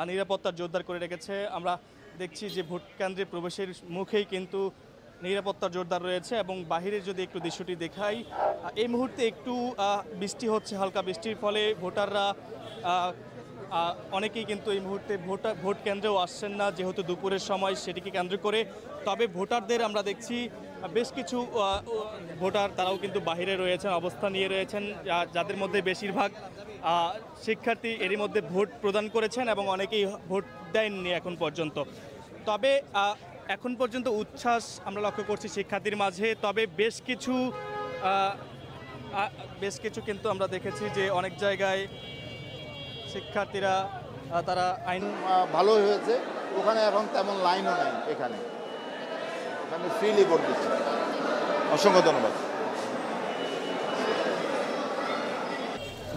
নিরাপত্তার জোরদার করে রেখেছে। আমরা দেখছি যে ভোট কেন্দ্রে প্রবেশের মুখেই কিন্তু নিরাপত্তার জোরদার রয়েছে। এবং বাহিরের যদি একটু দৃশ্যটি দেখাই, এই মুহূর্তে একটু বৃষ্টি হচ্ছে, হালকা বৃষ্টির ফলে ভোটাররা অনেকেই কিন্তু এই মুহূর্তে ভোট কেন্দ্রেও আসছেন না, যেহেতু দুপুরের সময় সেটিকে কেন্দ্র করে। তবে ভোটারদের আমরা দেখছি বেশ কিছু ভোটার তারাও কিন্তু বাহিরে রয়েছেন, অবস্থান নিয়ে রয়েছেন, যাদের মধ্যে বেশিরভাগ শিক্ষার্থী এরই মধ্যে ভোট প্রদান করেছেন এবং অনেকেই ভোট দেননি এখন পর্যন্ত। তবে এখন পর্যন্ত উচ্ছ্বাস আমরা লক্ষ্য করছি শিক্ষার্থীর মাঝে। তবে বেশ কিছু কিন্তু আমরা দেখেছি যে অনেক জায়গায় শিক্ষার্থীরা তারা আইন ভালোই হয়েছে, ওখানে এখন তেমন লাইনও নেই, এখানে ফ্রিলি ভোট দিচ্ছে। অসংখ্য ধন্যবাদ।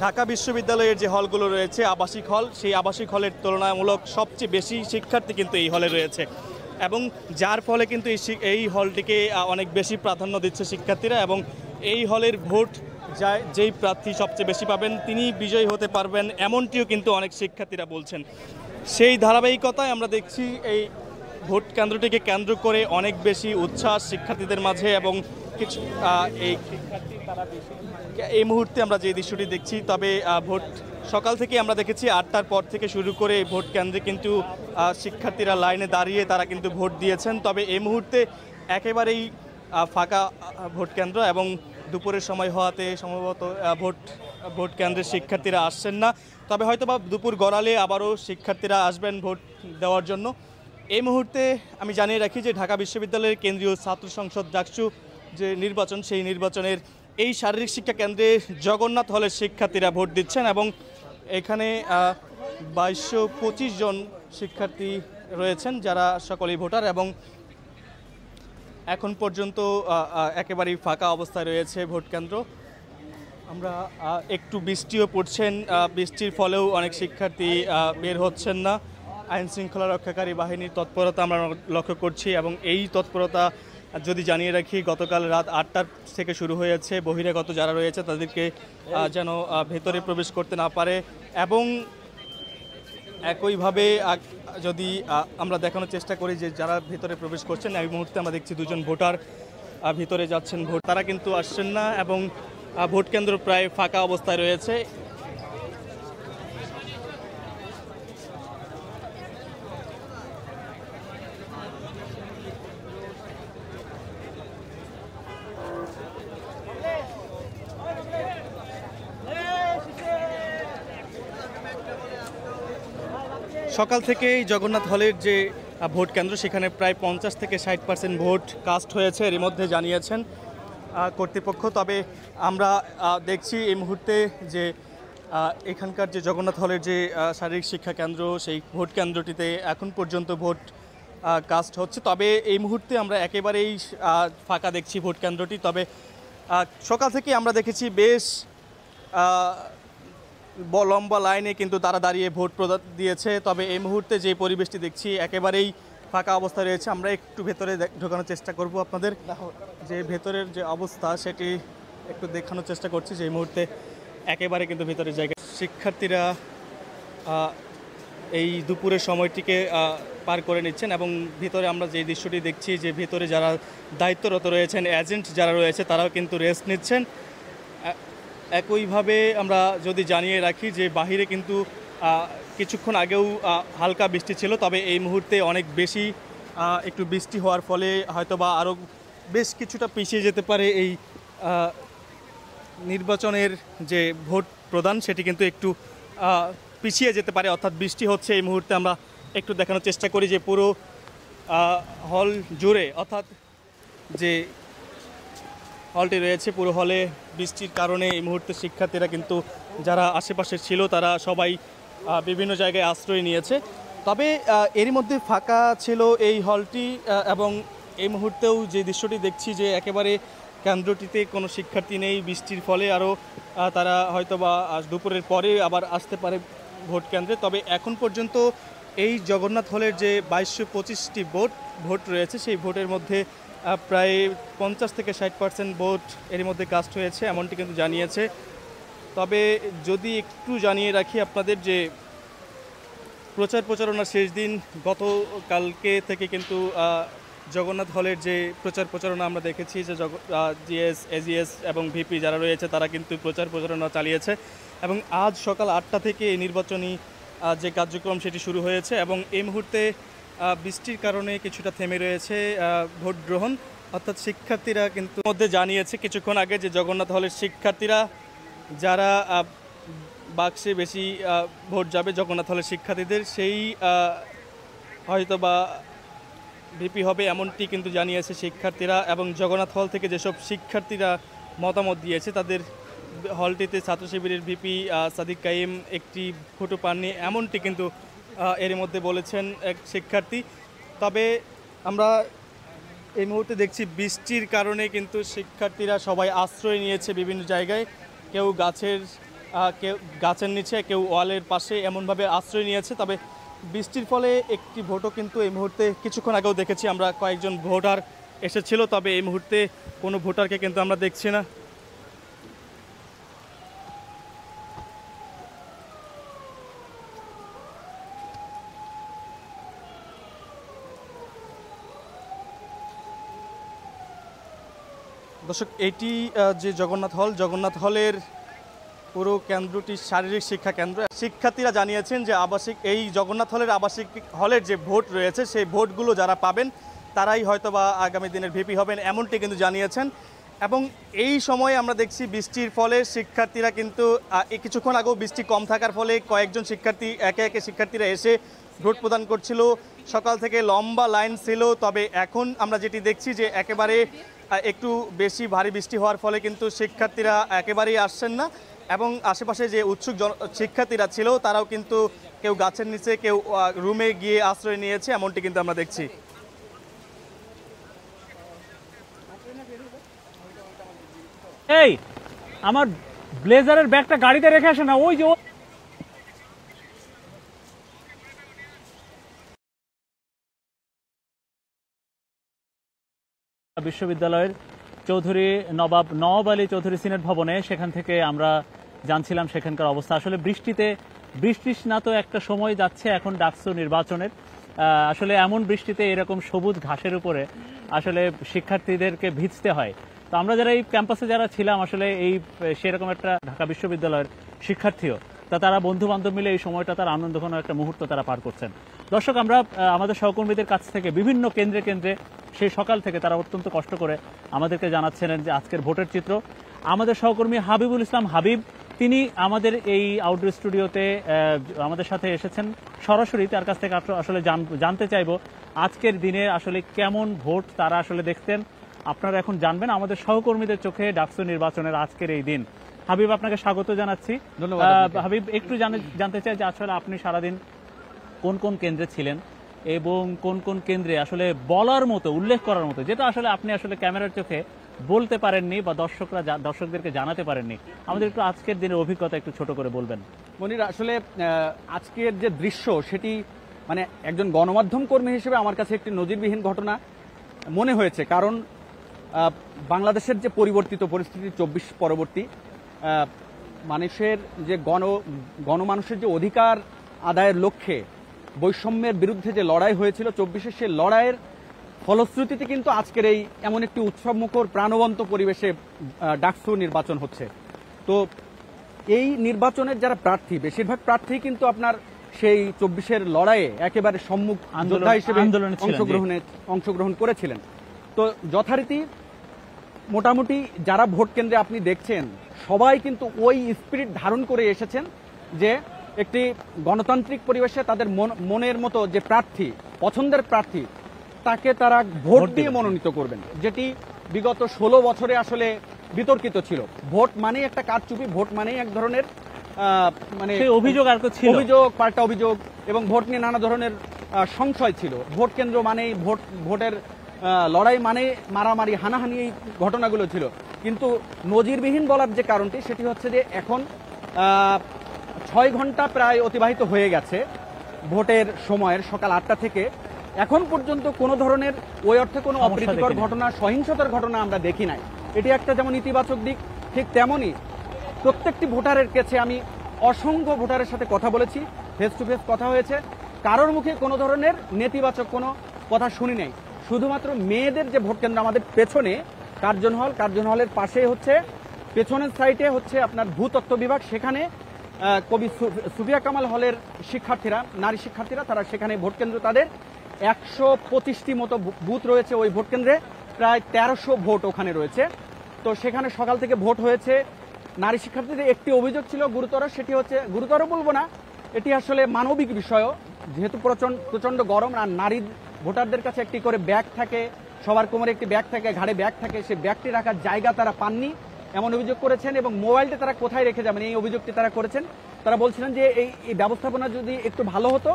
ঢাকা বিশ্ববিদ্যালয়ের যে হলগুলো রয়েছে আবাসিক হল, সেই আবাসিক হলের তুলনামূলক সবচেয়ে বেশি শিক্ষার্থী কিন্তু এই হলে রয়েছে এবং যার ফলে কিন্তু এই হলটিকে অনেক বেশি প্রাধান্য দিচ্ছে শিক্ষার্থীরা। এবং এই হলের ভোট যেই প্রার্থী সবচেয়ে বেশি পাবেন তিনি বিজয়ী হতে পারবেন, এমনটিও কিন্তু অনেক শিক্ষার্থীরা বলছেন। সেই ধারাবাহিকতায় আমরা দেখছি এই ভোট কেন্দ্রটিকে কেন্দ্র করে অনেক বেশি উচ্ছ্বাস শিক্ষার্থীদের মাঝে। এবং কিছু এই মুহূর্তে আমরা যে দৃশ্যটি দেখছি, তবে ভোট সকাল থেকে আমরা দেখেছি 8টার পর থেকে শুরু করে ভোট কেন্দ্রে কিন্তু শিক্ষার্থীরা লাইনে দাঁড়িয়ে তারা কিন্তু ভোট দিয়েছেন। তবে এই মুহূর্তে একেবারেই ফাঁকা ভোট কেন্দ্র এবং দুপুরের সময় হওয়াতে সম্ভবত ভোট কেন্দ্রের শিক্ষার্থীরা আসছেন না। তবে হয়তোবা দুপুর গড়ালে আবারও শিক্ষার্থীরা আসবেন ভোট দেওয়ার জন্য। এই মুহূর্তে আমি জানিয়ে রাখি যে ঢাকা বিশ্ববিদ্যালয়ের কেন্দ্রীয় ছাত্র সংসদ ডাকসু যে নির্বাচন, সেই নির্বাচনের এই শারীরিক শিক্ষা কেন্দ্রে জগন্নাথ হলের শিক্ষার্থীরা ভোট দিচ্ছেন এবং এখানে 2225 জন শিক্ষার্থী রয়েছেন যারা সকলেই ভোটার। এবং এখন পর্যন্ত একেবারেই ফাঁকা অবস্থায় রয়েছে ভোট কেন্দ্র। আমরা একটু বৃষ্টিও পড়ছেন, বৃষ্টির ফলেও অনেক শিক্ষার্থী বের হচ্ছেন না। আইন শৃঙ্খলা রক্ষাকারী বাহিনীর তৎপরতা আমরা লক্ষ্য করছি এবং এই তৎপরতা যদি জানিয়ে রাখি, গতকাল রাত 8টা থেকে শুরু হয়েছে বহিরাগত যারা রয়েছে তাদেরকে যেন ভেতরে প্রবেশ করতে না পারে। এবং একইভাবে যদি আমরা দেখানোর চেষ্টা করি যে যারা ভেতরে প্রবেশ করছেন, এই মুহূর্তে আমরা দেখছি 2জন ভোটার ভিতরে যাচ্ছেন, তারা কিন্তু আসছেন না এবং ভোট কেন্দ্র প্রায় ফাঁকা অবস্থায় রয়েছে। সকাল থেকেই জগন্নাথ হলের যে ভোট কেন্দ্র সেখানে প্রায় 50 থেকে 60% ভোট কাস্ট হয়েছে, এর মধ্যে জানিয়েছেন কর্তৃপক্ষ। তবে আমরা দেখছি এই মুহূর্তে যে এখানকার যে জগন্নাথ হলের যে শারীরিক শিক্ষা কেন্দ্র, সেই ভোট কেন্দ্রটিতে এখন পর্যন্ত ভোট কাস্ট হচ্ছে। তবে এই মুহূর্তে আমরা একেবারেই ফাঁকা দেখছি ভোট কেন্দ্রটি। তবে সকাল থেকে আমরা দেখেছি বেশ লম্বা লাইনে কিন্তু তারা দাঁড়িয়ে ভোট প্রদান দিয়েছে। তবে এই মুহূর্তে যে পরিবেশটি দেখছি একেবারেই ফাঁকা অবস্থা রয়েছে। আমরা একটু ভেতরে ঢোকানোর চেষ্টা করব, আপনাদের যে ভেতরের যে অবস্থা সেটি একটু দেখানোর চেষ্টা করছি। যে এই মুহূর্তে একেবারে কিন্তু ভেতরের জায়গায় শিক্ষার্থীরা এই দুপুরের সময়টিকে পার করে নিচ্ছেন এবং ভিতরে আমরা যে দৃশ্যটি দেখছি যে ভেতরে যারা দায়িত্বরত রয়েছেন, এজেন্ট যারা রয়েছে তারাও কিন্তু রেস্ট নিচ্ছেন। একইভাবে আমরা যদি জানিয়ে রাখি যে বাহিরে কিন্তু কিছুক্ষণ আগেও হালকা বৃষ্টি ছিল, তবে এই মুহূর্তে অনেক বেশি একটু বৃষ্টি হওয়ার ফলে হয়তোবা আরও বেশ কিছুটা পিছিয়ে যেতে পারে এই নির্বাচনের যে ভোট প্রদান, সেটি কিন্তু একটু পিছিয়ে যেতে পারে। অর্থাৎ বৃষ্টি হচ্ছে এই মুহূর্তে। আমরা একটু দেখানোর চেষ্টা করি যে পুরো হল জুড়ে, অর্থাৎ যে হলটি রয়েছে পুরো হলে বৃষ্টির কারণে এই মুহূর্তে শিক্ষার্থীরা কিন্তু যারা আশেপাশে ছিল তারা সবাই বিভিন্ন জায়গায় আশ্রয় নিয়েছে। তবে এরই মধ্যে ফাঁকা ছিল এই হলটি এবং এই মুহূর্তেও যে দৃশ্যটি দেখছি যে একেবারে কেন্দ্রটিতে কোনো শিক্ষার্থী নেই। বৃষ্টির ফলে আরও তারা হয়তোবা দুপুরের পরে আবার আসতে পারে ভোট কেন্দ্রে। তবে এখন পর্যন্ত এই জগন্নাথ হলের যে 2225টি ভোট রয়েছে সেই ভোটের মধ্যে প্রায় 50 থেকে 60% ভোট এর মধ্যে কাস্ট হয়েছে, এমনটি কিন্তু জানিয়েছে। তবে যদি একটু জানিয়ে রাখি আপনাদের যে প্রচারণার শেষ দিন, গতকালকে থেকে কিন্তু জগন্নাথ হলের যে প্রচারণা আমরা দেখেছি যে জিএস, এজিএস এবং ভিপি যারা রয়েছে তারা কিন্তু প্রচারণা চালিয়েছে এবং আজ সকাল 8টা থেকে এই নির্বাচনী যে কার্যক্রম সেটি শুরু হয়েছে এবং এই মুহূর্তে বৃষ্টির কারণে কিছুটা থেমে রয়েছে ভোট গ্রহণ। অর্থাৎ শিক্ষার্থীরা কিন্তু মধ্যে জানিয়েছে কিছুক্ষণ আগে যে জগন্নাথ হলের শিক্ষার্থীরা যারা বাক্সে বেশি ভোট যাবে জগন্নাথ হলের শিক্ষার্থীদের, সেই হয়তোবা ভিপি হবে এমনটি কিন্তু জানিয়েছে শিক্ষার্থীরা। এবং জগন্নাথ হল থেকে যেসব শিক্ষার্থীরা মতামত দিয়েছে তাদের হলটিতে ছাত্র শিবিরের ভিপি সাদিক কাইম একটি ভোটও পাননি, এমনটি কিন্তু এর মধ্যে বলেছেন এক শিক্ষার্থী। তবে আমরা এই মুহূর্তে দেখছি বৃষ্টির কারণে কিন্তু শিক্ষার্থীরা সবাই আশ্রয় নিয়েছে বিভিন্ন জায়গায়, কেউ গাছের নিচে, কেউ ওয়ালের পাশে, এমনভাবে আশ্রয় নিয়েছে। তবে বৃষ্টির ফলে একটি ভোটও কিন্তু এই মুহূর্তে কিছুক্ষণ আগেও দেখেছি আমরা কয়েকজন ভোটার এসেছিল, তবে এই মুহূর্তে কোনো ভোটারকে কিন্তু আমরা দেখছি না। দর্শক, এটি যে জগন্নাথ হলের পুরো কেন্দ্রটি শারীরিক শিক্ষা কেন্দ্র। শিক্ষার্থীরা জানিয়েছেন যে এই জগন্নাথ হলের যে ভোট রয়েছে সেই ভোটগুলো যারা পাবেন তারাই হয়তোবা আগামী দিনের ভিপি হবেন, এমনটি কিন্তু জানিয়েছেন। এবং এই সময়ে আমরা দেখছি বৃষ্টির ফলে শিক্ষার্থীরা কিন্তু কিছুক্ষণ আগেও বৃষ্টি কম থাকার ফলে কয়েকজন শিক্ষার্থী একে শিক্ষার্থীরা এসে ভোট প্রদান করছিল। সকাল থেকে লম্বা লাইন ছিল, তবে এখন আমরা যেটি দেখছি যে একেবারে একটু বেশি ভারী বৃষ্টি হওয়ার ফলে কিন্তু শিক্ষার্থীরা একেবারেই আসছেন না এবং আশেপাশে যে উৎসুক শিক্ষার্থীরা ছিল তারাও কিন্তু কেউ গাছের নিচে, কেউ রুমে গিয়ে আশ্রয় নিয়েছে, এমনটি কিন্তু আমরা দেখছি। এই আমার ব্লেজারের ব্যাগটা গাড়িতে রেখে আসে না, ওই যে বিশ্ববিদ্যালয়ের চৌধুরী নওয়াব আলী চৌধুরী সিনেট ভবনে, সেখান থেকে আমরা জানছিলাম সেখানকার অবস্থা। আসলে বৃষ্টিস্নাত একটা সময় যাচ্ছে এখন ডাকসু নির্বাচনের। আসলে এমন বৃষ্টিতে এরকম সবুজ ঘাসের উপরে আসলে শিক্ষার্থীদেরকে ভিজতে হয়। তো আমরা যারা এই ক্যাম্পাসে যারা ছিলাম আসলে এই সেরকম একটা ঢাকা বিশ্ববিদ্যালয়ের শিক্ষার্থীও তারা বন্ধু বান্ধব মিলে এই সময়টা তার আনন্দঘন একটা মুহূর্ত তারা পার করছেন। দর্শক, আমরা আমাদের সহকর্মীদের কাছ থেকে বিভিন্ন কেন্দ্রে কেন্দ্রে সেই সকাল থেকে তারা অত্যন্ত কষ্ট করে আমাদেরকে জানাচ্ছিলেন যে আজকের ভোটের চিত্র। আমাদের সহকর্মী হাবিবুল ইসলাম হাবিব, তিনি আমাদের এই আউটডোর স্টুডিওতে আমাদের সাথে এসেছেন সরাসরি। তার কাছ থেকে আসলে জানতে চাইবো আজকের দিনে আসলে কেমন ভোট তারা আসলে দেখতেন। আপনারা এখন জানবেন আমাদের সহকর্মীদের চোখে ডাকসু নির্বাচনের আজকের এই দিন। হাবিব, আপনাকে স্বাগত জানাচ্ছি। ধন্যবাদ। হাবিব, একটু জানতে চাই যে আসলে আপনি সারাদিন কোন কোন কেন্দ্রে ছিলেন এবং কোন কোন কেন্দ্রে আসলে বলার মতো, উল্লেখ করার মতো, যেটা আসলে আপনি আসলে ক্যামেরার চোখে বলতে পারেননি বা দর্শকদেরকে জানাতে পারেননি, আমাদের একটু আজকের দিনের অভিজ্ঞতা একটু ছোট করে বলবেন। মনির, আসলে আজকের যে দৃশ্য সেটি মানে একজন গণমাধ্যম কর্মী হিসেবে আমার কাছে একটি নজিরবিহীন ঘটনা মনে হয়েছে। কারণ বাংলাদেশের যে পরিবর্তিত পরিস্থিতি 24 পরবর্তী, মানুষের যে গণমানুষের যে অধিকার আদায়ের লক্ষ্যে বৈষম্যের বিরুদ্ধে যে লড়াই হয়েছিল 24-এ, সে লড়াইয়ের ফলশ্রুতিতে কিন্তু আজকের এই এমন একটি উৎসবমুখর প্রাণবন্ত পরিবেশে ডাকসু নির্বাচন হচ্ছে। তো এই নির্বাচনের যারা প্রার্থী, বেশিরভাগ প্রার্থী কিন্তু আপনার সেই 24-এর লড়াইয়ে একেবারে সম্মুখ যোদ্ধা হিসেবে অংশগ্রহণ করেছিলেন। তো যথারীতি মোটামুটি যারা ভোট কেন্দ্রে আপনি দেখছেন সবাই কিন্তু ওই স্পিরিট ধারণ করে এসেছেন যে একটি গণতান্ত্রিক পরিবেশে তাদের মনের মতো যে প্রার্থী, পছন্দের প্রার্থী, তাকে তারা ভোট দিয়ে মনোনীত করবেন, যেটি বিগত 16 বছরে আসলে বিতর্কিত ছিল। ভোট মানেই একটা কারচুপি, ভোট মানেই এক ধরনের মানে অভিযোগ পাল্টা অভিযোগ, এবং ভোট নিয়ে নানা ধরনের সংশয় ছিল। ভোট কেন্দ্র মানেই ভোটের লড়াই মানে মারামারি, হানাহানি, এই ঘটনাগুলো ছিল। কিন্তু নজিরবিহীন বলার যে কারণটি সেটি হচ্ছে যে এখন 6 ঘন্টা প্রায় অতিবাহিত হয়ে গেছে ভোটের সময়ের, সকাল 8টা থেকে এখন পর্যন্ত কোনো ধরনের ওই অর্থে কোনো অপ্রীতিকর ঘটনা, সহিংসতার ঘটনা আমরা দেখি নাই। এটি একটা যেমন ইতিবাচক দিক, ঠিক তেমনই প্রত্যেকটি ভোটারের কাছে আমি অসংখ্য ভোটারের সাথে কথা বলেছি, ফেস টু ফেস কথা হয়েছে, কারোর মুখে কোনো ধরনের নেতিবাচক কোনো কথা শুনি নাই। শুধুমাত্র মেয়েদের যে ভোট কেন্দ্র আমাদের পেছনে কার্জন হলের পাশে হচ্ছে, পেছনের সাইডে হচ্ছে আপনার ভূতত্ত্ব বিভাগ, সেখানে কবি সুফিয়া কামাল হলের শিক্ষার্থীরা, নারী শিক্ষার্থীরা, তারা সেখানে ভোট কেন্দ্র, তাদের 125টি মতো বুথ রয়েছে ওই ভোট কেন্দ্রে, প্রায় 1300 ভোট ওখানে রয়েছে। তো সেখানে সকাল থেকে ভোট হয়েছে। নারী শিক্ষার্থীদের একটি অভিযোগ ছিল গুরুতর, সেটি হচ্ছে, গুরুতর বলবো না, এটি আসলে মানবিক বিষয়ও, যেহেতু প্রচন্ড গরম, আর নারী ভোটারদের কাছে একটি করে ব্যাগ থাকে, সবার কোমরে একটি ব্যাগ থাকে, ঘাড়ে ব্যাগ থাকে, সেই ব্যাগটি রাখার জায়গা তারা পাননি এমন অভিযোগ করেছেন, এবং মোবাইলটা তারা কোথায় রেখে যাবেন এই অভিযোগটি তারা করেছেন। তারা বলছিলেন যে এই ব্যবস্থাপনা যদি একটু ভালো হতো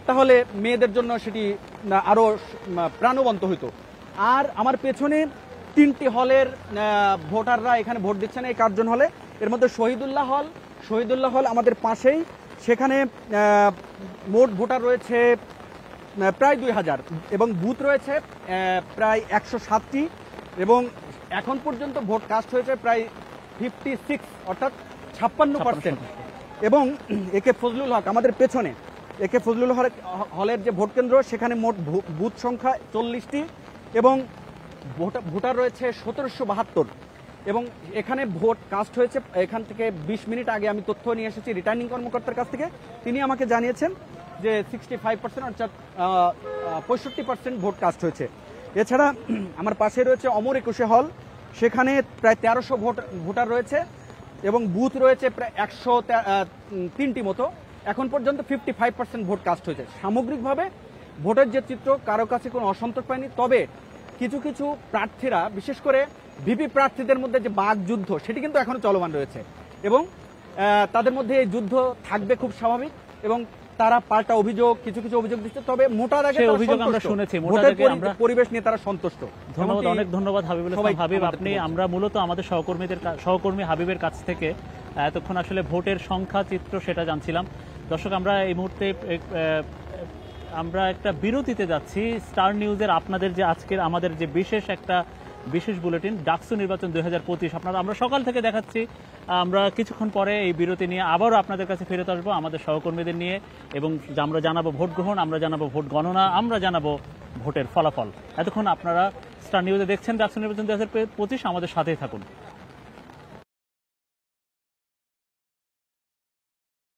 তাহলে মেয়েদের জন্য সেটি আরো প্রাণবন্ত হতো। আর আমার পেছনে 3টি হলের ভোটাররা এখানে ভোট দিচ্ছেন এই কার্জন হলে। এর মধ্যে শহীদুল্লাহ হল আমাদের পাশেই, সেখানে মোট ভোটার রয়েছে প্রায় 2000 এবং বুথ রয়েছে প্রায় 107টি, এবং এখন পর্যন্ত ভোট কাস্ট হয়েছে প্রায় 56, অর্থাৎ 56%। এবং একে ফজলুল হক আমাদের পেছনে, একে ফজলুল হলের যে ভোট কেন্দ্র, সেখানে মোট বুথ সংখ্যা 40টি এবং ভোটার রয়েছে 1772, এবং এখানে ভোট কাস্ট হয়েছে। এখান থেকে 20 মিনিট আগে আমি তথ্য নিয়ে এসেছি রিটার্নিং কর্মকর্তার কাছ থেকে, তিনি আমাকে জানিয়েছেন যে 65%, অর্থাৎ 65% ভোট কাস্ট হয়েছে। এছাড়া আমার পাশে রয়েছে অমর 21 হল, সেখানে প্রায় 1300 ভোটার রয়েছে এবং বুথ রয়েছে প্রায় 103টি মতো। এখন পর্যন্ত 55% ভোট কাস্ট হয়েছে। সামগ্রিকভাবে ভোটের যে চিত্র, কারো কাছে কোনো অসন্তোষ পায়নি। তবে কিছু কিছু প্রার্থীরা, বিশেষ করে ভিপি প্রার্থীদের মধ্যে যে বাকযুদ্ধ, সেটি কিন্তু এখনো চলমান রয়েছে, এবং তাদের মধ্যে এই যুদ্ধ থাকবে খুব স্বাভাবিক, এবং তারা পাল্টা অভিযোগ, কিছু অভিযোগ দিচ্ছে। তবে মোটা দাগে অভিযোগ আমরা শুনেছি, পরিবেশ নিয়ে তারা সন্তুষ্ট। ধন্যবাদ, অনেক ধন্যবাদ হাবিবুল ইসলাম হাবিব। আমরা মূলত আমাদের সহকর্মী হাবিবের কাছ থেকে এতক্ষণ আসলে ভোটের সংখ্যা চিত্র সেটা জানছিলাম। দর্শক, আমরা এই মুহূর্তে আমরা একটা বিরতিতে যাচ্ছি। স্টার নিউজের আপনাদের যে আজকের আমাদের যে বিশেষ একটা বিশেষ বুলেটিন ডাকসু নির্বাচন 2025। আমরা সকাল থেকে দেখাচ্ছি। আমরা কিছুক্ষণ পরে এই বিরতি নিয়ে আবারও আপনাদের কাছে ফেরত আসবো আমাদের সহকর্মীদের নিয়ে, এবং আমরা জানাবো ভোট গ্রহণ, আমরা জানাবো ভোট গণনা, আমরা জানাবো ভোটের ফলাফল। এতক্ষণ আপনারা স্টার নিউজে দেখছেন ডাকসু নির্বাচন 2025। আমাদের সাথেই থাকুন।